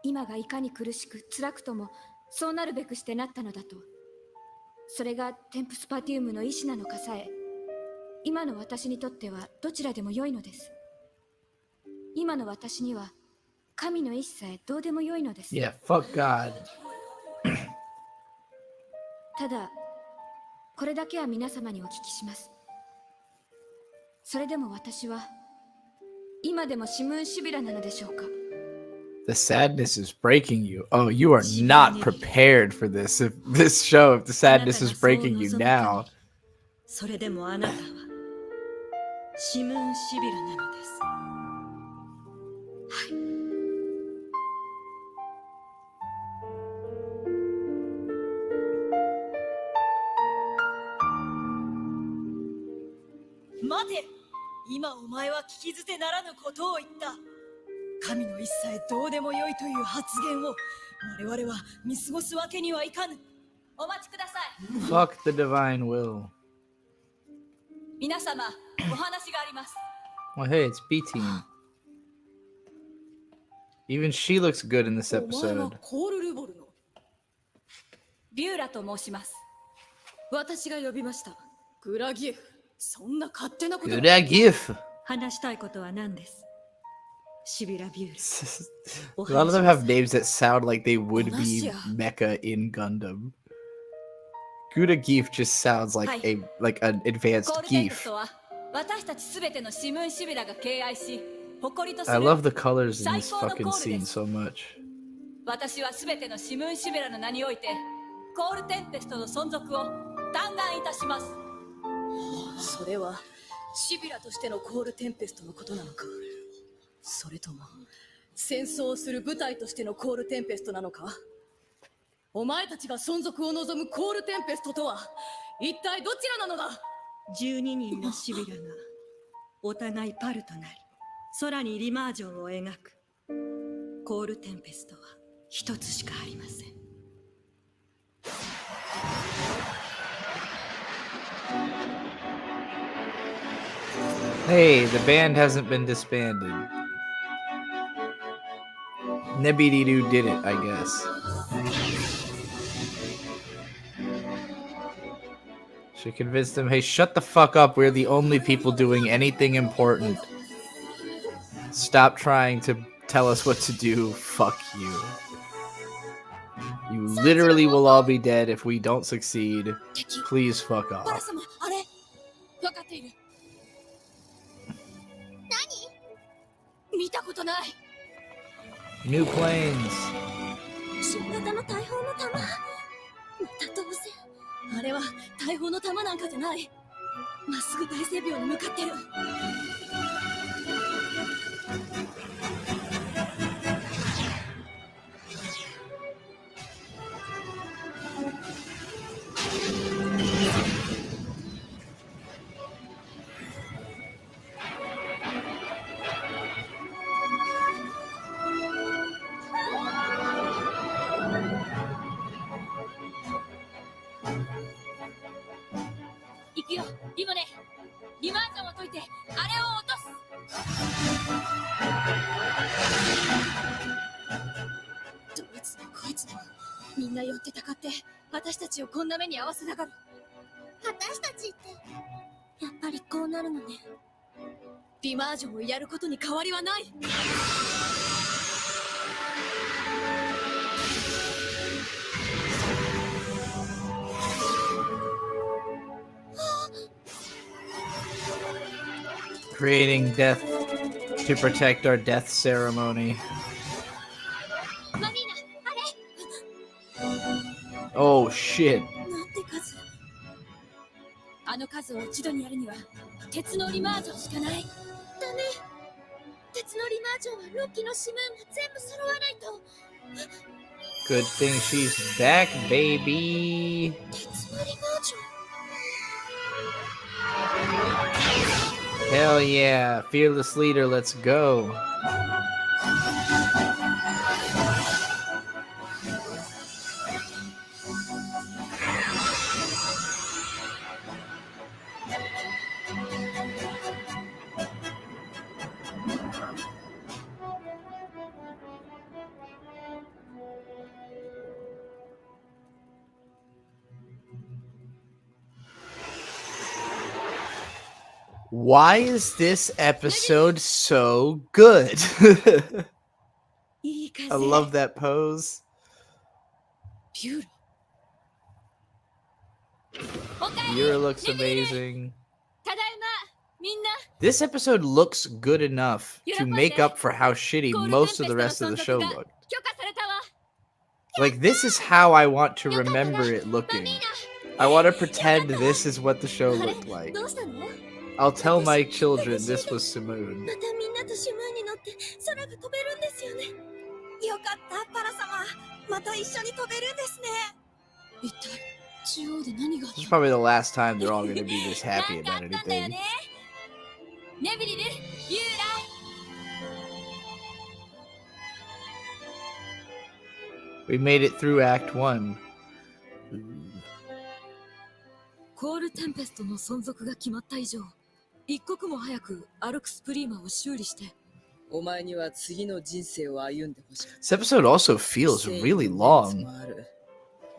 今がいかに苦しく辛くともそうなるべくしてなったのだと。それがテンプスパティウムの意志なのかさえ、今の私にとってはどちらでも良いのです。今の私には神の意志さえどうでも良いのです。Yeah, fuck God. ただ、これだけは皆様にお聞きします。それでも私は、今でもシムーンシビラなのでしょうか。The sadness is breaking you. Oh, you are not prepared for this. If this show, if the sadness is breaking you now. それでもあなたはシムーンシビラなのです。はい。待て、今お前は聞き捨てならぬことを言った。神の一切どうでもよいという発言を我々は見過ごすわけにはいかぬ。お待ちください。 Fuck the divine will. 皆様、お話があります。 Well, hey, it's B Team. Even she looks good in this お前は episode. コールルボルのビューラと申します。私が呼びました。グラギエフ、そんな勝手なこと。グラギエフ。話したいことは何です？シビラビュール。 A lot of them have names that sound like they would be mecha in Gundam. Gouda Geef just sounds like an advanced Geef. I love the colors in this fucking scene so much. 私はすべてのシムーンシビラの名においてコールテンペストの存続を嘆願いたします。それはシビラとしてのコールテンペストのことなのか、それとも戦争をする部隊としてのコールテンペストなのか。お前たちが存続を望むコールテンペストとは一体どちらなのだ。12人のシビラがお互いパルとなり空にリマージョンを描く。コールテンペストは一つしかありません。Hey, the band hasn't been disbanded. Nebididu did it, I guess. She convinced him, hey, shut the fuck up. We're the only people doing anything important. Stop trying to tell us what to do. Fuck you. You literally will all be dead if we don't succeed. Please fuck off. あれ、分かっている。何？見たことない。New planes. 新型の大砲の弾。また当然。あれは大砲の弾なんかじゃない。まっすぐ大聖廟に向かってる。行くよ、リモネ。リマージョンを解いて、あれを落とす。どいつもこいつもみんな寄ってたかって私たちをこんな目に遭わせながら。私たちってやっぱりこうなるのね。ディマージョンをやることに変わりはない。Creating death to protect our death ceremony. Oh shit. なんて数。あの数を一度にやるには鉄のリマージョンしかない。だね。鉄のリマージョンはロッキーのシムーンが全部揃わないと。 Good thing she's back, baby. 鉄のリマージョン。 Hell yeah. Fearless leader, let's go. Why is this episode so good? I love that pose. Yura looks amazing. This episode looks good enough to make up for how shitty most of the rest of the show looked. Like, this is how I want to remember it looking. I want to pretend this is what the show looked like. I'll tell my children this was Simoun. またみんなとシムーンに乗って空が飛べるんですよね。よかった、パラ様。また一緒に飛べるんですね。一体中央で何があった This is probably the last time they're all going to be this happy about anything. ネビリル、ユーライ。 We made it through Act 1. コールテンペストの存続が決まった以上、一刻も早くアルクスプリーマを修理して、お前には次の人生を歩んでほしい。 This episode also feels really long.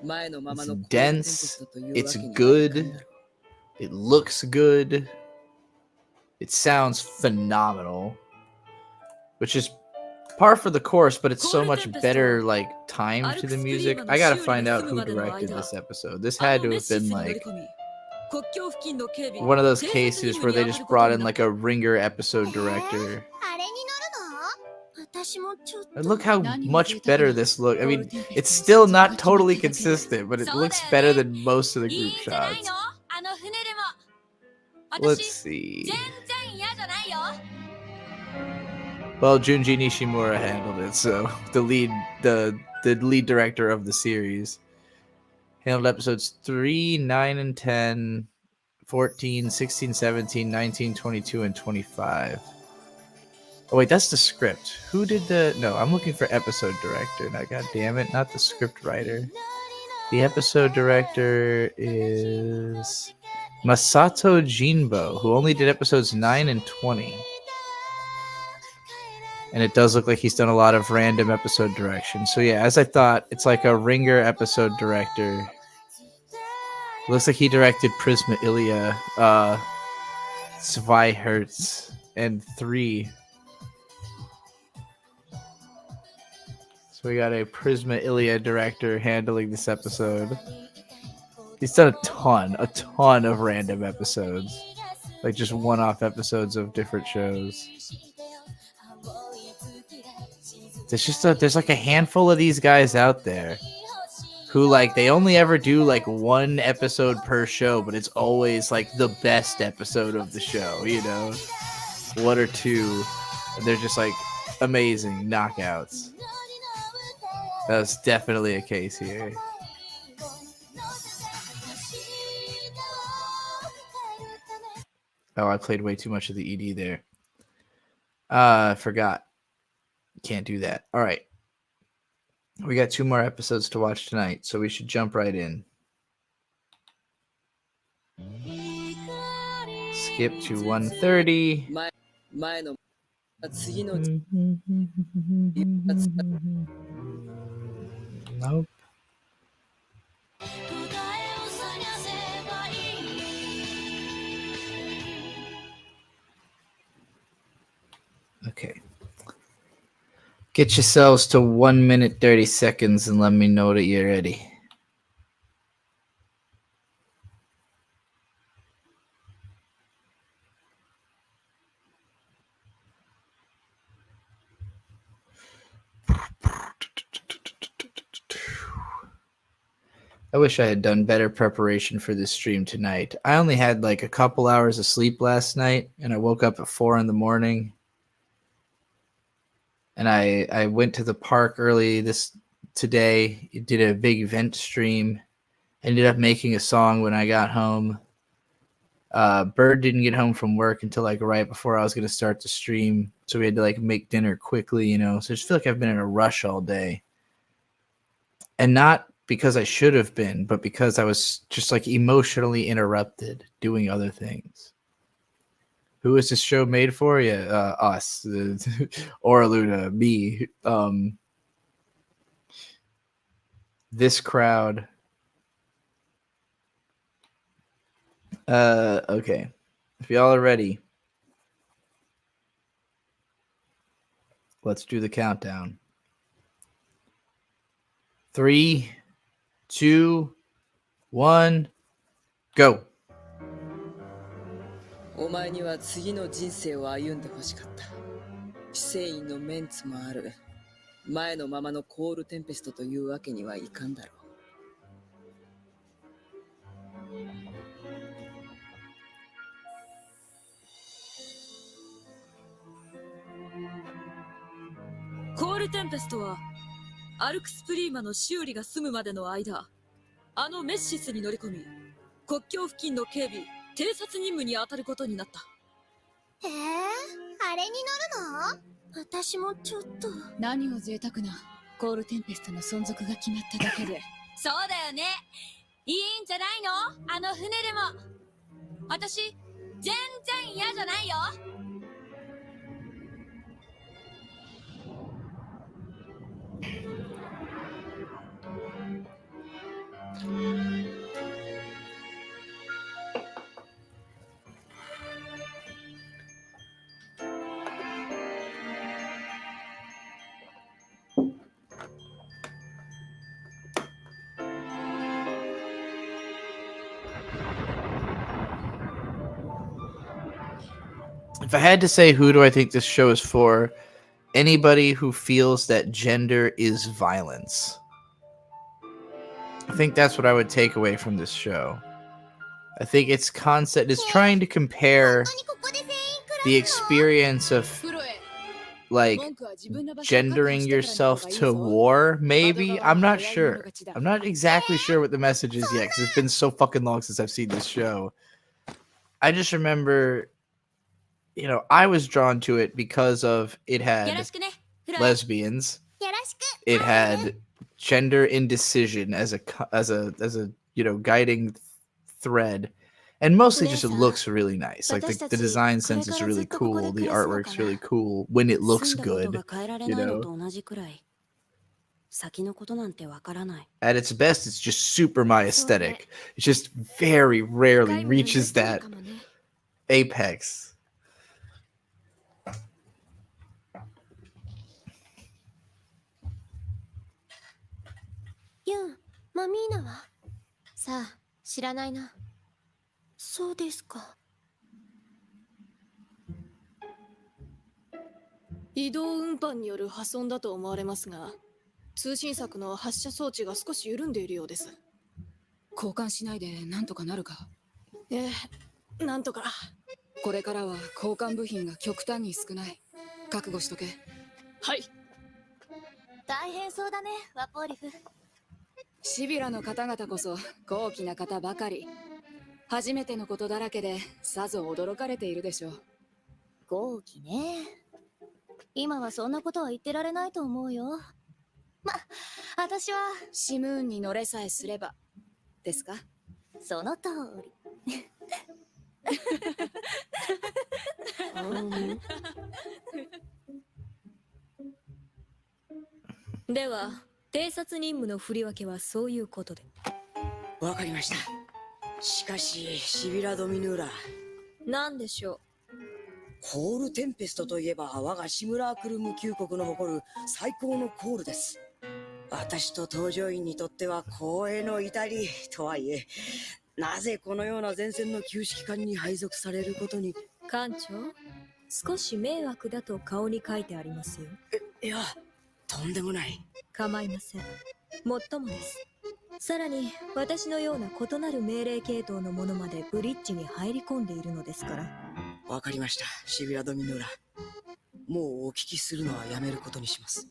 前のままの It's dense, it's good, it looks good, it sounds phenomenal, which is par for the course, but it's so much better, like, time to the music. I gotta find out who directed this episode. This had to have been, like, one of those cases where they just brought in, like, a ringer episode director. And look how much better this looks. I mean, it's still not totally consistent, but it looks better than most of the group shots. Let's see. Well, Junji Nishimura handled it, so the lead director of the series handled episodes 3, 9, and 10, 14, 16, 17, 19, 22, and 25. Oh wait, that's the script. Who did the... No, I'm looking for episode director. Now, god damn it, not the script writer. The episode director is Masato Jinbo, who only did episodes 9 and 20. And it does look like he's done a lot of random episode direction. So yeah, as I thought, it's like a ringer episode director. Looks like he directed Prisma Ilia, Zweiherz, and 3. So we got a Prisma Ilia director handling this episode. He's done a ton of random episodes. Like just one-off episodes of different shows. There's like a handful of these guys out there who, like, they only ever do like one episode per show, but it's always like the best episode of the show, you know, 1 or 2, and they're just like amazing knockouts. That's definitely a case here. Oh, I played way too much of the ED there. I forgot. Can't do that. All right. We got 2 more episodes to watch tonight, so we should jump right in. Skip to 1:30. Nope. Get yourselves to 1 minute 30 seconds and let me know that you're ready. I wish I had done better preparation for this stream tonight. I only had like a couple hours of sleep last night, and I woke up at 4 in the morning. And I went to the park early today. Did a big event stream. Ended up making a song when I got home. Bird didn't get home from work until like right before I was going to start the stream. So we had to like make dinner quickly, you know. So I just feel like I've been in a rush all day. And not because I should have been, but because I was just like emotionally interrupted doing other things. Who is this show made for? Yeah, us. Or Luna, me. This crowd. Okay. If y'all are ready, let's do the countdown. 3, 2, 1, go. お前には次の人生を歩んでほしかった。正義のメンツもある。前のままのコールテンペストというわけにはいかんだろう。コールテンペストはアルクスプリーマの修理が済むまでの間、あのメッシスに乗り込み、国境付近の警備、偵察任務に当たることになった。へえ、あれに乗るの？私もちょっと。何を贅沢な。コールテンペストの存続が決まっただけで。そうだよね。いいんじゃないの？あの船でも。私、全然嫌じゃないよ。If I had to say who do I think this show is for, anybody who feels that gender is violence. I think that's what I would take away from this show. I think its concept is trying to compare the experience of like gendering yourself to war, maybe. I'm not sure. I'm not exactly sure what the message is yet, because it's been so fucking long since I've seen this show. I just remember, you know, I was drawn to it because of it had lesbians. It had gender indecision as a you know, guiding thread, and mostly just it looks really nice. Like the design sense is really cool, the artwork's really cool when it looks good, you know. At its best, it's just super my aesthetic. It just very rarely reaches that apex. ユン、マミーナは？さあ、知らないな。そうですか。移動運搬による破損だと思われますが、通信柵の発射装置が少し緩んでいるようです。交換しないでなんとかなるか。ええ、なんとか。これからは交換部品が極端に少ない。覚悟しとけ。はい。大変そうだね、ワポーリフ。シビラの方々こそ高貴な方ばかり。初めてのことだらけでさぞ驚かれているでしょう。豪気ね。今はそんなことは言ってられないと思うよ。ま、私はシムーンに乗れさえすればですか？その通り。では、偵察任務の振り分けはそういうことで。わかりました。しかし、シビラ・ドミヌーラ。なんでしょう。コールテンペストといえば我がシムラークルム旧国の誇る最高のコールです。私と搭乗員にとっては光栄の至りとはいえ、なぜこのような前線の旧指揮官に配属されることに。艦長、少し迷惑だと顔に書いてありますよ。いや、とんでもない。構いません。もっともです。さらに私のような異なる命令系統のものまでブリッジに入り込んでいるのですから。わかりました、シビラ・ドミヌーラ。もうお聞きするのはやめることにします。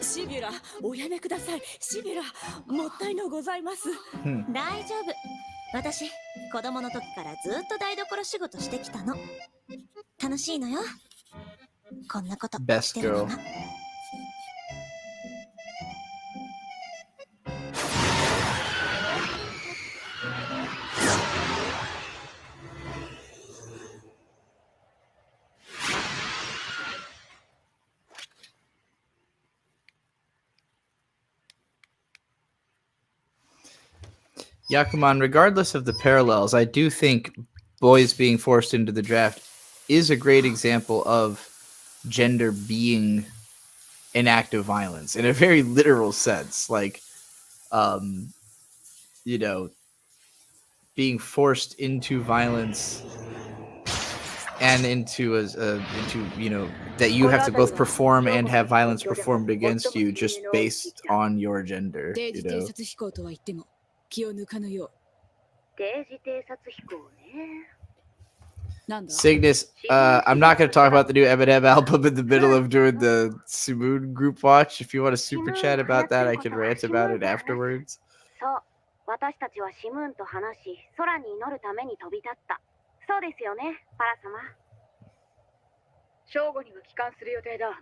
シビュラ、おやめください。シビュラ、もったいのございます。大丈夫。私、子供の時からずっと台所仕事してきたの。楽しいのよ。こんなことしてるのが。Yakuman, regardless of the parallels, I do think boys being forced into the draft is a great example of gender being an act of violence in a very literal sense. Like, you know, being forced into violence and into you know, that you have to both perform and have violence performed against you just based on your gender, you know. 気を抜かぬよう。定時偵察飛行ね。Cygnus, I'm not going to talk about the new Eminem album in the middle of doing the Simoun Groupwatch. If you want to super chat about that, I can rant about it afterwards. そう、私たちはシムーンと話し、空に祈るために飛び立った。そうですよね、パラ様。正午には帰還する予定だ。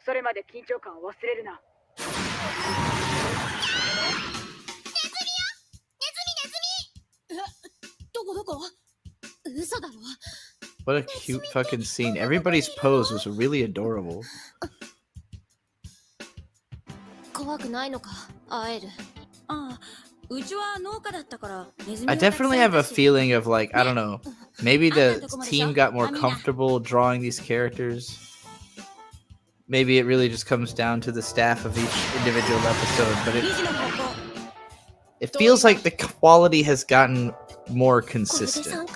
それまで緊張感を忘れるな。What a cute fucking scene. Everybody's pose was really adorable. 怖くないのか、会える。ああ、うちは農家だったからネズミ I がたくさん definitely い have た a し。 feeling of like, I don't know, maybe the team got more comfortable drawing these characters. Maybe it really just comes down to the staff of each individual episode, but it feels like the quality has gotten more consistent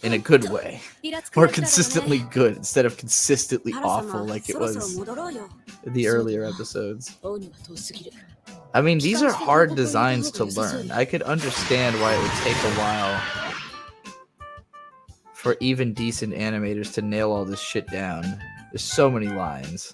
in a good way. More consistently good instead of consistently awful like it was in the earlier episodes. I mean, these are hard designs to learn. I could understand why it would take a while for even decent animators to nail all this shit down. There's so many lines.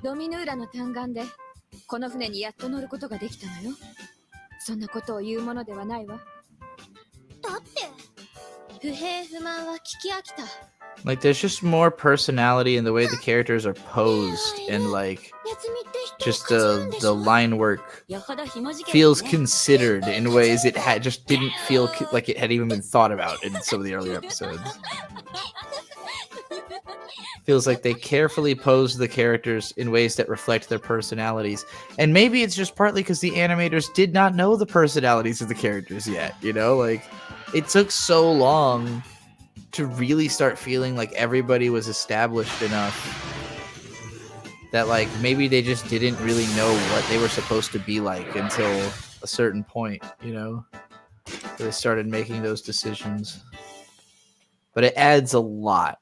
Dominuura の嘆願でこの船にやっと乗ることができたのよ。そんなことを言うものではないわ。だって不平不満は聞き飽きた。 Like, there's just more personality in the way the characters are posed, and like, just the line work feels considered in ways it just didn't feel like it had even been thought about in some of the earlier episodes. Feels like they carefully posed the characters in ways that reflect their personalities, and maybe it's just partly because the animators did not know the personalities of the characters yet. You know, like, it took so long to really start feeling like everybody was established enough that like maybe they just didn't really know what they were supposed to be like until a certain point, you know, they started making those decisions. But it adds a lot.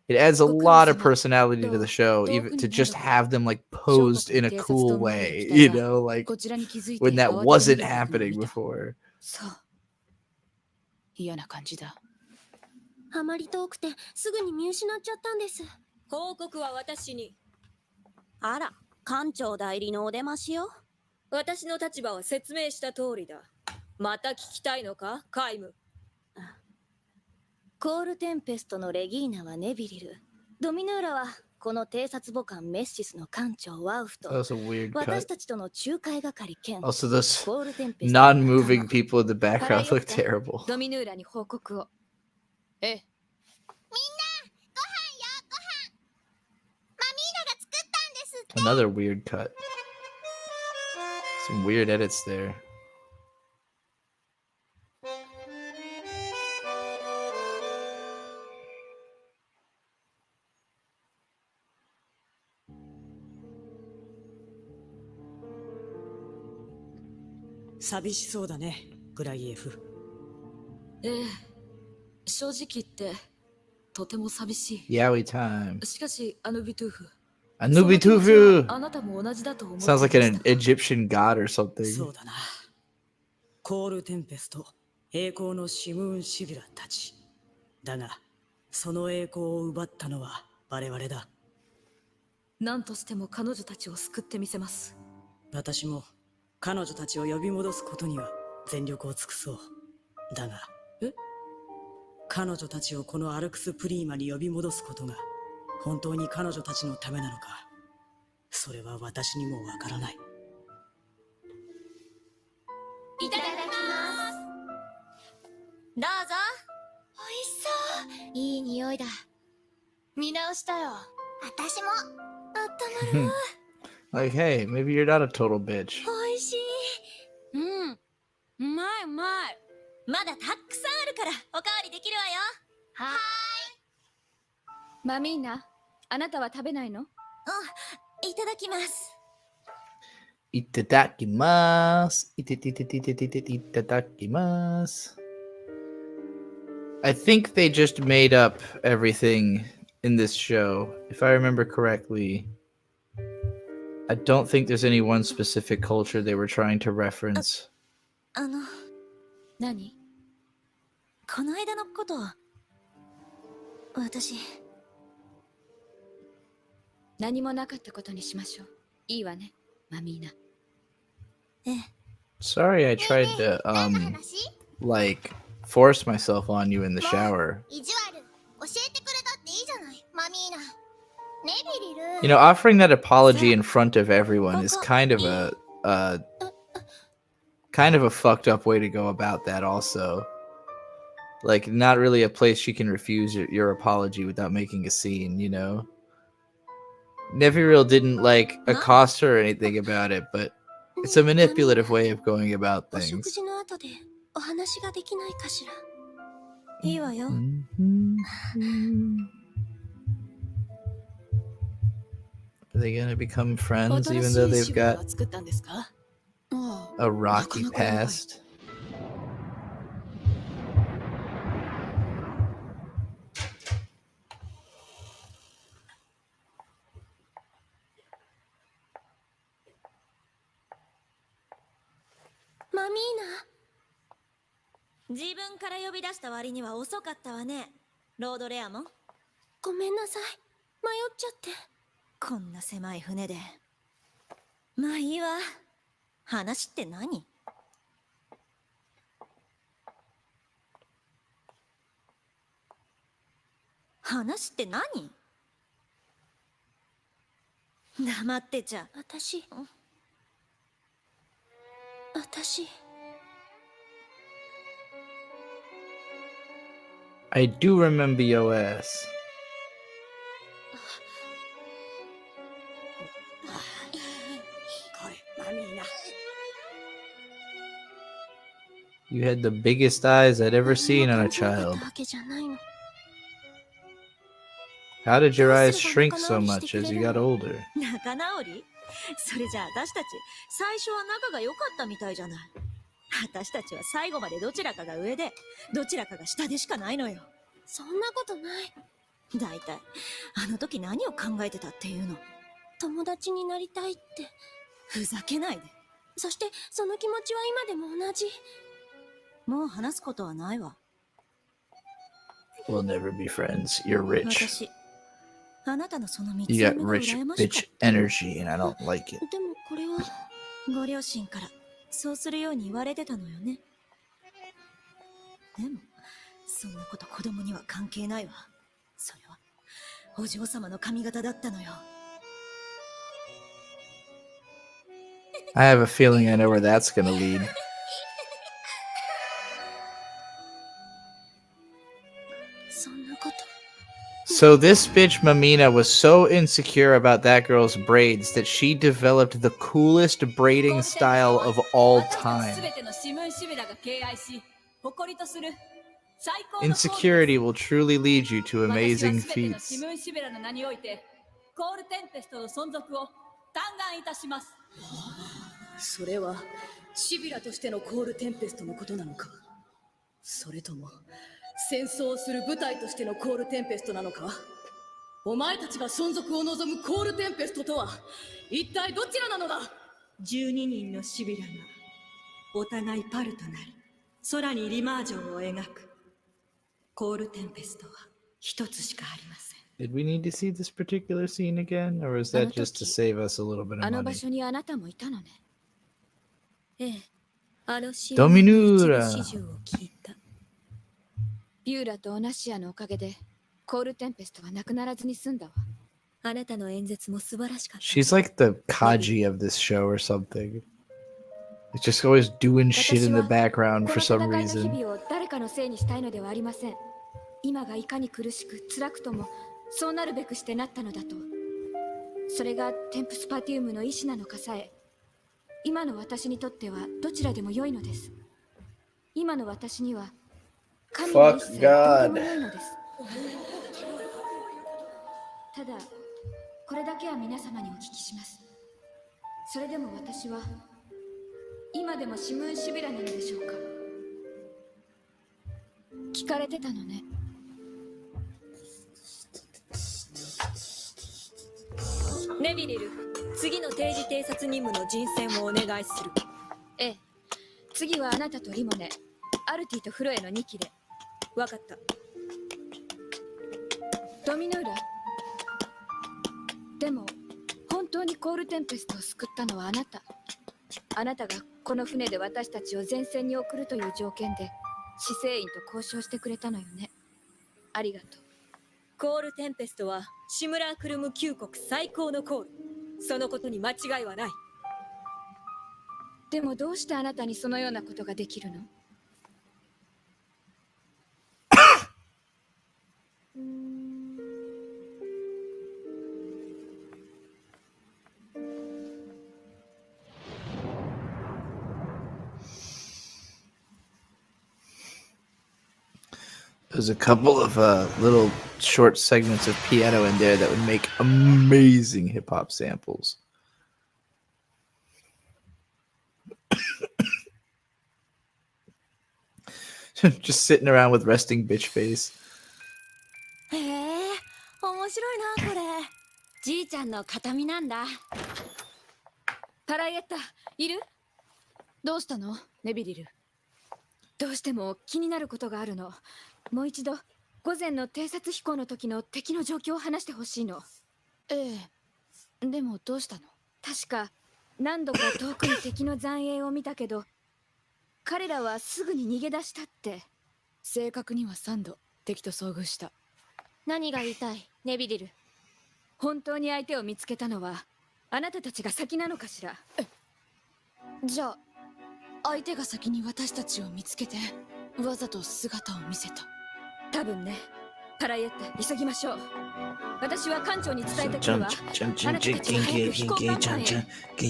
It adds a lot of personality to the show, even to just have them like posed in a cool way, you know, like when that wasn't happening before. 嫌な感じだ。あまり遠くてすぐに見失っちゃったんです。報告は私に。あら、艦長代理のお出ましよ。私の立場は説明した通りだ。また聞きたいのか、カイム。コールテンペストのレギーナはネビリル。ドミヌーラはこの偵察母艦メッシスの艦長ワウフ That と was a weird 私 cut. たちとの仲介係兼 Also, those コールテンペストの仲間 non-moving people in the パラ background ヨ look ッタ terrible. ドミヌーラに報告を。ええ。 Another weird cut. Some weird edits there.寂しそうだね、グライエフ。ええ、正直言ってとても寂しい。 Yowie time. しかしアヌビトゥーフ、 Anubitufu! あなたも同じだと思って Sounds い like ま an した。 Egyptian god or something. そうだな。コールテンペスト、栄光のシムーン・シビラたち。だが、その栄光を奪ったのは我々だ。何としても彼女たちを救ってみせます。私も彼女たちを呼び戻すことには全力を尽くそう。だが、彼女たちをこのアルクス・プリーマに呼び戻すことが本当に彼女たちのためなのか、それは私にもわからない。いただきます。どうぞ。おいしそう。いい匂いだ。見直したよ。私も。あったまる。 Like, hey, maybe you're not a total bitch. おいしい。うん。うまいうまい。まだたくさんあるからおかわりできるわよ。はーい。マミーナ、あなたは食べないの？いただきます。 Itadakimasu. Itadakimasu. I think they just made up everything in this show. If I remember correctly, I don't think there's any one specific culture they were trying to reference. 何？この間のこと、私。何もなかったことにしましょう。いいわね、マミーナ。 Sorry, I tried to like force myself on you in the shower. 意地悪。教えてくれたっていいじゃない、マミーナ。ねビリル。 You know, offering that apology in front of everyone is kind of a fucked up way to go about that. Also, like, not really a place she can refuse your apology without making a scene. You know, Neviril didn't like accost her or anything about it, but it's a manipulative way of going about お食 things. 事の後でお話ができないかしら。いいわよ。 Are they gonna become friends even though they've got 作ったんですか？ a rocky past? マミーナ。自分から呼び出した割には遅かったわね。ロードレアモン。ごめんなさい。迷っちゃって。こんな狭い船で。まあいいわ。話って何？話って何？黙ってちゃ。私。I do remember your ass. You had the biggest eyes I'd ever seen on a child. How did your eyes shrink so much as you got older? 仲直り？それじゃあ私たち最初は仲が良かったみたいじゃない。私たちは最後までどちらかが上でどちらかが下でしかないのよ。そんなことない。だいたいあの時何を考えてたっていうの？友達になりたいって。ふざけないで。そしてその気持ちは今でも同じ。もう話すことはないわ。 We'll never be friends. You're rich. 私あなたのその三つ You 目 got が rich 羨ましかっ bitch energy, and I don't like it. た。でもこれはご両親からそうするように言われてたのよね。でもそんなこと子供には関係ないわ。それはお嬢様の髪型だったのよ。 I have a feeling I know where that's gonna lead. So this bitch Mamina was so insecure about that girl's braids that she developed the coolest braiding style of all time. Insecurity will truly lead you to amazing feats. それはシビラとしてのコールテンペストのことなのか、それとも戦争をする部隊としてのコールテンペストなのか。お前たちが存続を望むコールテンペストとは一体どちらなのだ。12人のシビラがお互いパルとなり空にリマージョンを描く。コールテンペストは一つしかありません。 Did we need to see this particular scene again, or was that just to save us a little bit of あの場 money? 所にあなたもいたのね。ええ、あのシドミヌーラ始終を聞いた。ビューラとオナシアのおかげでコールテンペストはなくならずに済んだわ。あなたの演説も素晴らしかった。 She's like the Kaji of this show or something. It's just always doing shit in the background for some この戦いの reason. 日々を誰かのせいにしたいのではありません。今がいかに苦しく辛くともそうなるべくしてなったのだと。それがテンプスパティウムの意志なのかさえ、今の私にとってはどちらでも良いのです。今の私には神の一切どうでも良いのです。ただこれだけは皆様にお聞きします。それでも私は今でもシムーンシビラなのでしょうか。聞かれてたのね。ネビリル、次の定時偵察任務の人選をお願いする。ええ、次はあなたとリモネ、アルティとフロエの2機で。わかった。ドミヌーラ、でも本当にコールテンペストを救ったのはあなた。あなたがこの船で私たちを前線に送るという条件で司令員と交渉してくれたのよね。ありがとう。コールテンペストはシムラークルム9国最高のコール。そのことに間違いはない。でもどうしてあなたにそのようなことができるの？ There's a couple of little short segments of piano in there that would make amazing hip hop samples. Just sitting around with resting bitch face. へえ、面白いなこれ。じいちゃんの形見なんだ。パライエッタ、いる？どうしたの、ネビリル？どうしても気になることがあるの。もう一度午前の偵察飛行の時の敵の状況を話してほしいの。ええ、でもどうしたの？確か何度か遠くに敵の残影を見たけど、彼らはすぐに逃げ出したって。正確には3度敵と遭遇した。何が言いたい、ネビリル？本当に相手を見つけたのはあなたたちが先なのかしら？じゃあ相手が先に私たちを見つけてわざと姿を見せた。多分ね。パライエッタ、急ぎましょう。私は艦長に伝えてくるわ。あなたたちは早く飛行甲板へ。気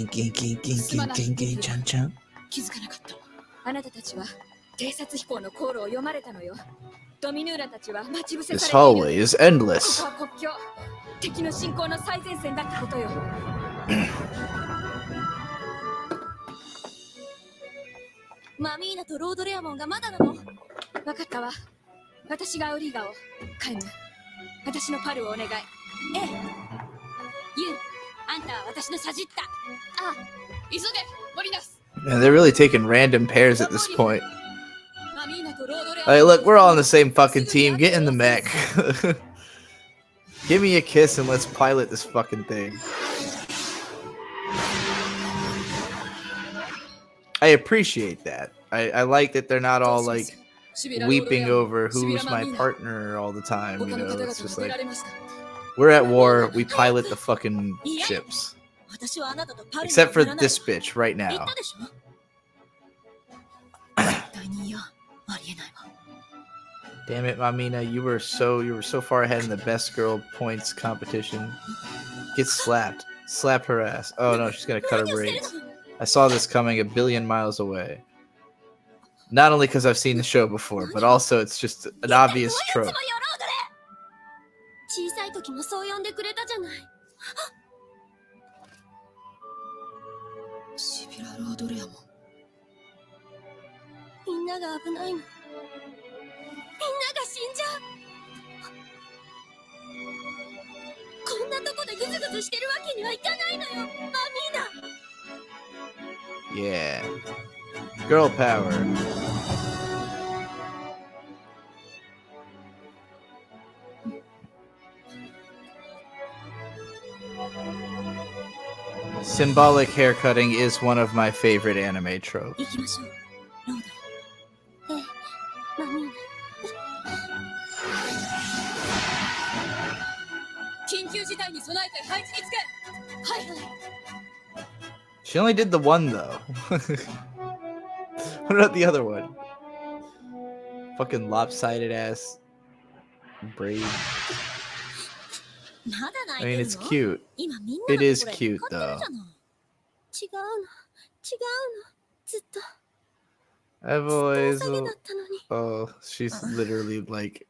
づかなかった。あなたたちは偵察飛行の航路を読まれたのよ。ドミヌーラたちは待ち伏せ This されてい hallway る。 is endless. ここは国境。敵の侵攻の最前線だってことよ。マミーナとロードレアモンがまだなの？わかったわ。私がアウリーガを。カイム、私のパルをお願い。ええ。ユン、あんたは私のサジッタ。あ、急げ、モリナス。 Man, they're really taking random pairs at this point. マミーナとロードレアモン。 Hey, look, we're all on the same fucking team. Get in the mech. Give me a kiss and let's pilot this fucking thing. I appreciate that. I like that they're not all like weeping over who's my partner all the time. You know, it's just like We're at war. We pilot the fucking ships. Except for this bitch right now. Damn it, Mamina, you were so far ahead in the best girl points competition. Get slapped. Slap her ass. Oh no, she's gonna cut her braids. I saw this coming a billion miles away. Not only because I've seen the show before, but also it's just an obvious trope. 小さい時もそう呼んでくれたじゃない。シビラロードレアも。みんなが危ないの。みんなが死んじゃう。こんなとこでグズグズしてるわけにはいかないのよ、マミーナ。Yeah. Girl power. Symbolic haircutting is one of my favorite anime tropes. 行きましょう、ロードレ。マミーナ。緊急事態に備えて配置につけ。はいはい。She only did the one though. What about the other one? Fucking lopsided ass braid. I mean, it's cute. It is cute though. I've always. Oh, she's literally like.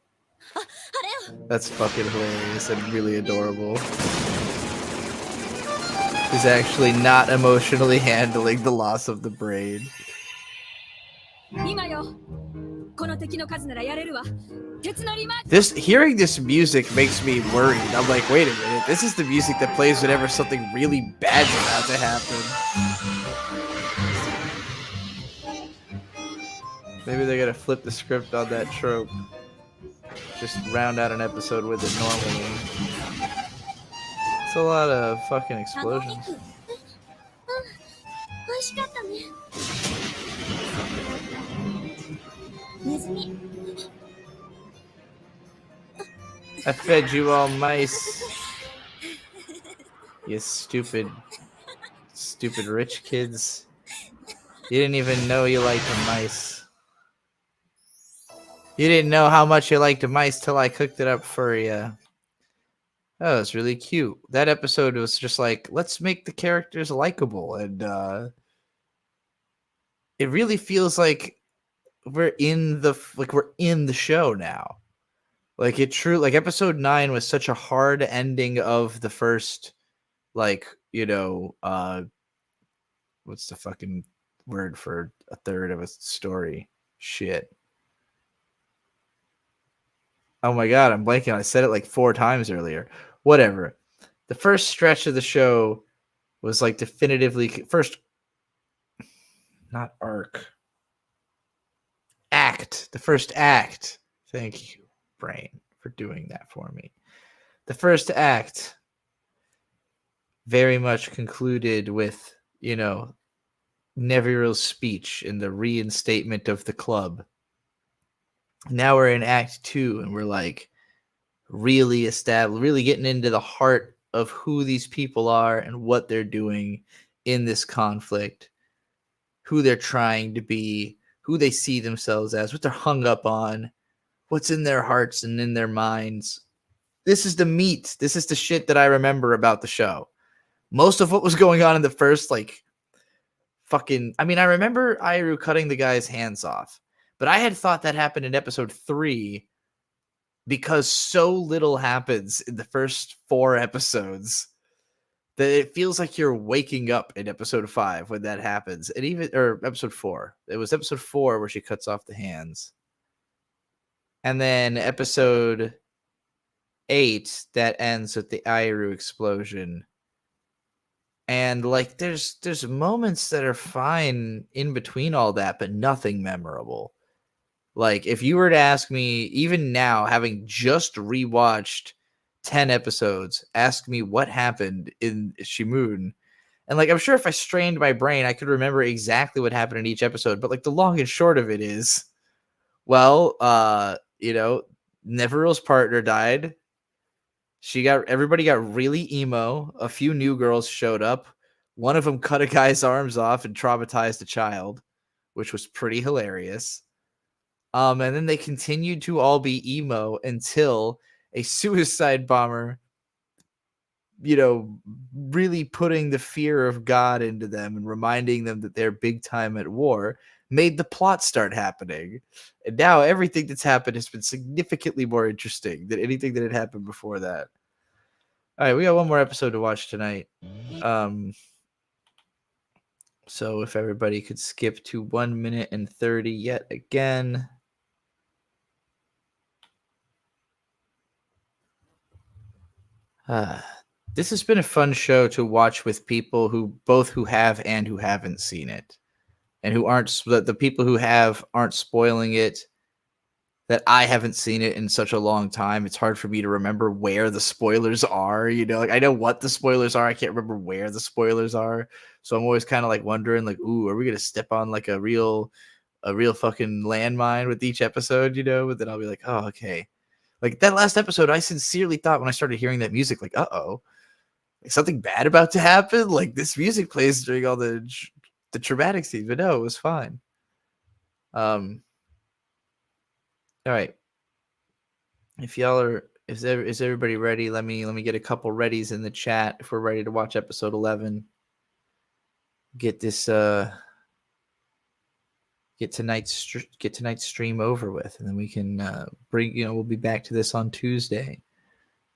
That's fucking hilarious and really adorable. She's actually not emotionally handling the loss of the braid. Hearing this music makes me worried. I'm like, wait a minute, this is the music that plays whenever something really bad's about to happen. Maybe they're gonna flip the script on that trope. Just round out an episode with it normally. It's a lot of fucking explosions. I fed you all mice. You stupid rich kids. You didn't even know you liked mice. You didn't know how much you liked mice till I cooked it up for you. Oh, it's really cute. That episode was just like, let's make the characters likable, and it really feels like we're in the show now. Like it true. Like episode 9 was such a hard ending of the first, like, you know, what's the fucking word for a third of a story? Shit. Oh my god, I'm blanking. I said it like 4 times earlier. Whatever. The first stretch of the show was like definitively first, not arc. Act. The first act. Thank you, brain, for doing that for me. The first act very much concluded with, you know, Neviril's speech and the reinstatement of the club. Now we're in Act 2 and we're like really getting into the heart of who these people are and what they're doing in this conflict, who they're trying to be, who they see themselves as, what they're hung up on, what's in their hearts and in their minds. This is the meat. This is the shit that I remember about the show. Most of what was going on in the first, like, fucking... I mean, I remember Airu cutting the guy's hands off, but I had thought that happened in episode 3 because so little happens in the first 4 episodes that it feels like you're waking up in episode 5 when that happens. And even, or episode 4. It was episode 4 where she cuts off the hands. And then episode 8 that ends with the Airu explosion. And like there's moments that are fine in between all that, but nothing memorable. Like if you were to ask me, even now, having just rewatched 10 episodes, ask me what happened in Simoun. And like I'm sure if I strained my brain, I could remember exactly what happened in each episode. But like the long and short of it is, well, you know, Neviril's partner died. Everybody got really emo. A few new girls showed up. One of them cut a guy's arms off and traumatized a child, which was pretty hilarious. And then they continued to all be emo until a suicide bomber, really putting the fear of God into them and reminding them that they're big time at war, made the plot start happening. And now everything that's happened has been significantly more interesting than anything that had happened before that. All right, we got one more episode to watch tonight. So if everybody could skip to 1 minute and 30 yet again. This has been a fun show to watch with people who have and who haven't seen it, and who aren't the people who have aren't spoiling it. That I haven't seen it in such a long time. It's hard for me to remember where the spoilers are. I know what the spoilers are. I can't remember where the spoilers are. So I'm always kind of like wondering, like, ooh, are we gonna step on like a real fucking landmine with each episode? But then I'll be like, oh, okay. Like that last episode, I sincerely thought when I started hearing that music, like, uh-oh, like something bad about to happen. Like this music plays during all the traumatic scenes, but no, it was fine. All right. If y'all are, is everybody ready? Let me get a couple readies in the chat if we're ready to watch episode 11. Get this get tonight's stream over with, and then we can we'll be back to this on Tuesday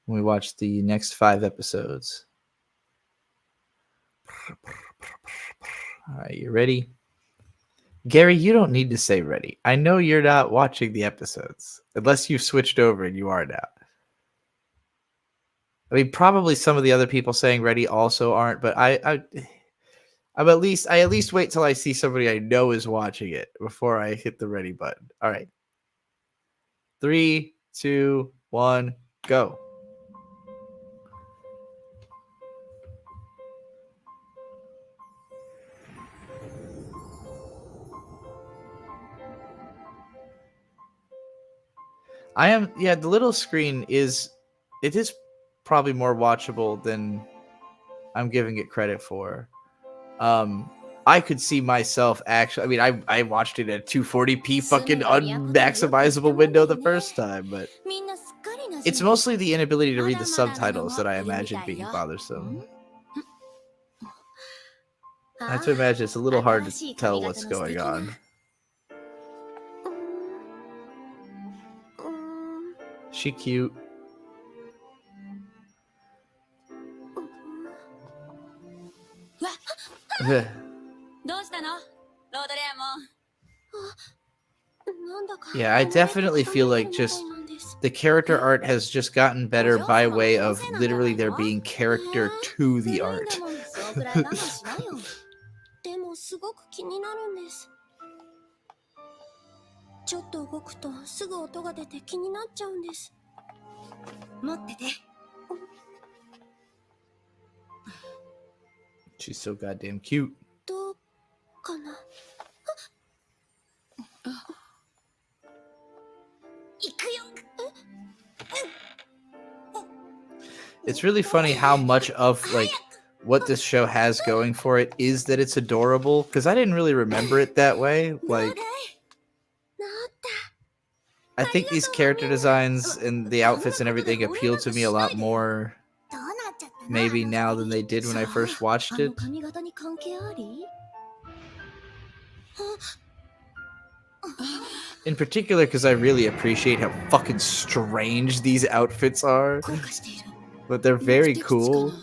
when we watch the next 5 episodes. All right, you ready? Gary, you don't need to say ready. I know you're not watching the episodes unless you've switched over, and you are now. I mean, probably some of the other people saying ready also aren't, but I at least wait till I see somebody I know is watching it before I hit the ready button. All right. 3, 2, 1, go. The little screen is probably more watchable than I'm giving it credit for. I could see myself actually. I mean, I watched it at 240p fucking unmaximizable window the first time, but it's mostly the inability to read the subtitles that I imagine being bothersome. I have to imagine it's a little hard to tell what's going on. She cute. Yeah, I definitely feel like just the character art has just gotten better by way of literally there being character to the art. でもすごく気になるんです。ちょっと動くとすぐ音が出て気になっちゃうんです。持ってて。She's so goddamn cute. どうかな。行くよ。It's really funny how much of like what this show has going for it is that it's adorable, because I didn't really remember it that way. Like, I think these character designs and the outfits and everything appeal to me a lot more maybe now than they did when I first watched it. In particular, because I really appreciate how fucking strange these outfits are. But they're very cool.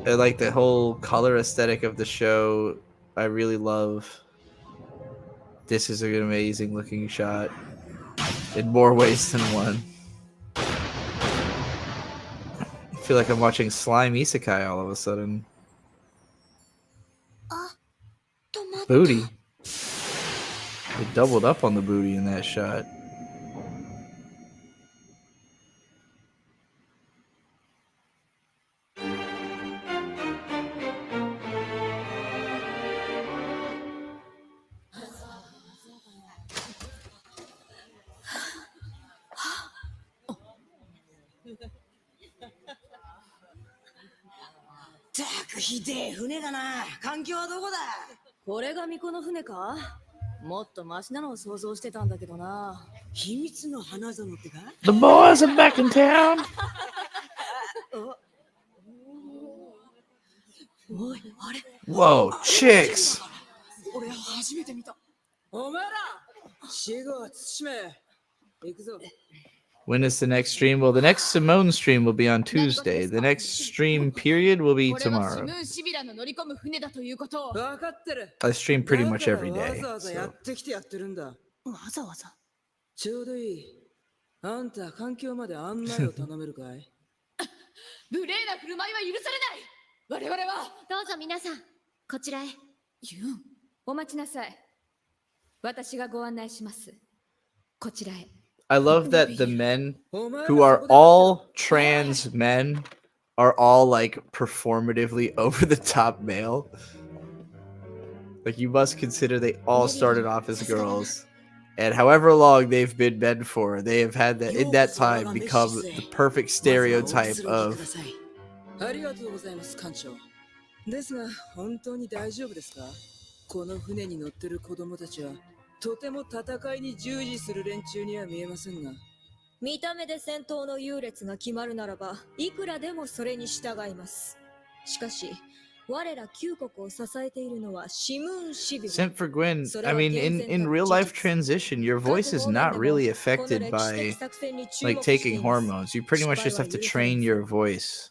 I like the whole color aesthetic of the show. I really love. This is an amazing looking shot in more ways than one. I feel like I'm watching Slime Isekai all of a sudden. Booty. They doubled up on the booty in that shot. ひでえ船だな。環境はどこだ？これが巫女の船か？もっとマシなのを想像してたんだけどな。秘密の花園ってか？ The boys are back in town. おい、あれ Whoa, chicks. 俺初めて見た。お前ら死後慎め。行くぞ。 When is the next stream? Well, the next Simoun stream will be on Tuesday. The next stream period will be これはシ tomorrow. ムーンシビラの乗り込む船だということを。分かってる。 I stream pretty much every だ day. からわざわざや So. ってきてやってるんだ。わざわざ。ちょうどいい。あんた環境まで案内を頼めるかい？無礼な振る舞いは許されない。我々は。どうぞ皆さん、こちらへ。ユン、お待ちなさい。私がご案内します。こちらへ。 I love that the men who are all trans men are all like performatively over the top male. Like you must consider they all started off as girls. And however long they've been men for, they have had that in that time become the perfect stereotype of ありがとうございます、艦長。ですが、本当に大丈夫ですか？この船に乗ってる子供たちは、とても戦いに従事する連中には見えませんが。見た目で戦闘の優劣が決まるならば、いくらでもそれに従います。しかし、我ら旧国を支えているのはシムーンシビル。 Sent for Gwen. I mean, in real life transition, your voice is not really affected by like taking hormones. You pretty much just have to train your voice.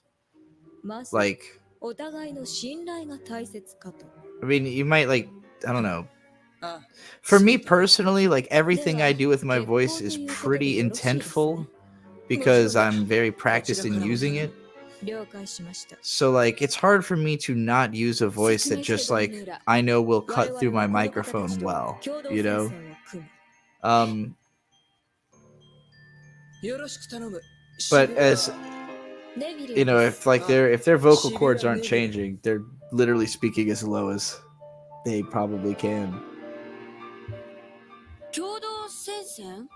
Like, お互いの信頼が大切かと。 I mean, you might like, I don't know. For me personally, like everything I do with my voice is pretty intentful because I'm very practiced in using it. 了解しました。 So like it's hard for me to not use a voice that just like I know will cut through my microphone well, you know? よろしく頼む。 But as you know, if like their vocal cords aren't changing, they're literally speaking as low as they probably can. 共同戦線？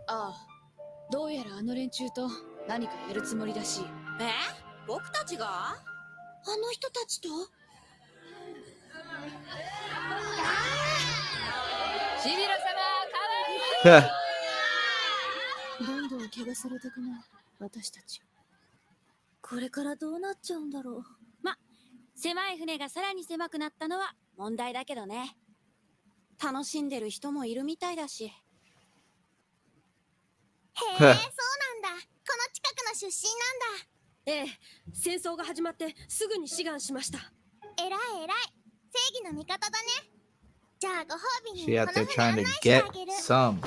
ああ、どうやらあの連中と何かやるつもりだし。僕たちが？あの人たちと？シビラ様、かわいい。どんどん怪我されてくな、私たち。これからどうなっちゃうんだろう。ま、狭い船がさらに狭くなったのは問題だけどね。楽しんでる人もいるみたいだし。へえ、そうなんだ。この近くの出身なんだ。ええ、戦争が始まってすぐに志願しました。えらいえらい。正義の味方だね。じゃあご褒美に She こ out の there 船案 trying 内 to してあ get げる。 some.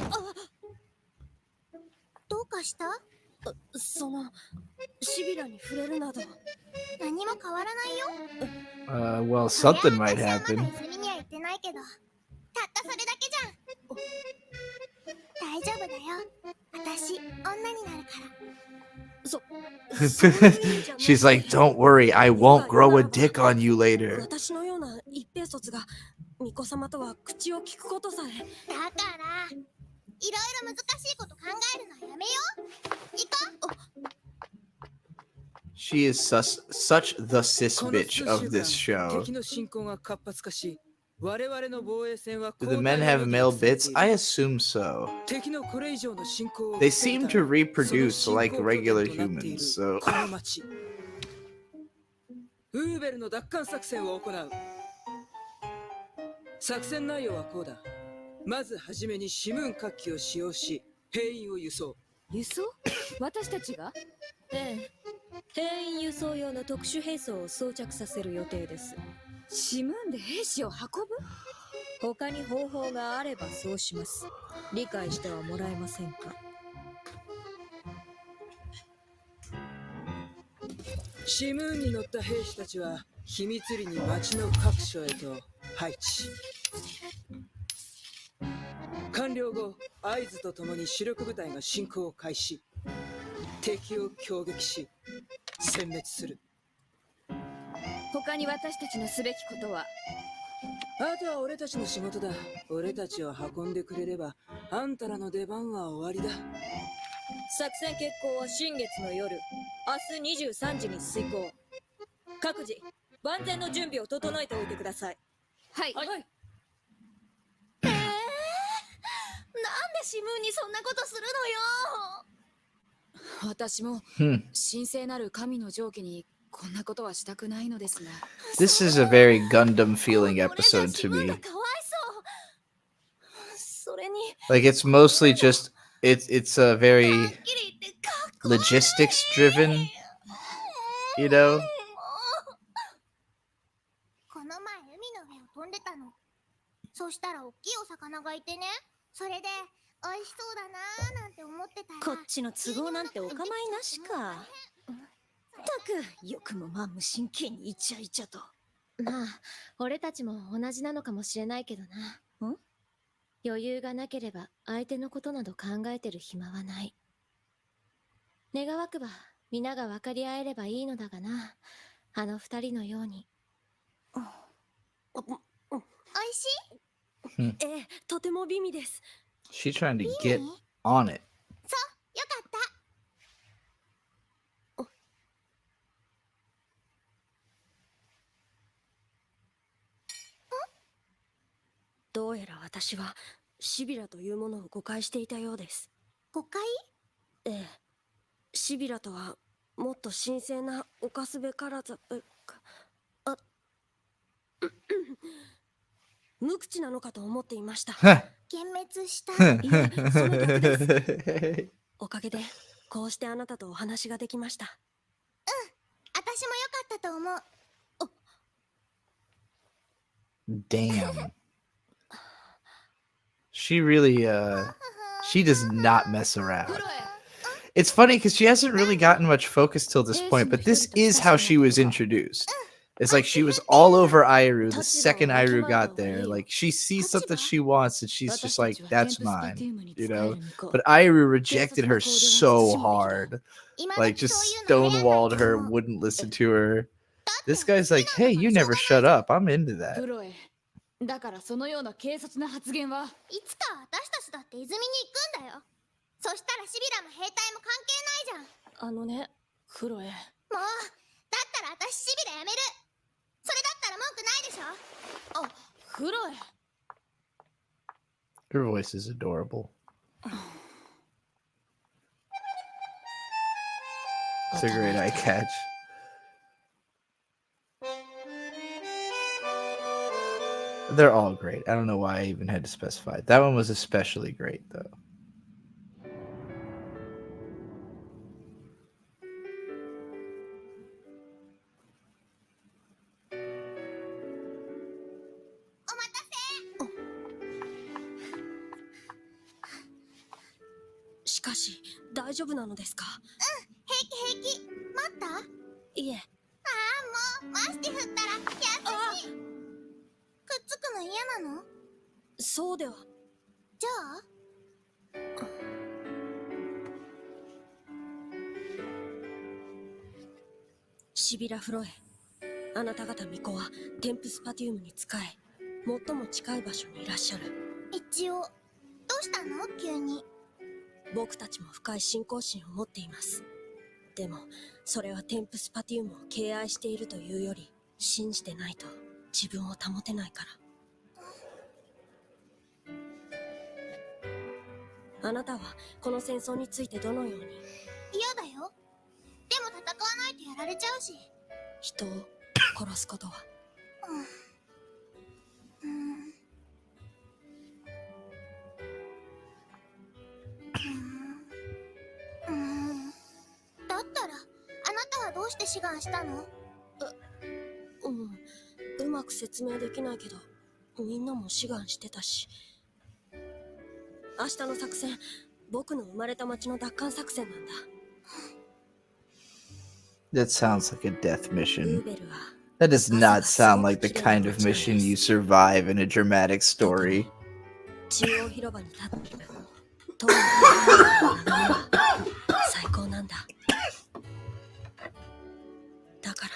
どうかした？そのシビラに触れるなど何も変わらないよ。Well, something might happen. 泉には行ってないけど、たったそれだけじゃん。大丈夫だよ。私、女になるから。She's like, don't worry, I won't grow a dick on you later. 私のような一兵卒が巫女様とは口を聞くことさえ。だから、いろいろ難しいこと考えるのやめよう。行こう。 She is such the cis bitch of this show. 敵の侵攻が活発化し、我々の防衛線は Do the men have male bits? I assume so. 敵のこれ以上の侵攻を They seem to reproduce like regular humans, so この町ウーベルの奪還作戦を行う。作戦内容はこうだ。まずはじめにシムーン核機を使用し、兵員を輸送。輸送？私たちが？ええ。兵員輸送用の特殊兵装を装着させる予定です。シムーンで兵士を運ぶ？他に方法があればそうします。理解してはもらえませんか？シムーンに乗った兵士たちは秘密裏に町の各所へと配置。完了後、合図とともに主力部隊が進行を開始。敵を攻撃し、殲滅する。他に私たちのすべきことは？あとは俺たちの仕事だ。俺たちを運んでくれれば、あんたらの出番は終わりだ。作戦決行は新月の夜、明日23時に遂行。各自、万全の準備を整えておいてください。はい。はい。なんでシムーンにそんなことするのよ。私も 神聖なる神の上記にこんなことはしたくないのですが。 This is a very Gundam feeling episode to me. かわいそう。それに Like it's mostly just it's a very logistics driven, you know. この前海の上を飛んでたの。そしたら大きいお魚がいてね。それで美味しそうだなーなんて思ってたら、こっちの都合なんてお構いなしか。ったくよくもまあ無神経にイチャイチャと。まあ俺たちも同じなのかもしれないけどな。余裕がなければ相手のことなど考えてる暇はない。願わくば皆が分かり合えればいいのだがな。あの二人のように。美味しい？ええ、とても美味です。 She's trying to get on it. そう、よかった。どうやら私はシビラというものを誤解していたようです。誤解？ええ、シビラとはもっと神聖な犯すべからずあ無口なのかと思っていました。幻滅した。いえ、その逆です。おかげでこうしてあなたとお話ができました。私もよかったと思う。 Damn. She really she does not mess around. It's funny because she hasn't really gotten much focus till this point, but this is how she was introduced. It's like she was all over Airu the second Airu got there. Like she sees something she wants and she's just like, that's mine, you know? But Airu rejected her so hard. Like just stonewalled her, wouldn't listen to her. This guy's like, hey, you never shut up. I'm into that. だからそのような軽率な発言は。いつか私たちだって泉に行くんだよ。そしたらシビラも兵隊も関係ないじゃん。あのね、クロエ。もう、だったら私シビラやめる。それだったら文句ないでしょ。あ、クロエ。 Her voice is adorable. It's a great eye catch. They're all great. I don't know why I even had to specify. That one was especially great, though. Shikashi, 大丈夫なのですか？平気。待った？いえ。もう、マスティフったら優しい。くっつくの嫌なの？そうでは。じゃあ？シビラフロエ、あなた方巫女はテンプスパティウムに仕え、最も近い場所にいらっしゃる。一応、どうしたの？急に。僕たちも深い信仰心を持っています。でも、それはテンプスパティウムを敬愛しているというより、信じてないと自分を保てないから。あなたはこの戦争についてどのように？嫌だよ。でも戦わないとやられちゃうし。人を殺すことは。だったら、あなたはどうして志願したの？うまく説明できないけど、みんなも志願してたし。明日の作戦、僕の生まれた町の奪還作戦なんだ。That sounds like a death mission. That does not sound like the kind of mission you survive in a dramatic story. 中央広場に立ってる塔のは最高なんだ。だから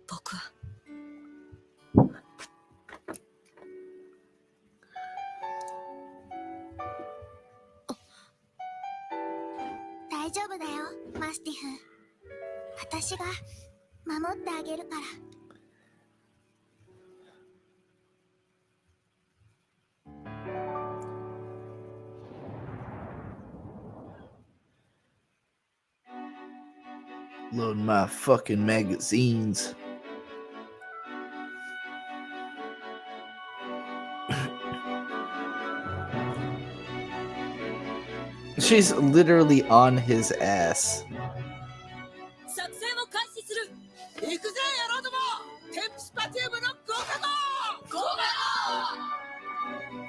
僕は大丈夫だよ、マスティフ。私が守ってあげるから。Loading my fucking magazines. She's literally on his ass. 作戦を開始する。行くぜ野郎ども。テンプスパティウムのご加護。ご加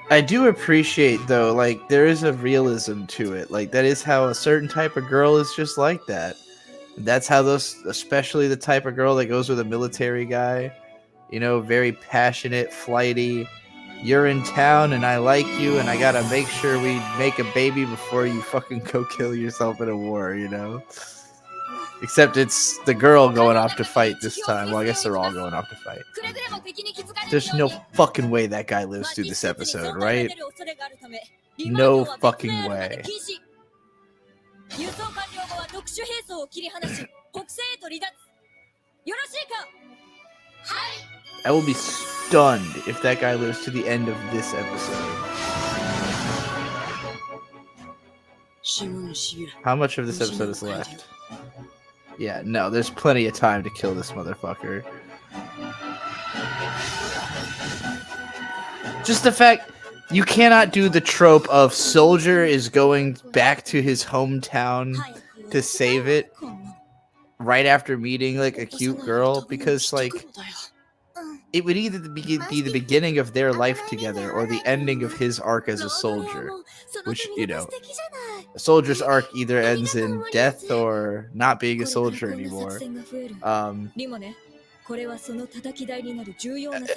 護。 I do appreciate though, like there is a realism to it. Like that is how a certain type of girl is just like that. That's how those, especially the type of girl that goes with a military guy, you know, very passionate, flighty. You're in town and I like you and I gotta make sure we make a baby before you fucking go kill yourself in a war, you know? Except it's the girl going off to fight this time. Well, I guess they're all going off to fight. There's no fucking way that guy lives through this episode, right? No fucking way. 輸送完了後は特殊兵装を切り離し北西へと離脱よろしいか I will be stunned if that guy lives to the end of this episode. How much of this episode is left? Yeah, no, there's plenty of time to kill this motherfucker. Just the fact you cannot do the trope of soldier is going back to his hometown to save it right after meeting like a cute girl, because like it would either be the beginning of their life together or the ending of his arc as a soldier, which, you know, a soldier's arc either ends in death or not being a soldier anymore.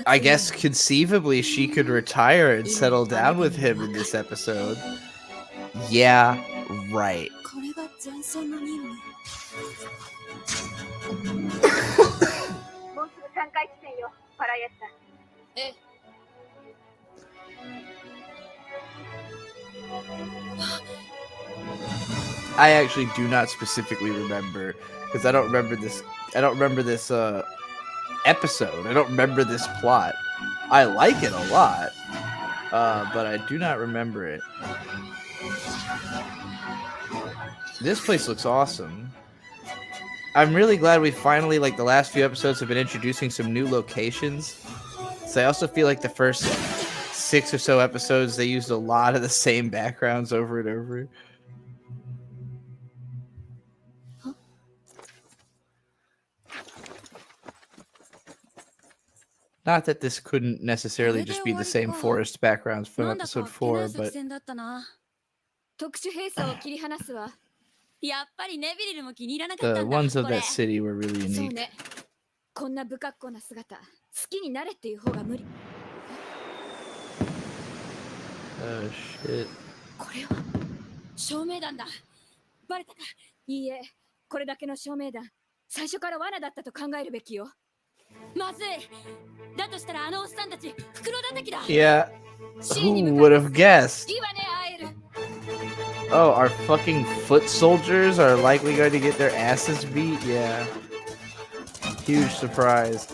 I guess conceivably she could retire and settle down with him in this episode. Yeah, right. I actually do not specifically remember, because I don't remember this episode. I don't remember this plot. I like it a lot, but I do not remember it. This place looks awesome. I'm really glad we finally, like, the last few episodes have been introducing some new locations. So I also feel like the first 6 or so episodes, they used a lot of the same backgrounds over and over. Not that this couldn't necessarily just be the same forest backgrounds from episode 4, but 特殊兵装を切り離すわ。やっぱりネビリルも気に入らなかった the んだ。 ones of これ that city were really そう unique. ね。こんな不格好な姿、好きになれっていう方が無理。 Oh shit. これは照明弾だ。バレたか。いいえ、これだけの照明弾、最初から罠だったと考えるべきよ。まずい。だとしたらあのおっさんたち袋叩きだ。 Yeah. Who would have guessed? いいわね、会える。 Oh, our fucking foot soldiers are likely going to get their asses beat? Yeah. Huge surprise.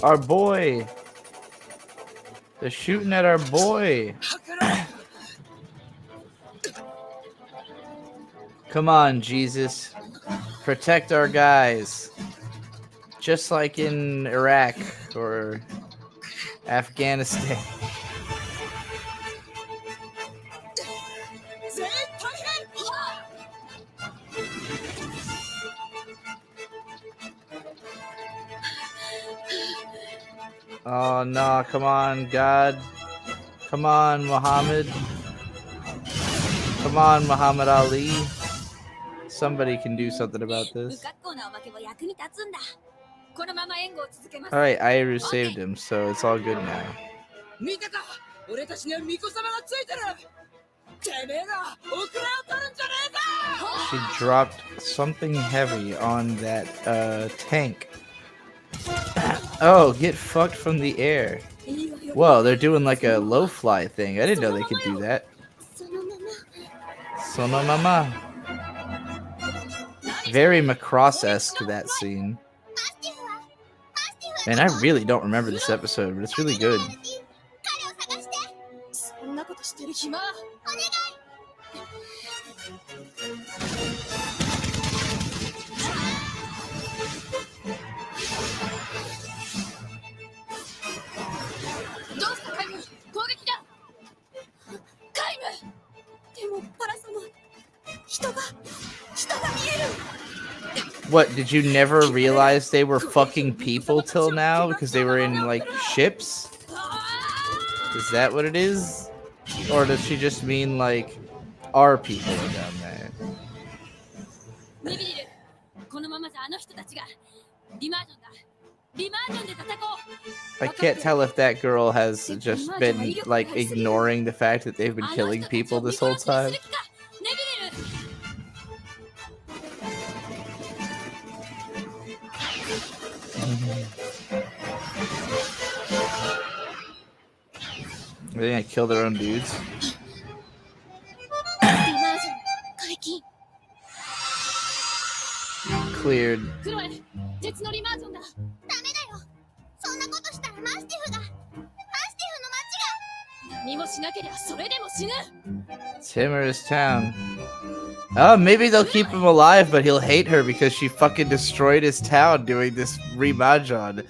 Our boy. They're shooting at our boy. Come on, Jesus. Protect our guys. Just like in Iraq or Afghanistan. Oh no, come on, God. Come on, Muhammad. Come on, Muhammad Ali. Somebody can do something about this. 不格好なおまけも役に立つんだ。このまま援護を続けます。 Alright, Airu saved him, so it's all good now. 見たか、俺たちには巫女様がついてる。てめえが遅れを取るんじゃねえぞ。 She dropped something heavy on that tank. Oh, get fucked from the air. Whoa, they're doing like a low fly thing. I didn't know they could do that. Sono mama. Very Macross-esque, that scene. And I really don't remember this episode, but it's really good. そんなことしてる暇はお願い。What, did you never realize they were fucking people till now because they were in like ships? Is that what it is? Or does she just mean like our people are down there? ネビリル、このままじゃあの人たちがリマージョンだ。リマージョンで戦おう。 I can't tell if that girl has just been like ignoring the fact that they've been killing people this whole time. ネビリル。 Are they gonna kill their own dudes? リマージョン解禁。 Cleared. クロエ、鉄のリマージョンだ。ダメだよ。そんなことしたらマスティフの町が。見もしなければそれでも死ぬ。 It's him or his town. Oh, maybe they'll keep him alive, but he'll hate her because she fucking destroyed his town doing this remahjong.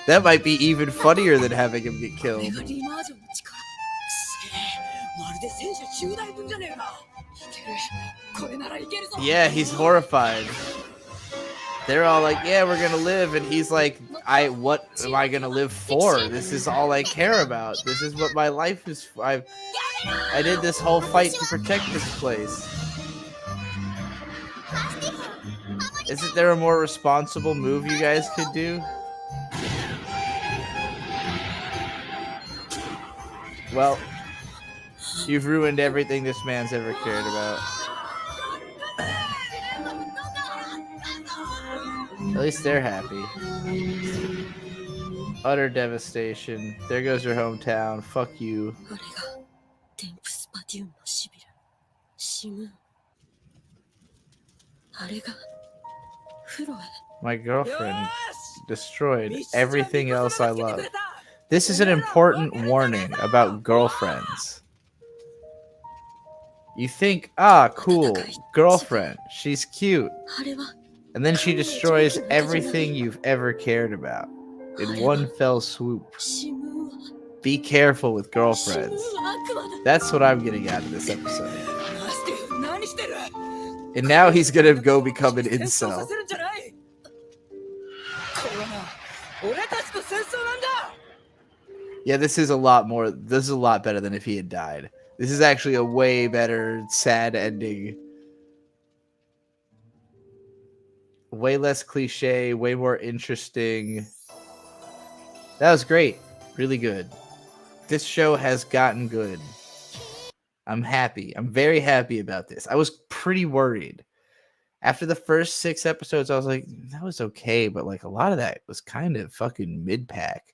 That might be even funnier than having him get killed. リマージョンの力。すげえ。まるで戦車10台分じゃねえか。いける。これならいけるぞ。 Yeah, he's horrified. They're all like, yeah, we're gonna live, and he's like, what am I gonna live for? This is all I care about. This is what my life is for. I did this whole fight to protect this place. Isn't there a more responsible move you guys could do? Well, you've ruined everything this man's ever cared about. At least they're happy. Utter devastation. There goes your hometown. Fuck you. あれがテンプスパティウムのシビラ、シムーン。あれがフロエ。 My girlfriend destroyed everything else I love. This is an important warning about girlfriends. You think, ah, cool, girlfriend, she's cute. あれは And then she destroys everything you've ever cared about in one fell swoop. Be careful with girlfriends. That's what I'm getting out of this episode. And now he's gonna go become an incel. Yeah, this is a lot more. This is a lot better than if he had died. This is actually a way better, sad ending. Way less cliche, way more interesting. That was great. Really good. This show has gotten good. I'm happy. I'm very happy about this. I was pretty worried. After the first 6 episodes, I was like, that was okay, but like a lot of that was kind of fucking mid-pack.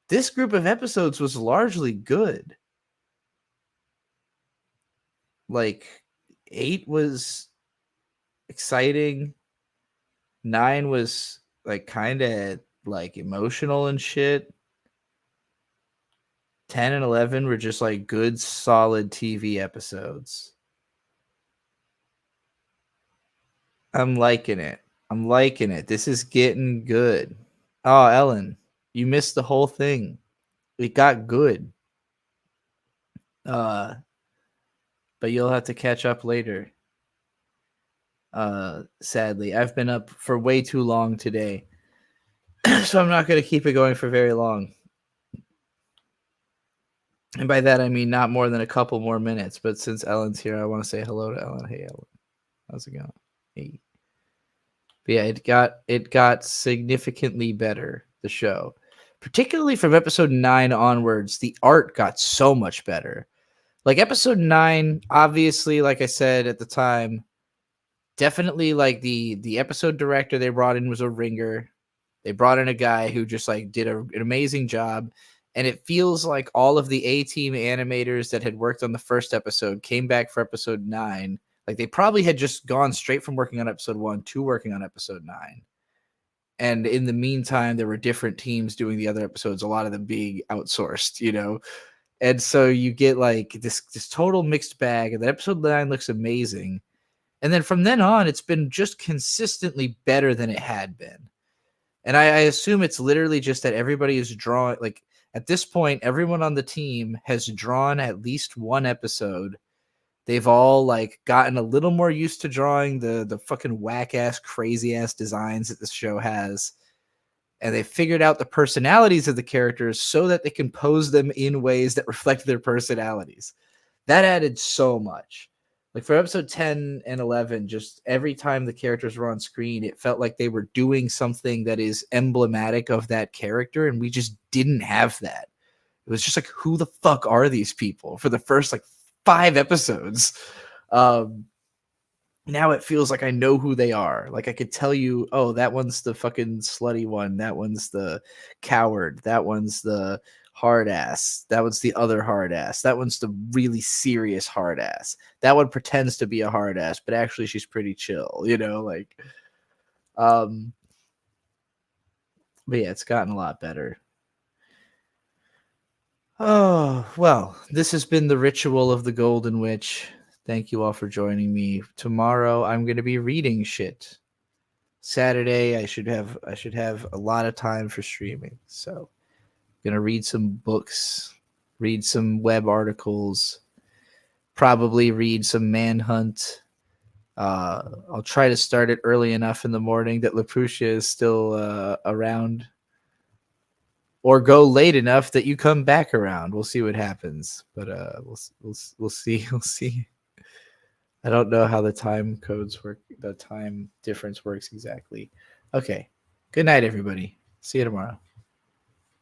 This group of episodes was largely good. Like 8 was exciting. 9 was like kind of like emotional and shit. 10 and 11 were just like good, solid TV episodes. I'm liking it. I'm liking it. This is getting good. Oh, Ellen, you missed the whole thing. It got good. But you'll have to catch up later. Sadly, I've been up for way too long today. So I'm not going to keep it going for very long. And by that, I mean not more than a couple more minutes. But since Ellen's here, I want to say hello to Ellen. Hey, Ellen. How's it going? Hey. But yeah, it got significantly better, the show. Particularly from episode 9 onwards, the art got so much better. Like episode 9, obviously, like I said at the time, definitely like the episode director they brought in was a ringer. They brought in a guy who just like did an amazing job. And it feels like all of the A-team animators that had worked on the first episode came back for episode 9. Like they probably had just gone straight from working on episode 1 to working on episode 9. And in the meantime, there were different teams doing the other episodes, a lot of them being outsourced, you know? And so you get like this total mixed bag. And then episode 9 looks amazing. And then from then on, it's been just consistently better than it had been. And I assume it's literally just that everybody is drawing, like at this point, everyone on the team has drawn at least one episode They've all like gotten a little more used to drawing the fucking whack ass, crazy ass designs that this show has. And they figured out the personalities of the characters so that they can pose them in ways that reflect their personalities. That added so much. Like for episode 10 and 11, just every time the characters were on screen, it felt like they were doing something that is emblematic of that character. And we just didn't have that. It was just like, who the fuck are these people for the first like 5 episodes? Now it feels like I know who they are. Like I could tell you, oh, that one's the fucking slutty one. That one's the coward. That one's the hard ass. That one's the other hard ass. That one's the really serious hard ass. That one pretends to be a hard ass, but actually she's pretty chill, you know, like but yeah, it's gotten a lot better. Oh, well, this has been the Ritual of the Golden Witch. Thank you all for joining me. Tomorrow I'm going to be reading shit. Saturday I should have a lot of time for streaming. So I'm going to read some books, read some web articles, probably read some Manhunt. I'll try to start it early enough in the morning that Lapucia is still around. Or go late enough that you come back around. We'll see what happens. But we'll see. We'll see. I don't know how the time codes work. The time difference works exactly. Okay. Good night, everybody. See you tomorrow.